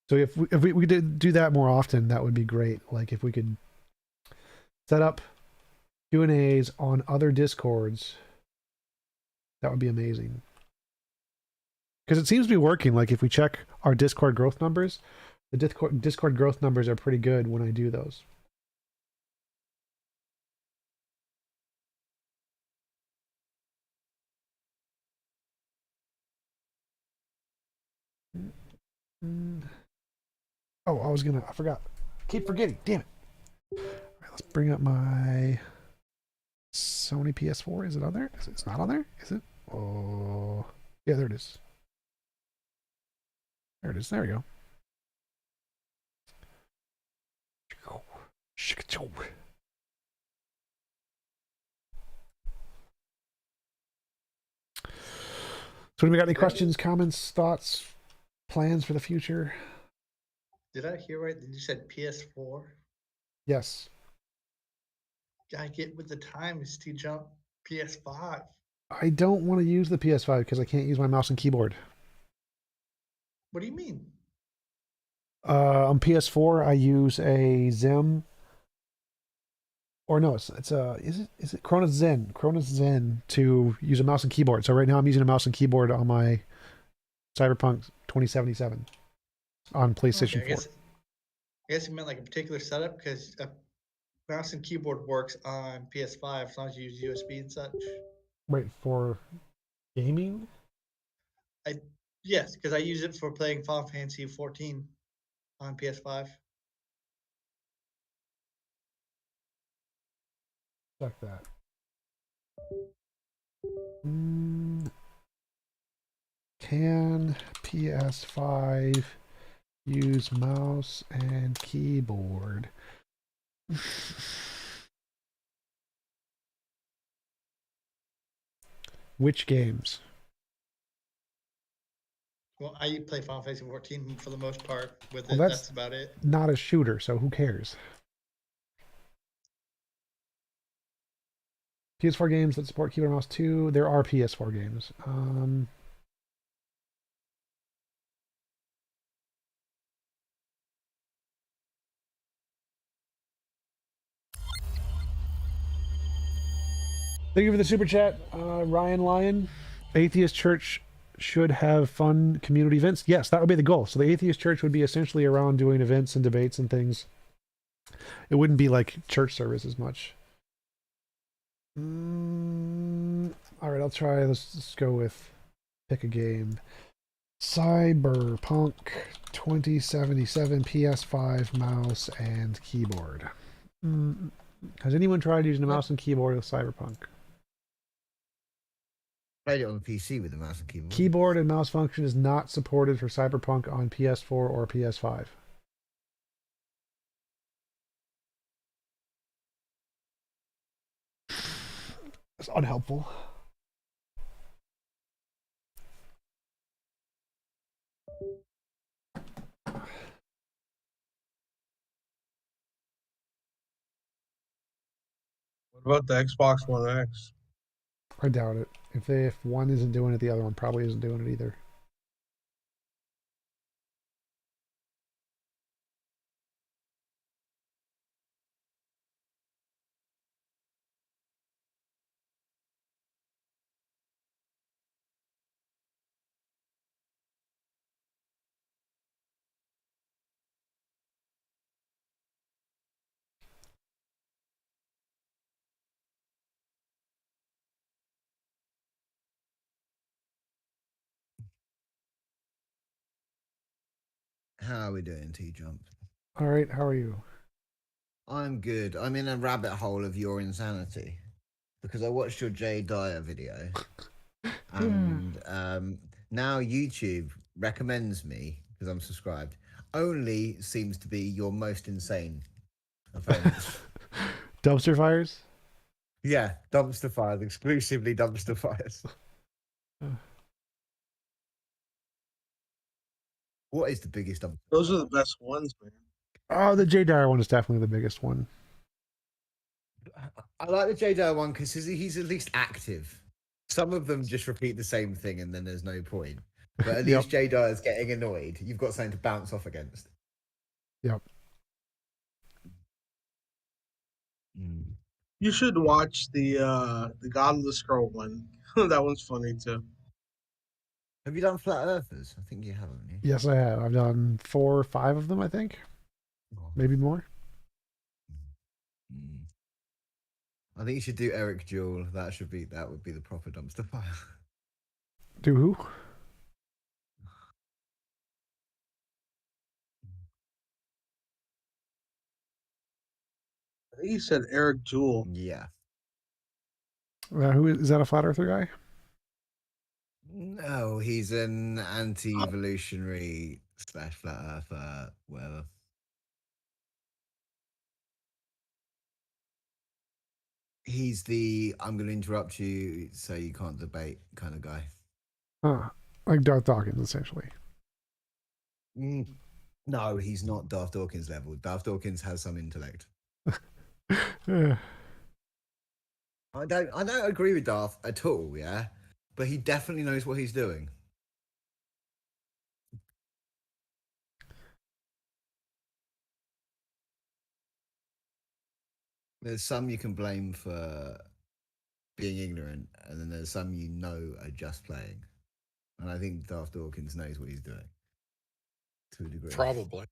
So if we did do that more often, that would be great. Like if we could set up Q&As on other Discords, that would be amazing. Because it seems to be working. Like if we check our Discord growth numbers, the Discord growth numbers are pretty good when I do those. Oh, I forgot. Keep forgetting. Damn it. All right, let's bring up my Sony PS4. Is it on there? It's not on there? Is it? Oh, yeah, there it is. There it is. There we go. So, do we got any questions, comments, thoughts, plans for the future?
Did I hear right? Did you said PS4?
Yes.
Gotta get with the times to jump PS5.
I don't want to use the PS5 because I can't use my mouse and keyboard.
What do you mean?
On PS4, I use a Zim. Or no, it's is it Cronus Zen to use a mouse and keyboard. So right now I'm using a mouse and keyboard on my Cyberpunk 2077 on PlayStation 4.
I guess you meant like a particular setup, because a mouse and keyboard works on PS5 as long as you use USB and such.
Wait, for gaming?
Yes, because I use it for playing Final Fantasy 14 on PS5.
Check that. Can PS5 use mouse and keyboard? Which games?
Well, I play Final Fantasy 14 for the most part with
Well,
it. That's about it.
Not a shooter, so who cares? PS4 games that support keyboard and mouse too. There are PS4 games. Thank you for the super chat, Ryan Lyon. Atheist Church should have fun community events. Yes, that would be the goal. So the Atheist Church would be essentially around doing events and debates and things. It wouldn't be like church service as much. All right, I'll try. Let's go with pick a game. Cyberpunk 2077 PS5 mouse and keyboard. Has anyone tried using a mouse and keyboard with Cyberpunk?
Played it on the PC with the mouse and keyboard.
Keyboard and mouse function is not supported for Cyberpunk on PS4 or PS5. It's unhelpful.
What about the Xbox One X?
I doubt it. If one isn't doing it, the other one probably isn't doing it either.
How are we doing, T-Jump?
All right, how are you?
I'm good. I'm in a rabbit hole of your insanity because I watched your Jay Dyer video, and now YouTube recommends me because I'm subscribed. Only seems to be your most insane offense.
Dumpster fires?
Yeah, dumpster fires, exclusively dumpster fires. What is the biggest dumpster?
Those are the best ones, man.
Oh, the J Dyer one is definitely the biggest one.
I like the J Dyer one because he's at least active. Some of them just repeat the same thing and then there's no point. But at least J Dyer's getting annoyed. You've got something to bounce off against.
Yep.
You should watch the God of the Scroll one. That one's funny too.
Have you done Flat Earthers? I think you have, haven't you?
Yes, I have. I've done 4 or 5 of them, I think. Maybe more.
I think you should do Eric Jewell. That would be the proper dumpster fire.
Do who?
I think he said Eric Jewell.
Yeah.
Who is that? A flat earther guy?
No, he's an anti-evolutionary / flat earther, whatever. He's the I'm going to interrupt you so you can't debate kind of guy.
Like Darth Dawkins, essentially.
No, he's not Darth Dawkins level. Darth Dawkins has some intellect. I don't agree with Darth at all, yeah? But he definitely knows what he's doing. There's some you can blame for being ignorant, and then there's some you know are just playing. And I think Darth Dawkins knows what he's doing. To a degree.
Probably.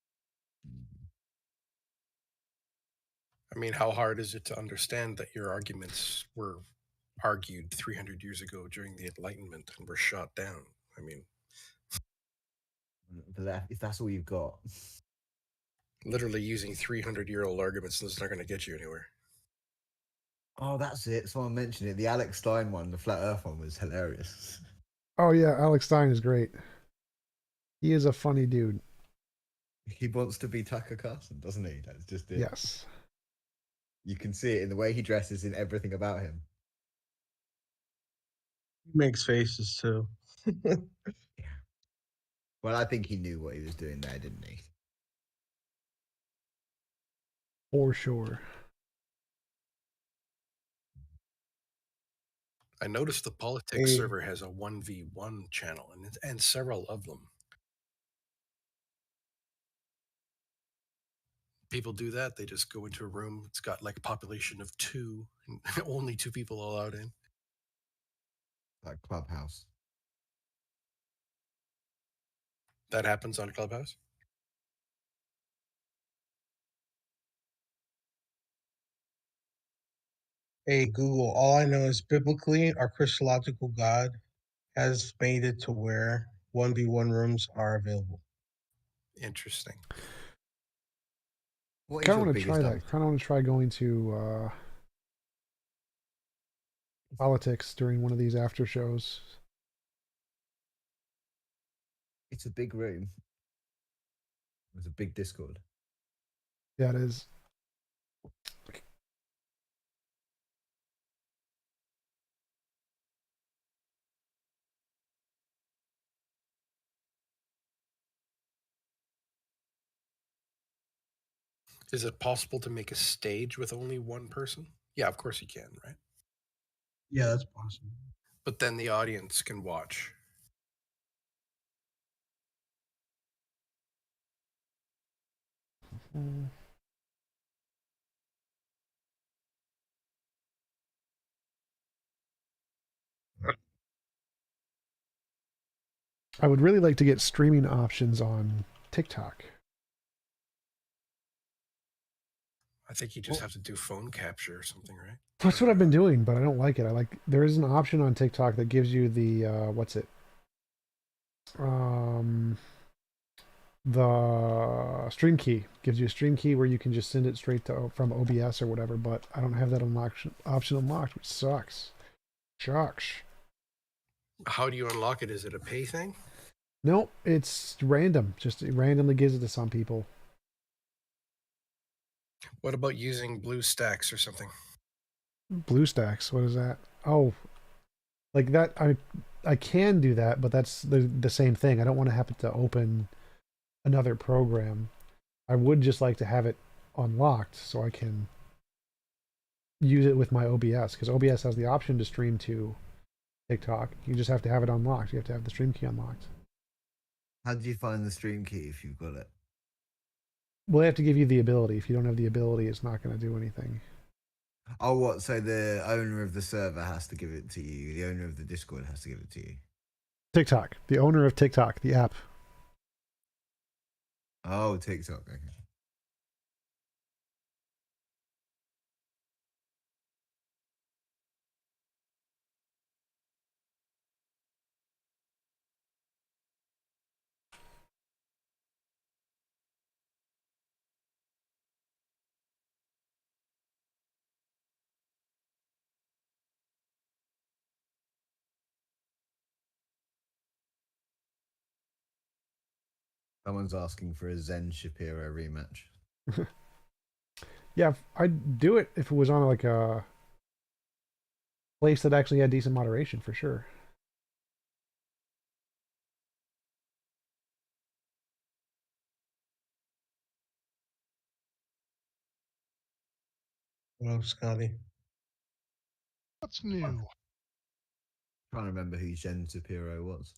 I mean, how hard is it to understand that your arguments were argued 300 years ago during the Enlightenment and were shot down? I mean,
but if that's all you've got.
Literally using 300-year-old arguments is not going to get you anywhere.
Oh, that's it. Someone mentioned it. The Alex Stein one, the Flat Earth one, was hilarious.
Oh, yeah. Alex Stein is great. He is a funny dude.
He wants to be Tucker Carlson, doesn't he? That's just it.
Yes.
You can see it in the way he dresses, in everything about him.
He makes faces too.
Yeah. Well, I think he knew what he was doing there, didn't he?
For sure.
I noticed the politics server has a 1v1 channel and several of them. People do that. They just go into a room. It's got like a population of 2 and only 2 people allowed in.
Like Clubhouse.
That happens on Clubhouse?
Hey Google, all I know is biblically our Christological God has made it to where 1v1 rooms are available.
Interesting.
What
Kind of want to try that. Kind of want to try going to politics during one of these after shows.
It's a big room. It's a big Discord.
Yeah, it is.
Is it possible to make a stage with only one person? Yeah, of course you can, right?
Yeah, that's possible.
But then the audience can watch.
I would really like to get streaming options on TikTok.
I think you just have to do phone capture or something, right?
That's what I've been doing, but I don't like it. There is an option on TikTok that gives you the what's it? The stream key gives you a stream key where you can just send it straight to from OBS or whatever. But I don't have that option unlocked, which sucks. Shucks.
How do you unlock it? Is it a pay thing?
Nope, it's random. Just it randomly gives it to some people.
What about using BlueStacks or something?
BlueStacks, what is that? Oh, like that. I can do that, but that's the same thing. I don't want to have to open another program. I would just like to have it unlocked so I can use it with my OBS, because OBS has the option to stream to TikTok. You just have to have it unlocked. You have to have the stream key unlocked.
How do you find the stream key if you've got it?
Well, they have to give you the ability. If you don't have the ability, it's not going to do anything.
Oh, what? So the owner of the server has to give it to you. The owner of the Discord has to give it to you.
TikTok, the owner of TikTok, the app.
Oh, TikTok. Okay. Someone's asking for a Zen Shapiro rematch.
Yeah, I'd do it if it was on like a place that actually had decent moderation for sure.
Hello, Scotty.
What's new?
Trying to remember who Zen Shapiro was.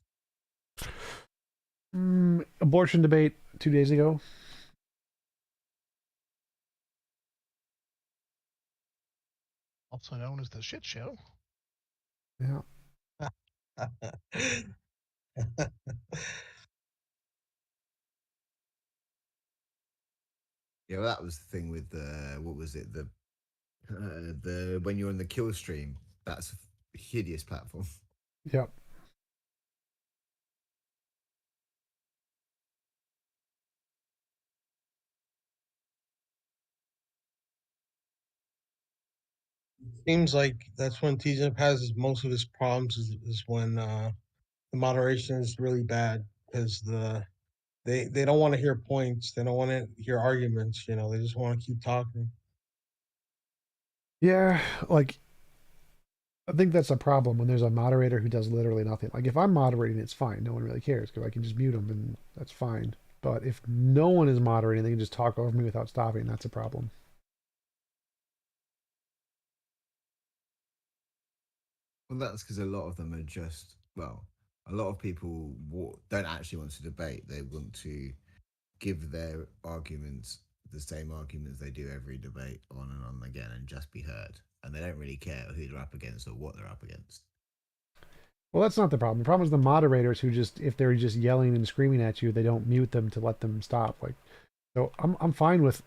Abortion debate 2 days ago.
Also known as the shit show.
Yeah.
Yeah, well, that was the thing with what was it? The when you're on the kill stream, that's a hideous platform.
Yep.
Seems like that's when TjumpsChair has most of his problems is when the moderation is really bad because they don't want to hear points, they don't want to hear arguments, they just want to keep talking.
Yeah, like I think that's a problem when there's a moderator who does literally nothing. Like if I'm moderating, it's fine. No one really cares because I can just mute them and that's fine. But if no one is moderating, they can just talk over me without stopping. That's a problem.
Well, that's because a lot of them are just, a lot of people don't actually want to debate. They want to give their arguments the same arguments they do every debate on and on again and just be heard. And they don't really care who they're up against or what they're up against.
Well, that's not the problem. The problem is the moderators who just, if they're just yelling and screaming at you, they don't mute them to let them stop. Like, so I'm fine with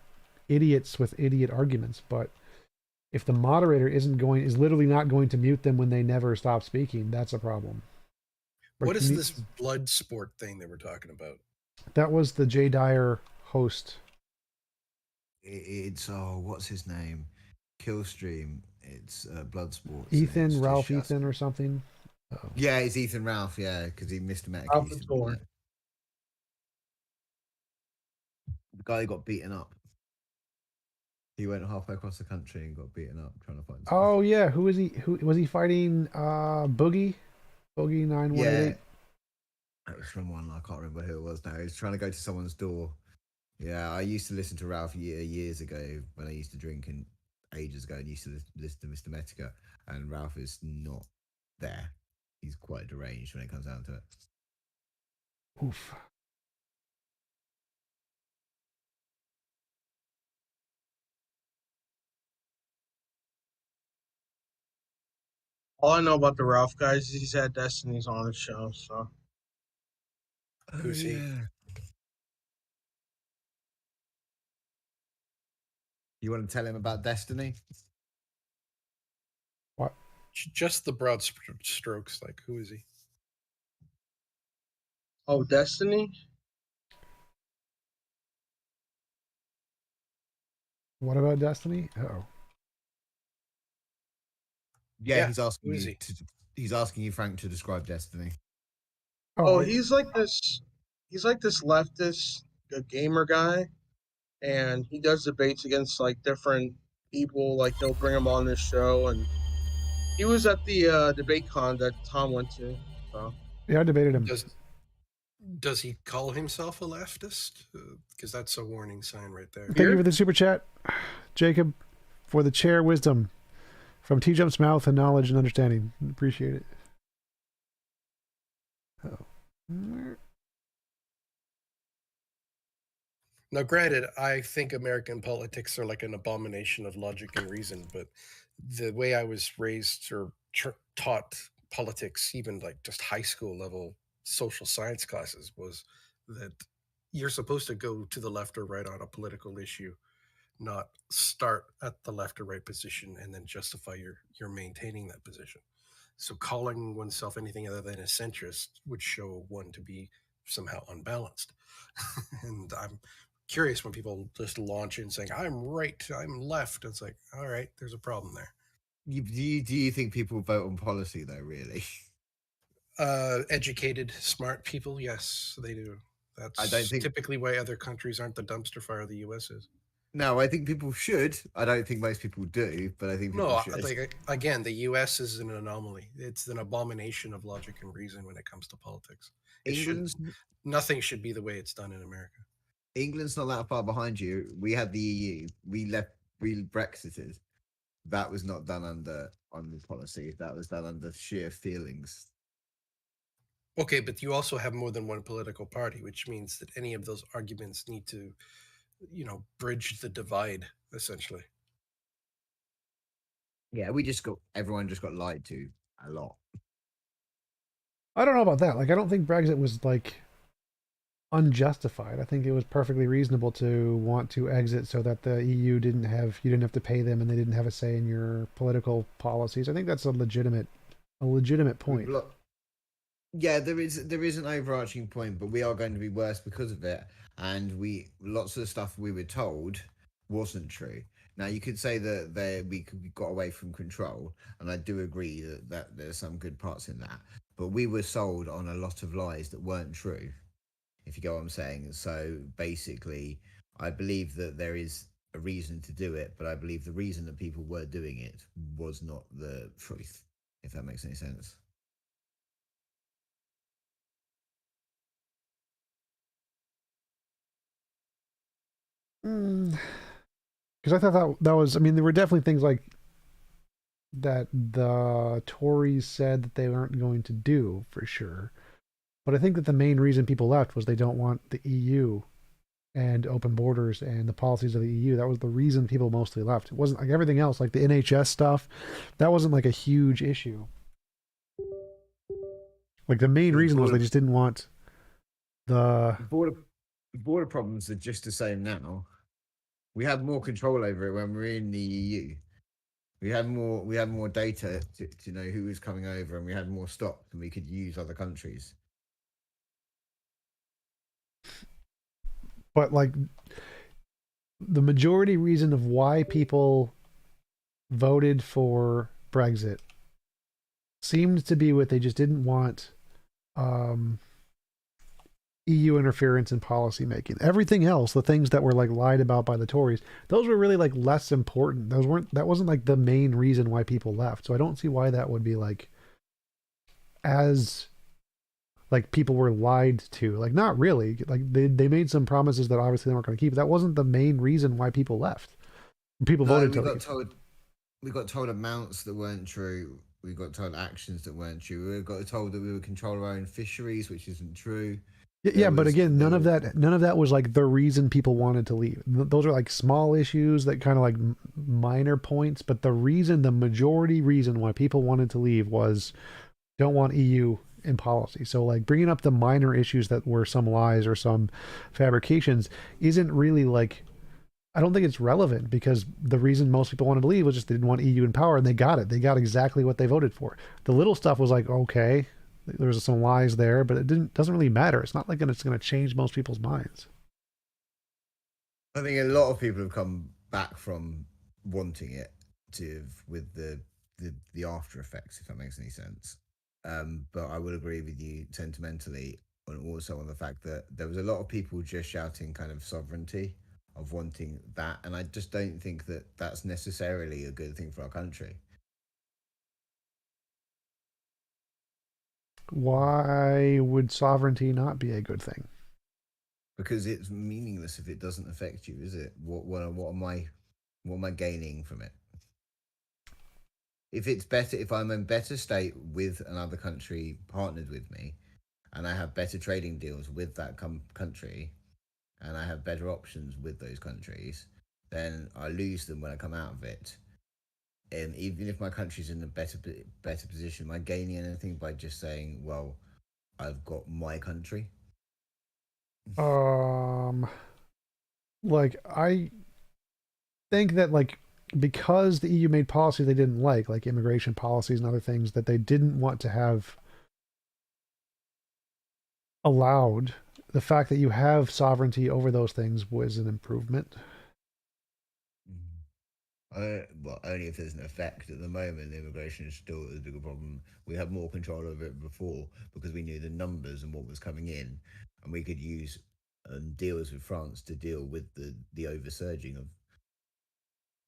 idiots with idiot arguments, but if the moderator is literally not going to mute them when they never stop speaking, that's a problem.
What is this blood sport thing that we're talking about?
That was the Jay Dyer host.
It's what's his name? Killstream. It's blood sports.
Ethan, Ralph, Ethan, or something. Oh.
Yeah, it's Ethan Ralph. Yeah, because he missed a meta
Ralph
keys.
and Thor.
The guy who got beaten up. He went halfway across the country and got beaten up trying to find.
Oh yeah, who was he? Who was he fighting? Boogie 9188.
Yeah, that was from one. I can't remember who it was now. He was trying to go to someone's door. Yeah, I used to listen to Ralph years ago when I used to drink, and ages ago, and used to listen to Mr. Metica. And Ralph is not there. He's quite deranged when it comes down to it.
Oof.
All I know about the Ralph guys is he's had Destiny's on his show. So
Who's he?
You want to tell him about Destiny?
What?
Just the broad strokes. Like, who is he?
Oh, Destiny?
What about Destiny? Oh.
Yeah, he's asking
who is
you.
he?
He's asking you, Frank, to describe Destiny.
Oh, he's like this. He's like this leftist, a gamer guy, and he does debates against like different people. Like he'll bring him on this show, and he was at the debate con that Tom went to. So
yeah, I debated him.
Does he call himself a leftist? Because that's a warning sign right there.
Thank you for the super chat, Jacob, for the chair wisdom from T-Jump's mouth and knowledge and understanding. Appreciate it. Oh.
Now, granted, I think American politics are like an abomination of logic and reason, but the way I was raised or taught politics, even like just high school level social science classes, was that you're supposed to go to the left or right on a political issue, not start at the left or right position and then justify your maintaining that position. So calling oneself anything other than a centrist would show one to be somehow unbalanced. And I'm curious when people just launch in saying, I'm right, I'm left. It's like, all right, there's a problem there.
Do you think people vote on policy, though, really?
Educated, smart people, yes, they do. That's typically why other countries aren't the dumpster fire the U.S. is.
No, I think people should. I don't think most people do, but I think people should.
Like, again, the U.S. is an anomaly. It's an abomination of logic and reason when it comes to politics. Nothing should be the way it's done in America.
England's not that far behind you. We had the EU. We Brexited. That was not done under policy. That was done under sheer feelings.
Okay, but you also have more than one political party, which means that any of those arguments need to, bridge the divide, essentially.
Yeah, everyone just got lied to a lot.
I don't know about that. Like, I don't think Brexit was like unjustified. I think it was perfectly reasonable to want to exit so that the EU you didn't have to pay them and they didn't have a say in your political policies. I think that's a legitimate point.
Yeah, there is an overarching point, but we are going to be worse because of it. And lots of the stuff we were told wasn't true. Now you could say that we got away from control, and I do agree that there's some good parts in that. But we were sold on a lot of lies that weren't true, if you get what I'm saying. So basically, I believe that there is a reason to do it, but I believe the reason that people were doing it was not the truth, if that makes any sense.
Because I thought that was, I mean, there were definitely things like that the Tories said that they aren't going to do for sure. But I think that the main reason people left was they don't want the EU and open borders and the policies of the EU. That was the reason people mostly left. It wasn't like everything else, like the NHS stuff. That wasn't like a huge issue. Like the main reason was they just didn't want the
border problems are just the same now. We had more control over it when we were in the EU. We had more data to know who was coming over, and we had more stock than we could use other countries.
But like the majority reason of why people voted for Brexit seemed to be what they just didn't want EU interference in policy making. Everything else, the things that were like lied about by the Tories, those were really like less important. That wasn't like the main reason why people left. So I don't see why that would be like as like people were lied to. Like not really. Like they made some promises that obviously they weren't going to keep. That wasn't the main reason why people left. People voted to leave.
We got told amounts that weren't true. We got told actions that weren't true. We got told that we would control our own fisheries, which isn't true.
Yeah, but again, none of that was like the reason people wanted to leave. Those are like small issues that kind of like minor points, but the majority reason why people wanted to leave was don't want EU in policy. So like bringing up the minor issues that were some lies or some fabrications isn't really like, I don't think it's relevant, because the reason most people wanted to leave was just they didn't want EU in power, and they got it. They got exactly what they voted for. The little stuff was like, okay, there was some lies there, but it doesn't really matter. It's not like it's going to change most people's minds.
I think a lot of people have come back from wanting it with the after effects, if that makes any sense. But I would agree with you sentimentally, and also on the fact that there was a lot of people just shouting kind of sovereignty of wanting that, and I just don't think that that's necessarily a good thing for our country.
Why would sovereignty not be a good thing?
Because it's meaningless if it doesn't affect you, is it? What am I gaining from it? If it's better, if I'm in a better state with another country partnered with me, and I have better trading deals with that country, and I have better options with those countries, then I lose them when I come out of it. And even if my country's in a better position, am I gaining anything by just saying, well, I've got my country?
Like I think that like because the EU made policies they didn't like immigration policies and other things that they didn't want to have allowed, the fact that you have sovereignty over those things was an improvement.
Well, only if there's an effect. At the moment, immigration is still a bigger problem. We had more control over it before because we knew the numbers and what was coming in, and we could use deals with France to deal with the oversurging of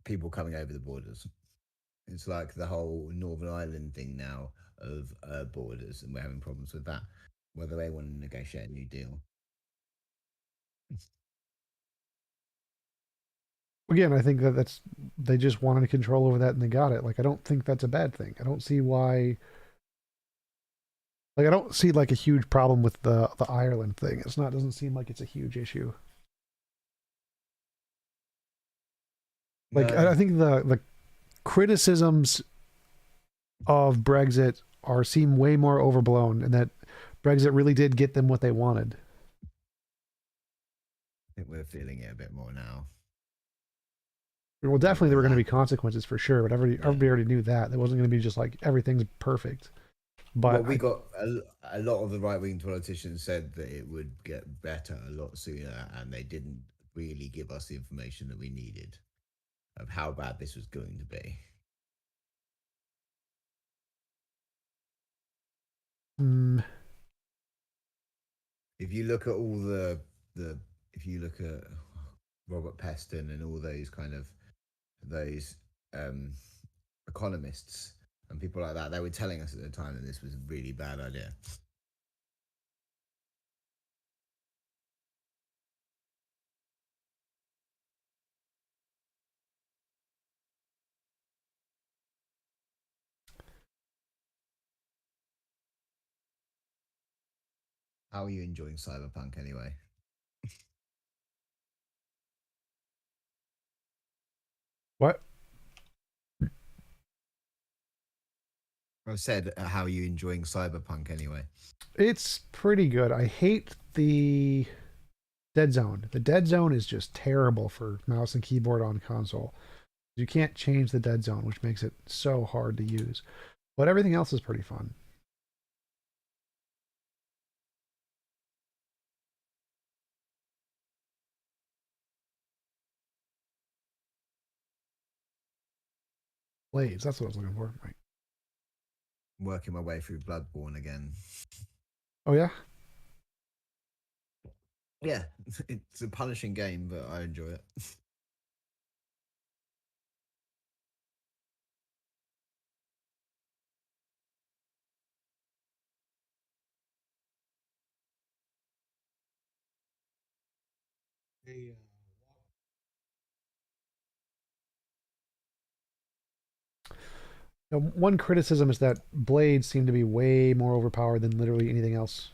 people coming over the borders. It's like the whole Northern Ireland thing now of borders, and we're having problems with that. Whether they want to negotiate a new deal.
Again, I think that's they just wanted control over that and they got it. Like I don't think that's a bad thing. I don't see why. Like I don't see like a huge problem with the Ireland thing. Doesn't seem like it's a huge issue. Like I think the criticisms of Brexit seem way more overblown, and that Brexit really did get them what they wanted.
I think we're feeling it a bit more now.
Well, definitely there were going to be consequences for sure, but everybody already knew that. There wasn't going to be just like everything's perfect. But
we got a lot of the right-wing politicians said that it would get better a lot sooner, and they didn't really give us the information that we needed of how bad this was going to be. If you look at all if you look at Robert Peston and all those kind of economists and people like that, they were telling us at the time that this was a really bad idea. How are you enjoying Cyberpunk anyway?
what?
I said, how are you enjoying Cyberpunk anyway?
It's pretty good. I hate the Dead Zone. The Dead Zone is just terrible for mouse and keyboard on console. You can't change the Dead Zone, which makes it so hard to use. But everything else is pretty fun. Blades. That's what I was looking for. Right.
Working my way through Bloodborne again.
Oh yeah.
Yeah, it's a punishing game, but I enjoy it.
Hey,
Now, one criticism is that blades seem to be way more overpowered than literally anything else.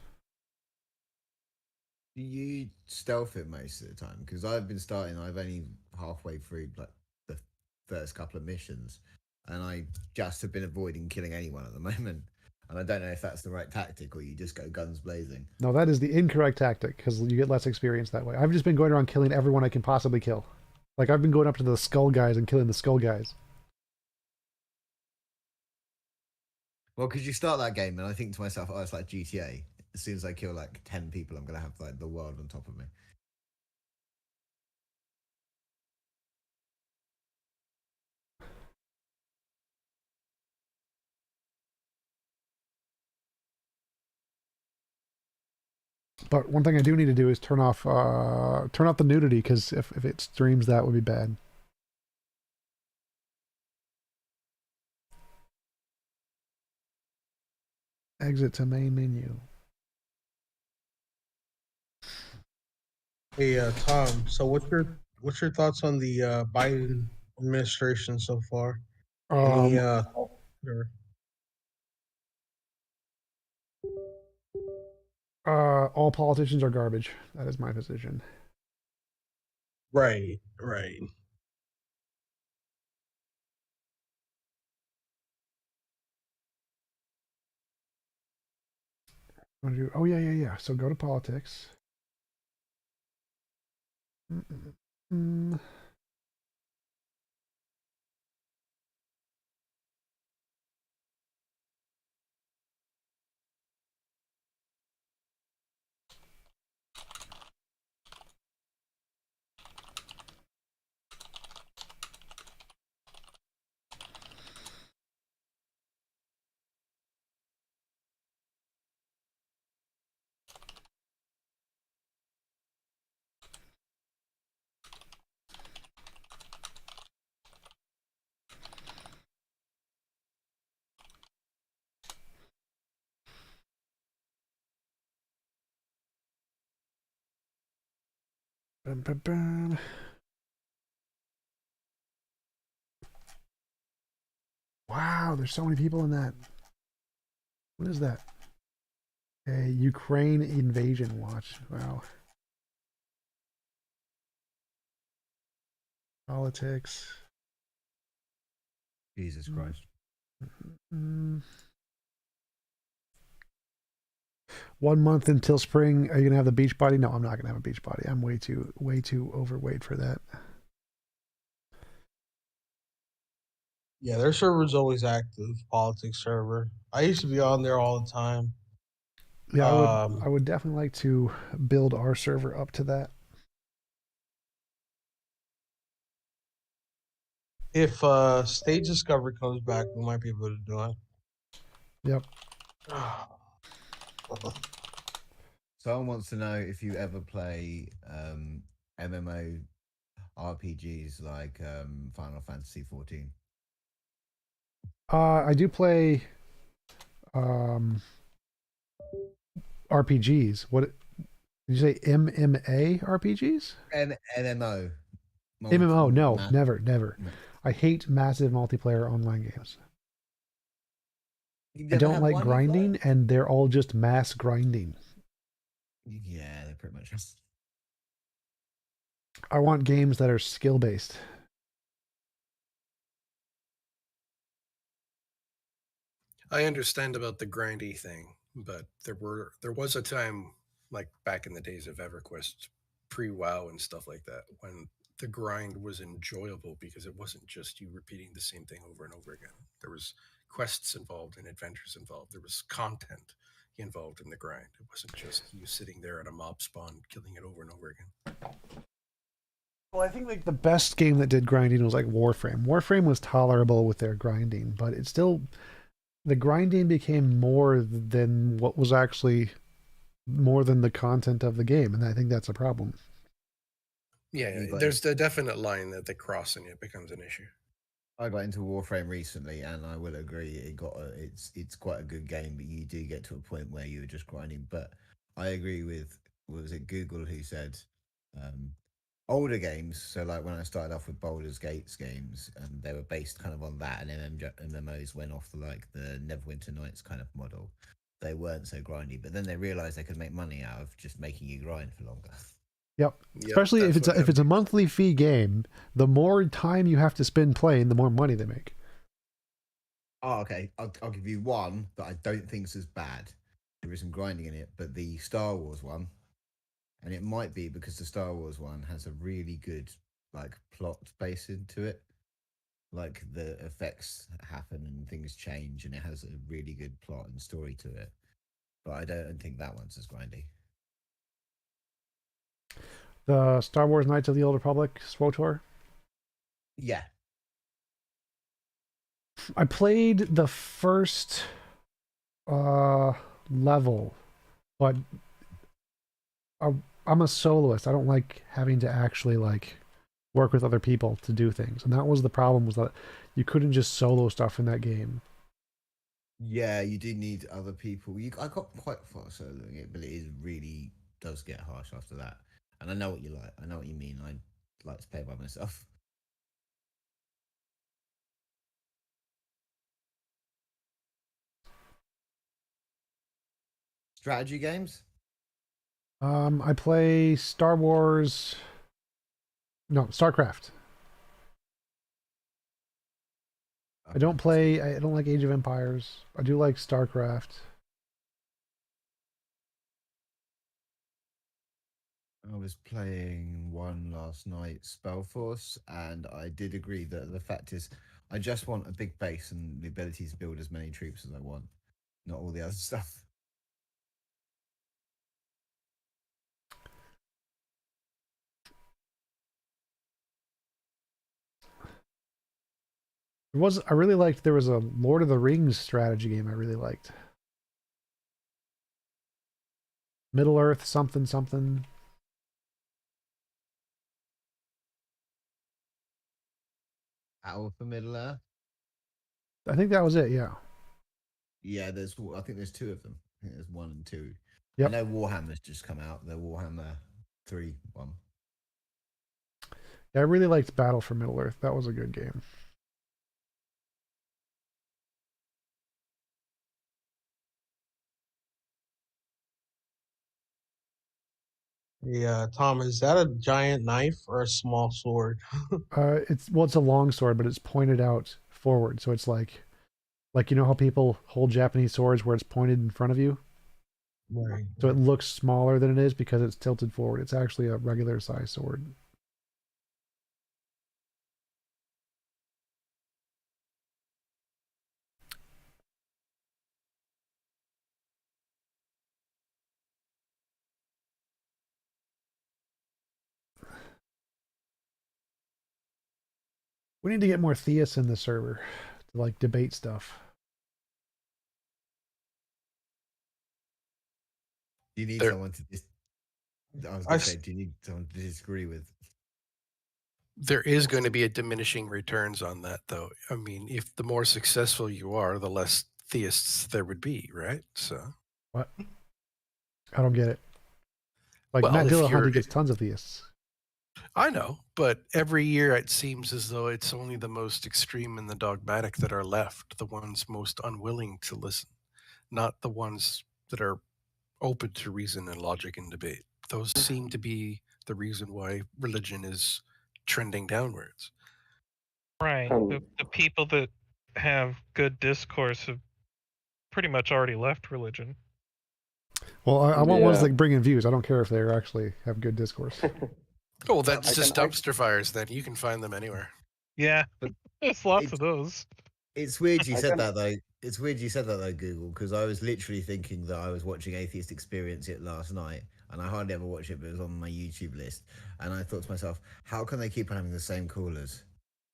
Do you stealth it most of the time? Because I've been starting, I've only halfway through like the first couple of missions, and I just have been avoiding killing anyone at the moment. And I don't know if that's the right tactic or you just go guns blazing.
No, that is the incorrect tactic because you get less experience that way. I've just been going around killing everyone I can possibly kill. Like I've been going up to the skull guys and killing the skull guys.
Well, because you start that game and I think to myself, oh, it's like GTA. As soon as I kill like 10 people, I'm going to have like the world on top of me.
But one thing I do need to do is turn off the nudity because if it streams, that would be bad. Exit to main menu.
hey, Tom. So what's your thoughts on the Biden administration so far? Any or-
All politicians are garbage. That is my position.
right, right.
Oh yeah. So go to politics. Mm-mm-mm. Bum, bum, bum. Wow, there's so many people in that. What is that? A Ukraine invasion watch. Wow. Politics.
Jesus Christ.
Mm. 1 month until spring. Are you gonna have the beach body? No, I'm not gonna have a beach body. I'm way too overweight for that.
Yeah, their server's always active. Politics server. I used to be on there all the time.
Yeah, I would definitely like to build our server up to that.
If stage discovery comes back, we might be able to do it.
Yep.
Someone wants to know if you ever play MMO RPGs like Final Fantasy 14.
I do play RPGs. What did you say? MMA RPGs?
MMO.
MMO? No, never.
No.
I hate massive multiplayer online games.
You've
I
never
don't
had
like
one you
grinding, and they're all just mass grinding.
Yeah, they're pretty much.
I want games that are skill based.
I understand about the grindy thing, but there was a time, like back in the days of EverQuest, pre-WoW and stuff like that, when the grind was enjoyable because it wasn't just you repeating the same thing over and over again. There was quests involved and adventures involved. There was content involved in the grind. It wasn't just you sitting there at a mob spawn killing it over and over again.
Well, I think like the best game that did grinding was like Warframe. Warframe was tolerable with their grinding, but it still the grinding became more than what was actually more than the content of the game, and I think that's a problem.
Yeah, there's the definite line that they cross and it becomes an issue.
I got into Warframe recently, and I will agree it's quite a good game, but you do get to a point where you're just grinding. But I agree with, was it Google who said older games, so like when I started off with Baldur's Gates games, and they were based kind of on that, and MMOs went off like the Neverwinter Nights kind of model. They weren't so grindy, but then they realized they could make money out of just making you grind for longer.
Yep. Especially if it's a monthly fee game, the more time you have to spend playing, the more money they make.
Oh, okay. I'll give you one that I don't think is as bad. There is some grinding in it, but the Star Wars one, and it might be because the Star Wars one has a really good like plot base into it. Like the effects happen and things change, and it has a really good plot and story to it. But I don't think that one's as grindy.
The Star Wars Knights of the Old Republic SWTOR.
Yeah.
I played the first level, but I'm a soloist. I don't like having to actually like work with other people to do things, and that was the problem, was that you couldn't just solo stuff in that game.
Yeah, you do need other people. I got quite far soloing it, but it really does get harsh after that. And I know what you like. I know what you mean. I like to play by myself. Strategy games?
I play StarCraft. I don't like Age of Empires. I do like StarCraft.
I was playing one last night, Spellforce, and I did agree that the fact is I just want a big base and the ability to build as many troops as I want, not all the other stuff.
There was a Lord of the Rings strategy game I really liked. Middle Earth something something.
Battle for Middle Earth?
I think that was it, yeah.
Yeah, I think there's two of them. I think there's 1 and 2.
Yep.
I know Warhammer's just come out. The Warhammer 3 one.
Yeah, I really liked Battle for Middle Earth. That was a good game.
Yeah, Tom, is that a giant knife or a small sword?
It's a long sword, but it's pointed out forward, so it's like you know how people hold Japanese swords where it's pointed in front of you?
Right.
So it looks smaller than it is because it's tilted forward. It's actually a regular size sword. We need to get more theists in the server to like debate stuff.
Do you need someone to I was going to say, do you need someone to disagree with?
There is going to be a diminishing returns on that, though. I mean, if the more successful you are, the less theists there would be, right? So
what? I don't get it. Like
well,
Matt Dillahunty gets tons of theists.
I know, but every year it seems as though it's only the most extreme and the dogmatic that are left, the ones most unwilling to listen, not the ones that are open to reason and logic and debate. Those seem to be the reason why religion is trending downwards.
Right. The people that have good discourse have pretty much already left religion.
Well, I want ones that bring in views. I don't care if they actually have good discourse.
Oh, that's just dumpster fires then. You can find them anywhere.
Yeah, there's lots of those.
It's weird you said that, though. Google, because I was literally thinking that I was watching Atheist Experience it last night. and I hardly ever watch it, but it was on my YouTube list. And I thought to myself, how can they keep on having the same callers?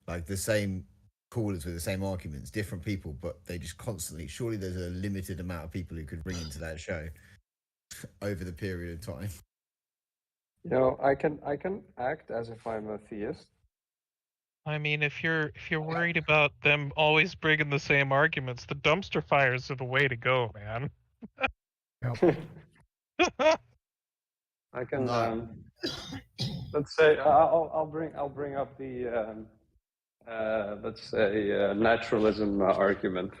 Like the same callers with the same arguments, different people, but they just constantly, surely there's a limited amount of people who could ring into that show over the period of time.
You know, I can act as if I'm a theist.
I mean, if you're worried about them always bringing the same arguments, the dumpster fires are the way to go, man.
I can.
No.
Let's say I'll bring up the let's say naturalism argument.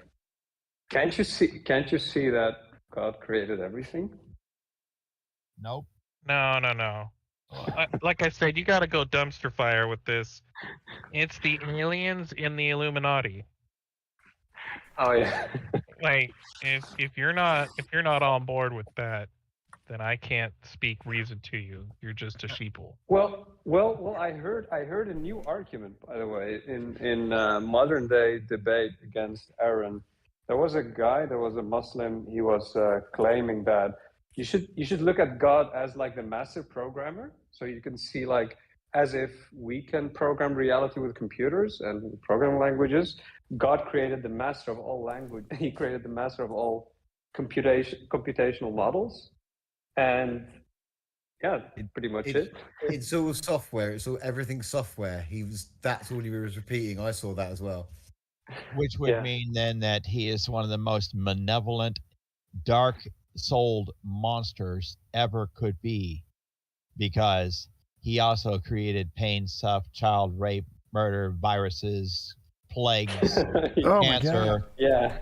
Can't you see that God created everything?
Nope.
No. Like I said, you got to go dumpster fire with this. It's the aliens in the Illuminati.
Oh yeah.
Like if you're not on board with that, then I can't speak reason to you. You're just a sheeple.
Well. I heard a new argument, by the way, in modern day debate against Aaron. There was a Muslim. He was claiming that you should look at God as like the master programmer, so you can see like as if we can program reality with computers and programming languages. God created the master of all language. He created the master of all computational models, and yeah, pretty much it.
It's all software. It's all everything software. That's all he was repeating. I saw that as well.
Which would mean then that he is one of the most malevolent, dark-souled monsters ever could be, because he also created pain, suffering, child rape, murder, viruses, plagues,
Oh my
cancer,
Yeah.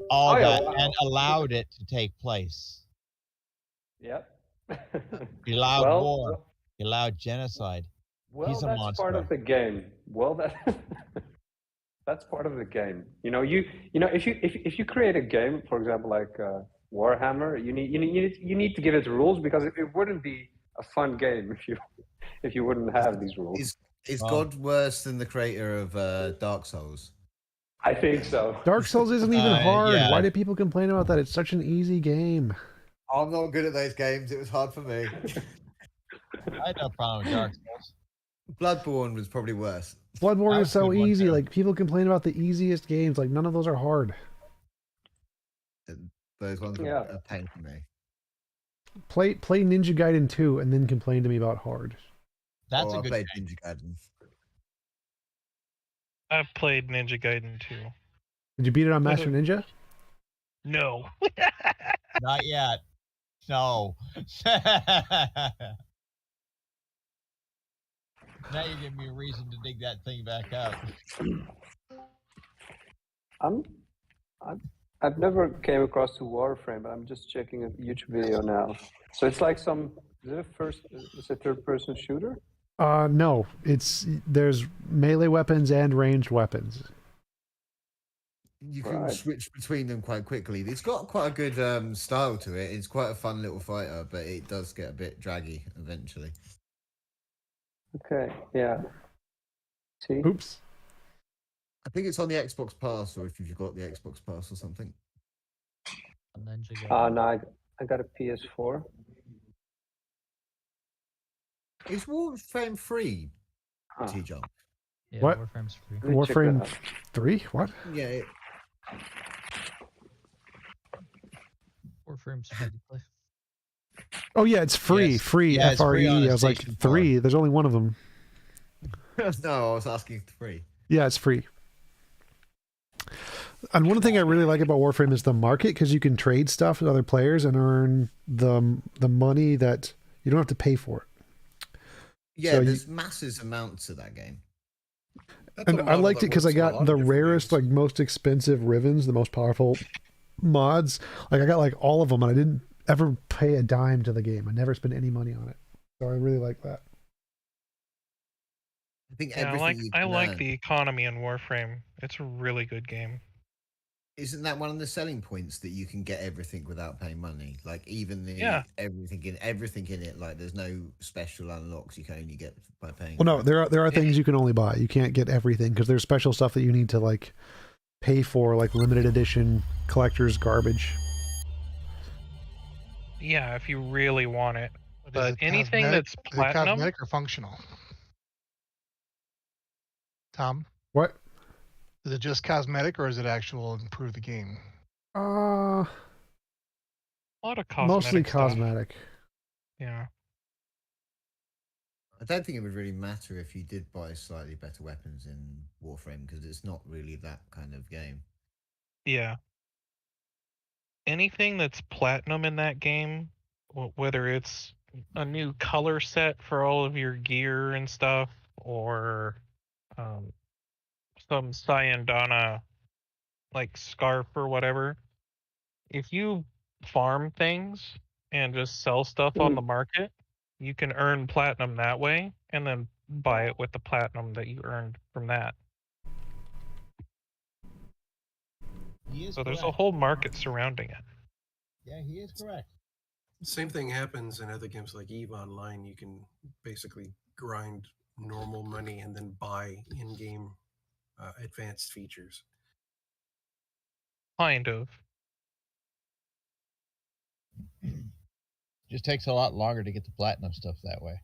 all
Oh, yeah,
that,
wow.
and allowed it to take place.
Yep.
He allowed
Well,
war. He allowed genocide.
Well,
He's a
that's
monster.
part of the game. Well, that's part of the game. If you create a game, for example, like Warhammer, you need to give it rules, because it wouldn't be a fun game if you wouldn't have these rules.
Is God worse than the creator of Dark Souls?
I think so.
Dark Souls isn't even hard.
yeah.
Why do people complain about that? It's such an easy game.
I'm not good at those games. It was hard for me.
I had no problem with Dark Souls.
Bloodborne was probably worse.
Bloodborne
That
is
was a
so
good one,
easy.
too.
Like people complain about the easiest games. Like none of those are hard.
Those ones were a pain for me.
Play Ninja Gaiden 2 and then complain to me about hard.
That's
I
a good
played
game.
Ninja Gaiden.
I've played Ninja Gaiden 2.
Did you beat it on Master Ninja?
No.
Not yet. No. Now you give me a reason to dig that thing back up.
I've never came across to Warframe, but I'm just checking a YouTube video now. So it's like is it a third-person shooter?
No. There's melee weapons and ranged weapons.
You can
Right.
switch between them quite quickly. It's got quite a good style to it. It's quite a fun little fighter, but it does get a bit draggy eventually.
Okay, yeah. See?
Oops.
I think it's on the Xbox Pass, or if you've got the Xbox Pass or something.
No, I got a PS4.
Is Warframe free?
Huh.
T-Jump.
Yeah,
What?
Warframe's free.
Let me check that
Warframe
out.
3? What?
Yeah.
Warframe's free to play.
Oh yeah, it's free.
Yes.
Free.
Yeah, it's free on
FRE.
a
I was like
PlayStation
3. There's only one of them.
No, I was asking for free.
Yeah, it's free. And one thing I really like about Warframe is the market, because you can trade stuff with other players and earn the money that you don't have to pay for it.
Yeah,
So
there's massive amounts of that game.
And I liked it because I got the rarest, like most expensive Rivens, the most powerful mods. Like I got like all of them, and I didn't ever pay a dime to the game. I never spent any money on it. So I really like that.
I think
Yeah,
everything
I like the economy in Warframe. It's a really good game.
Isn't that one of the selling points, that you can get everything without paying money? Like even everything in it. Like there's no special unlocks you can only get by paying.
Well, no, there are things you can only buy. You can't get everything because there's special stuff that you need to like pay for, like limited edition collector's garbage.
Yeah, if you really want it. But anything
cosmetic?
that's
Is it
platinum,
cosmetic or functional? Tom,
What?
is it just cosmetic or is it actual improve the game?
Uh,
a lot of
mostly
cosmetic stuff.
cosmetic.
Yeah.
I don't think it would really matter if you did buy slightly better weapons in Warframe because it's not really that kind of game.
Yeah. Anything that's platinum in that game, whether it's a new color set for all of your gear and stuff, or some Cyandana like scarf or whatever, if you farm things and just sell stuff on the market, you can earn platinum that way and then buy it with the platinum that you earned from that. So there's a whole market surrounding it.
Yeah, he is correct.
Same thing happens in other games like EVE Online. You can basically grind normal money and then buy in-game advanced features.
Kind of.
Just takes a lot longer to get the platinum stuff that way.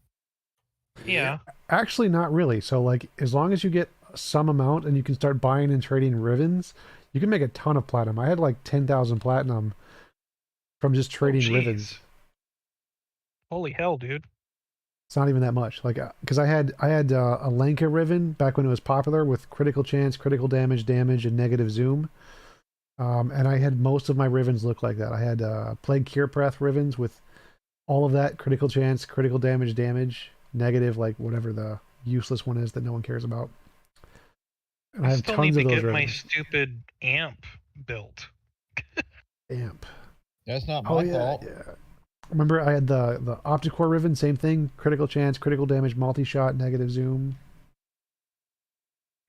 Yeah.
Actually, not really. So, like, as long as you get some amount and you can start buying and trading rivens, you can make a ton of platinum. I had like 10,000 platinum from just trading rivens.
Holy hell, dude.
It's not even that much. Like, because I had a Lenka riven back when it was popular with critical chance, critical damage, and negative zoom. And I had most of my rivens look like that. I had Plague Cure Breath rivens with all of that critical chance, critical damage, negative, like whatever the useless one is that no one cares about. And I have
still
tons
need
of
to
those
get my
rivens.
stupid amp built.
Amp.
That's not my fault.
Yeah. Remember, I had the Opticore riven, same thing, critical chance, critical damage, multi-shot, negative zoom.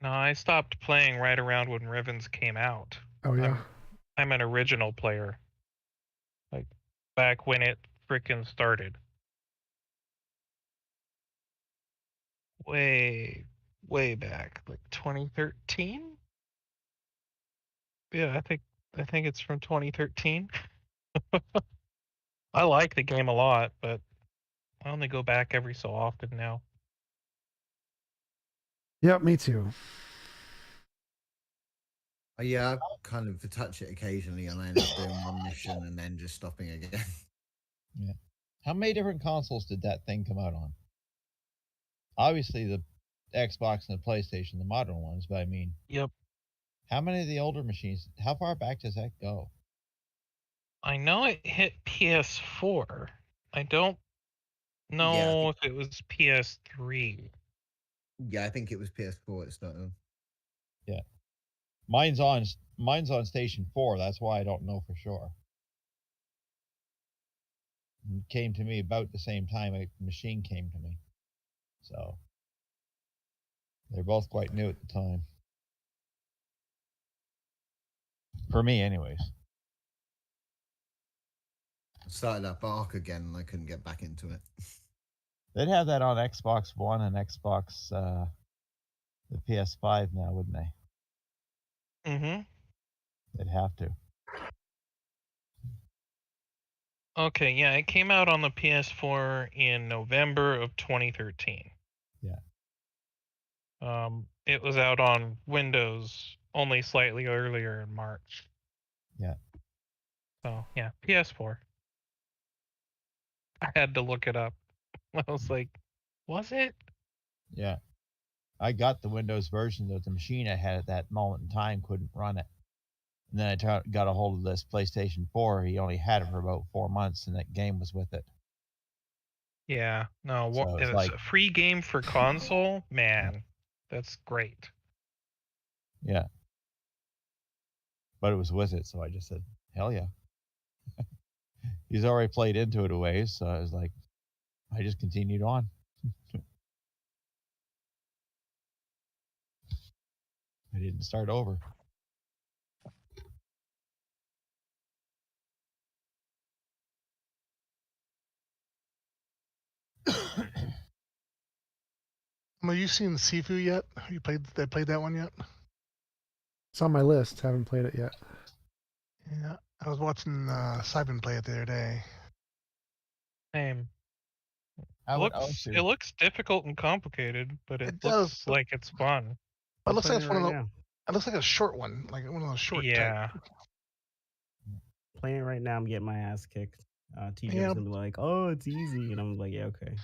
No, I stopped playing right around when Rivens came out.
Oh yeah.
I'm an original player. Like back when it frickin' started. Way back, like 2013. Yeah, I think it's from 2013. I like the game a lot, but I only go back every so often now.
Yep, me too.
Yeah, I kind of touch it occasionally and I end up doing one mission and then just stopping again.
Yeah. How many different consoles did that thing come out on? Obviously the Xbox and the PlayStation, the modern ones, but I mean,
yep.
How many of the older machines, how far back does that go?
I know it hit PS4. I don't know if it was PS3.
Yeah, I think it was PS4 it started.
Yeah. Mine's on Station 4, that's why I don't know for sure. It came to me about the same time a machine came to me. So they're both quite new at the time. For me, anyways.
I started up Ark again and I couldn't get back into it.
They'd have that on Xbox One and Xbox, the PS5 now, wouldn't they?
Mm-hmm.
They'd have to.
Okay, yeah, it came out on the PS4 in November of 2013.
Yeah.
It was out on Windows only slightly earlier in March.
Yeah.
So, yeah, PS4. I had to look it up. I was like, was it?
Yeah. I got the Windows version that the machine I had at that moment in time couldn't run it. And then I got a hold of this PlayStation 4. He only had it for about 4 months, and that game was with it.
Yeah. No,
So
it's
like
a free game for console. Man, that's great.
Yeah. But it was with it, so I just said, hell yeah. He's already played into it a ways, so I was like, I just continued on. I didn't start over.
Have you seen Sifu yet? Have you played that one yet?
It's on my list. Haven't played it yet.
Yeah, I was watching Simon play it the other day.
Same.
I
It
would
looks
also.
it looks difficult and complicated, but it
It does,
looks like it's fun.
but it looks like
playing
it's
it
one of
right
the.
now.
It looks like a short one, like one of those short type.
Yeah.
Playing it right now, I'm getting my ass kicked. TJ's
Yeah.
gonna be like, "Oh, it's easy," and I'm like, "Yeah, okay."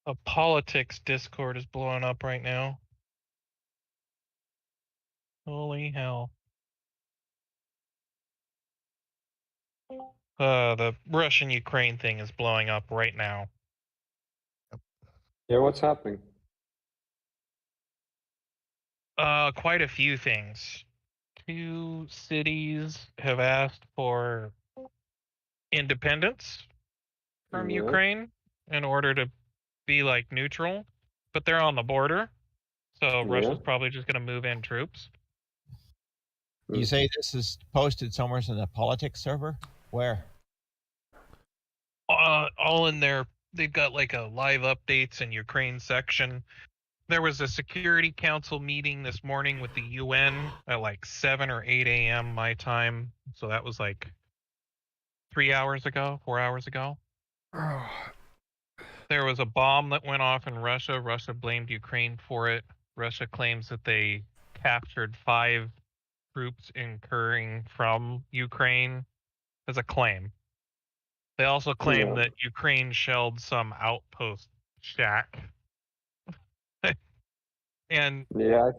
A politics Discord is blowing up right now. Holy hell. The Russian-Ukraine thing is blowing up right now.
Yeah, what's happening?
Quite a few things. 2 cities have asked for independence from
Yeah.
Ukraine in order to be like neutral, but they're on the border, so
Yeah.
Russia's probably just going to move in troops.
You say this is posted somewhere in the politics server? Where?
All in there. They've got like a live updates in Ukraine section. There was a Security Council meeting this morning with the UN at like 7 or 8 a.m. my time. So that was like 4 hours ago. There was a bomb that went off in Russia. Russia blamed Ukraine for it. Russia claims that they captured 5 troops incurring from Ukraine as a claim. They also claim that Ukraine shelled some outpost shack. And
yeah,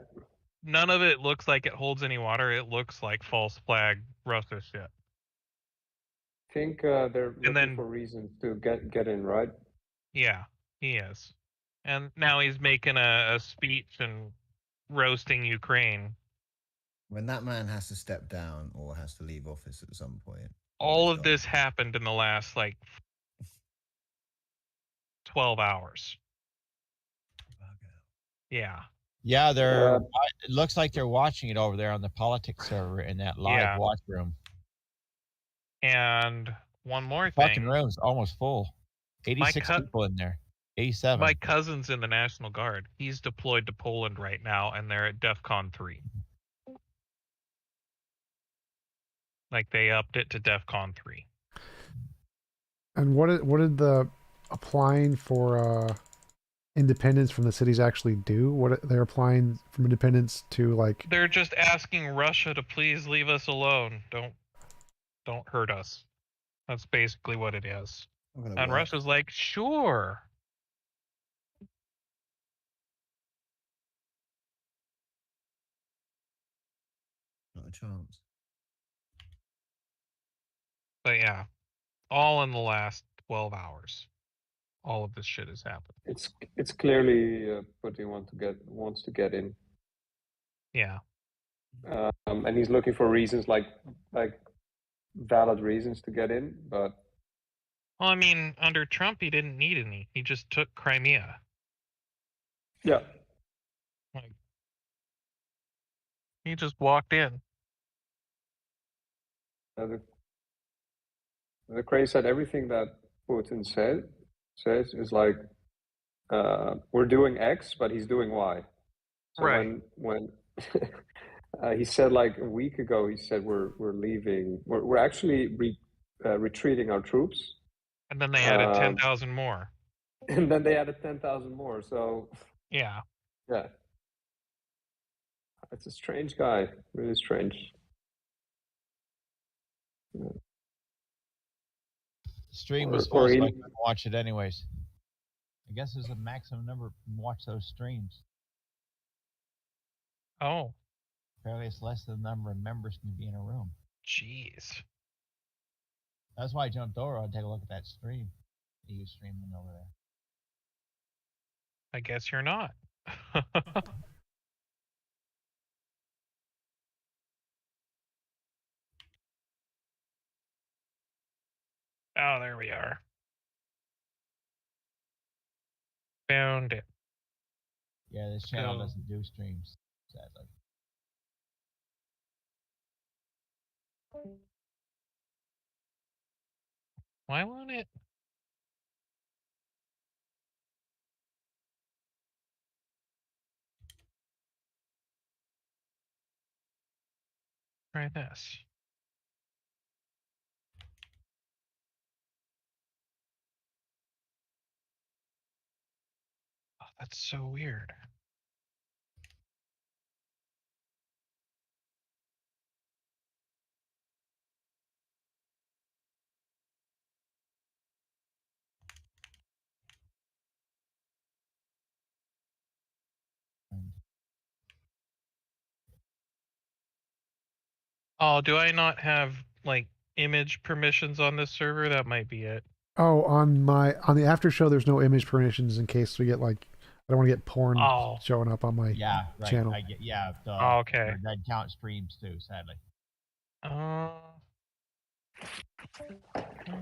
none of it looks like it holds any water. It looks like false flag Russia shit.
I think they're looking
then-
for reasons to get in, right?
Yeah, he is. And now he's making a speech and roasting Ukraine.
When that man has to step down or has to leave office at some point.
All of this happened in the last like 12 hours. Yeah.
Yeah, they're. It looks like they're watching it over there on the politics server in that live
Yeah.
watch room.
And one more
Fucking
thing.
room's almost full. 86 people in there. 87.
My cousin's in the National Guard. He's deployed to Poland right now, and they're at DEFCON 3. Like they upped it to DEFCON 3.
And what did the applying for independence from the cities actually do? What they're applying from independence to, like,
They're just asking Russia to please leave us alone. Don't hurt us. That's basically what it is. And Russia's like, sure.
Not a chance.
But yeah, all in the last 12 hours. All of this shit has happened.
It's clearly Putin wants to get in.
Yeah.
And he's looking for reasons like valid reasons to get in, but
Well, I mean, under Trump, he didn't need any. He just took Crimea.
yeah.
Like, he just walked in.
The crazy side, everything that Putin says is like we're doing X, but he's doing Y. So
Right.
when he said like a week ago, he said we're leaving. We're actually retreating our troops.
And then they added 10,000 more.
And then they added 10,000 more. So
Yeah.
yeah, it's a strange guy. Really strange. Yeah.
Stream was
Or
full, so I
he-
couldn't watch it anyways. I guess there's a maximum number to watch those streams.
Oh,
Apparently it's less than the number of members can be in a room.
jeez.
That's why I jumped over and take a look at that stream. He was streaming over there.
I guess you're not. Oh, there we are. Found it.
Yeah, this channel
Go.
doesn't do streams, sadly.
Why won't it? Try this. That's so weird. Oh, do I not have like image permissions on this server? That might be it.
Oh, on the after show, there's no image permissions in case we get like, I don't want to get porn showing up on my channel.
I get,
Oh, okay.
That count streams too, sadly.
Where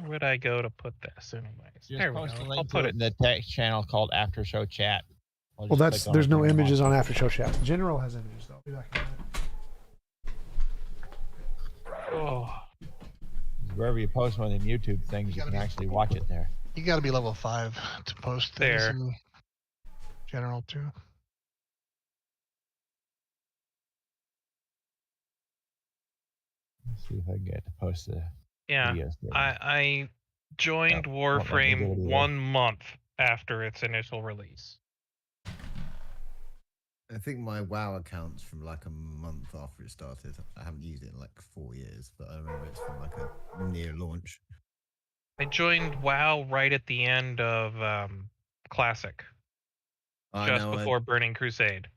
would I go to put this anyways?
Just
There we
post
go.
a
I'll
link
put
to
it.
it in the text channel called After Show Chat.
Well, there's no images on after show chat. General has images though. Be back in a minute.
Oh.
Wherever you post one of them YouTube things, you can actually watch it there.
You got to be level 5 to post things
There.
in general too.
Let's see if I can get to post the
Yeah,
videos there.
I joined
won't let me do it
Warframe
either.
1 month after its initial release.
I think my WoW account's from like a month after it started. I haven't used it in like 4 years, but I remember it's from like a near launch.
I joined WoW right at the end of Classic, just before Burning Crusade.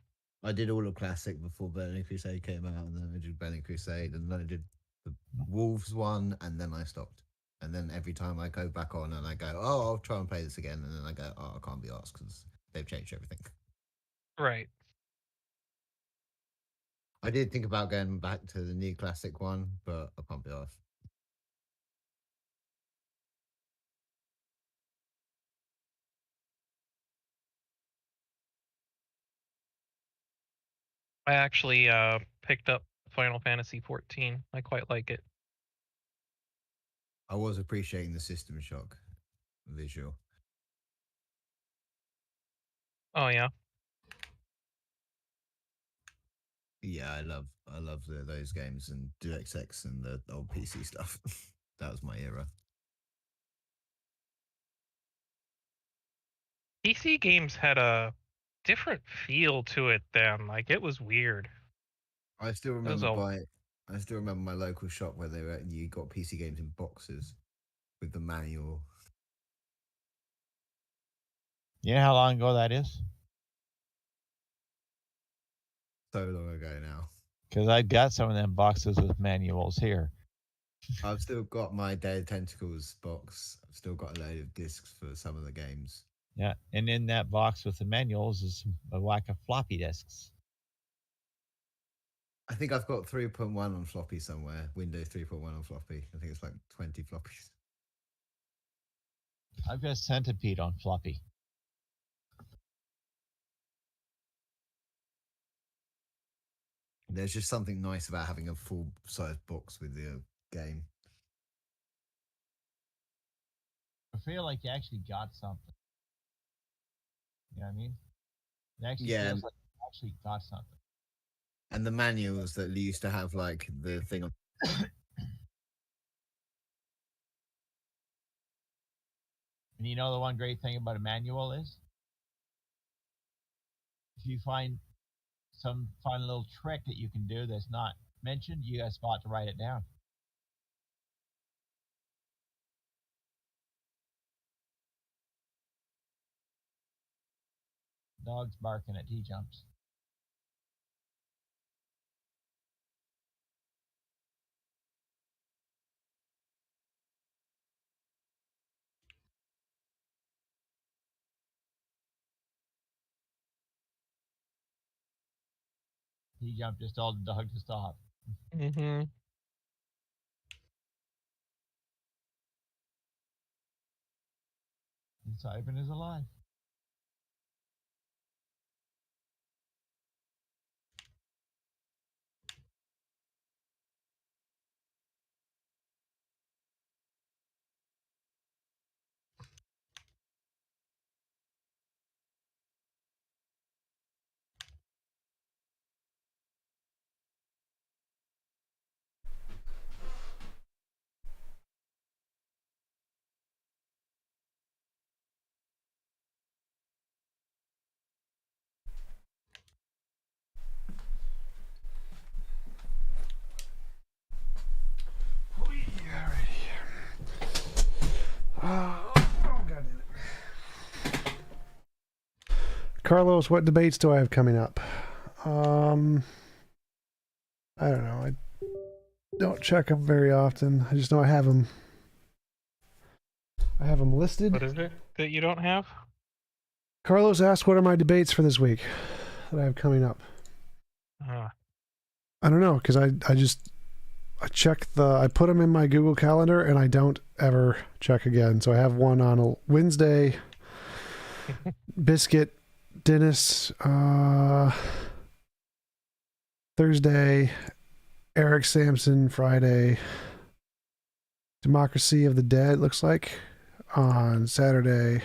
I did all of Classic before Burning Crusade came out, and then I did Burning Crusade, and then I did the Wolves one, and then I stopped. And then every time I go back on and I go, oh, I'll try and play this again, and then I go, oh, I can't be asked because they've changed everything.
Right.
I did think about going back to the new Classic one, but I can't be asked.
I actually picked up Final Fantasy 14. I quite like it.
I was appreciating the System Shock visual.
Oh yeah.
Yeah, I love those games and DuxX and the old PC stuff. That was my era.
PC games had a different feel to it then. Like it was weird.
I still remember my local shop where you got PC games in boxes with the manual.
You know how long ago that is?
So long ago now.
Because I got some of them boxes with manuals here.
I've still got my Dead Tentacles box. I've still got a load of discs for some of the games.
Yeah, and in that box with the manuals is a whack of floppy disks.
I think I've got 3.1 on floppy somewhere. Windows 3.1 on floppy. I think it's like 20 floppies.
I've got Centipede on floppy.
There's just something nice about having a full-size box with the game.
I feel like you actually got something. You know what I mean? It actually
Yeah.
feels like you actually got something.
And the manuals that used to have like the thing on.
And you know the one great thing about a manual is? If you find some fun little trick that you can do that's not mentioned, you got a spot to write it down. Dog's barking at T-Jumps. T-Jump just told the dog to stop.
Mm-hmm.
And Simon is alive.
Carlos, what debates do I have coming up? I don't know. I don't check them very often. I just know I have them. I have them listed.
What is it that you don't have?
Carlos asked, what are my debates for this week that I have coming up? I don't know, because I put them in my Google Calendar and I don't ever check again. So I have one on a Wednesday, Biscuit, Dennis, Thursday, Eric Sampson, Friday, Democracy of the Dead, looks like, on Saturday.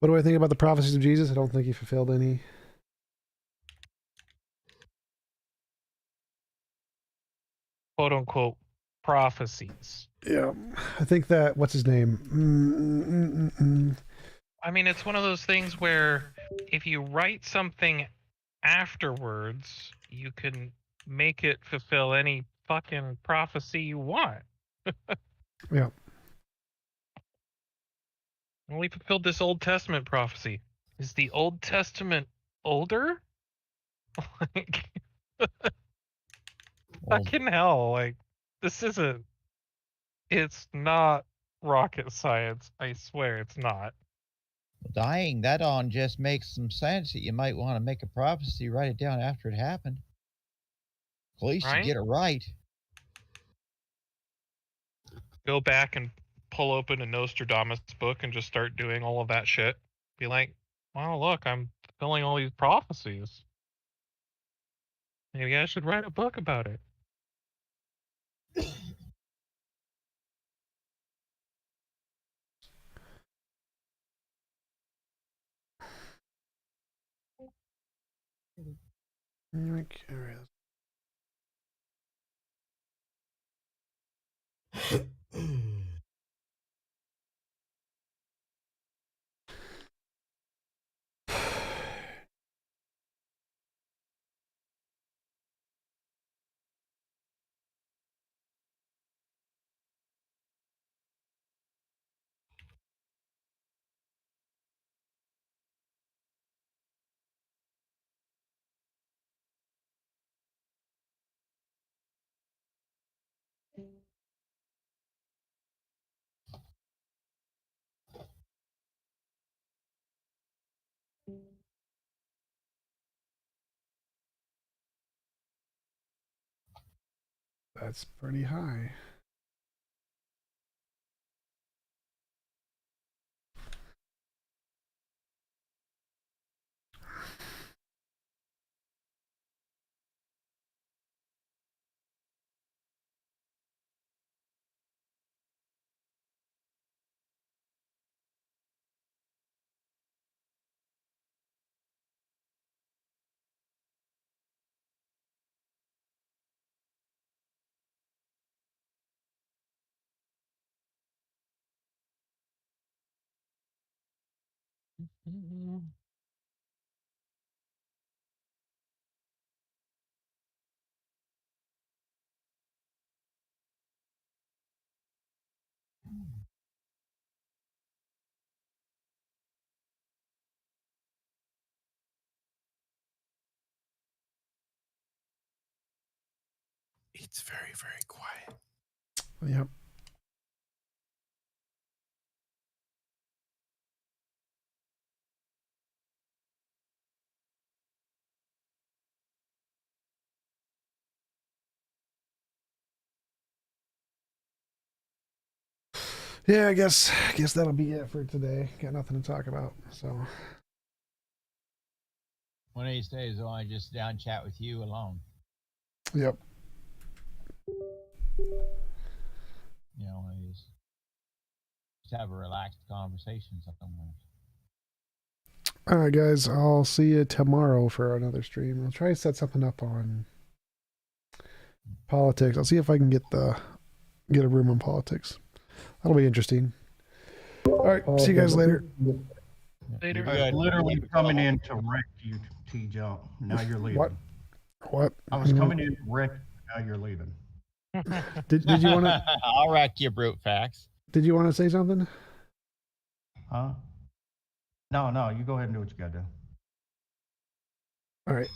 What do I think about the prophecies of Jesus? I don't think he fulfilled any.
Quote unquote prophecies.
Yeah, I think that, what's his name?
I mean, it's one of those things where if you write something afterwards, you can make it fulfill any fucking prophecy you want.
Yeah.
Well, he fulfilled this Old Testament prophecy. Is the Old Testament older? Like, fucking hell, like, this isn't... It's not rocket science. I swear it's not.
Dying, that on just makes some sense that you might want to make a prophecy, write it down after it happened. At least you get it right.
Go back and pull open a Nostradamus book and just start doing all of that shit. Be like, wow, look, I'm fulfilling all these prophecies. Maybe I should write a book about it.
That's pretty high.
It's very, very quiet.
Yep. Yeah, I guess that'll be it for today. Got nothing to talk about, so.
One of these days, I want to just sit down and chat with you alone.
Yep.
You know, just have a relaxed conversation somewhere.
All right, guys. I'll see you tomorrow for another stream. I'll try to set something up on politics. I'll see if I can get a room on politics. That'll be interesting. All right. See you guys later.
Later.
I was literally coming in to wreck you, T-Jump. Now you're leaving.
What?
I was coming in to wreck you. Now you're leaving.
Did you want to?
I'll wreck your brute facts.
Did you want to say something?
Huh? No, you go ahead and do what you gotta do.
All right.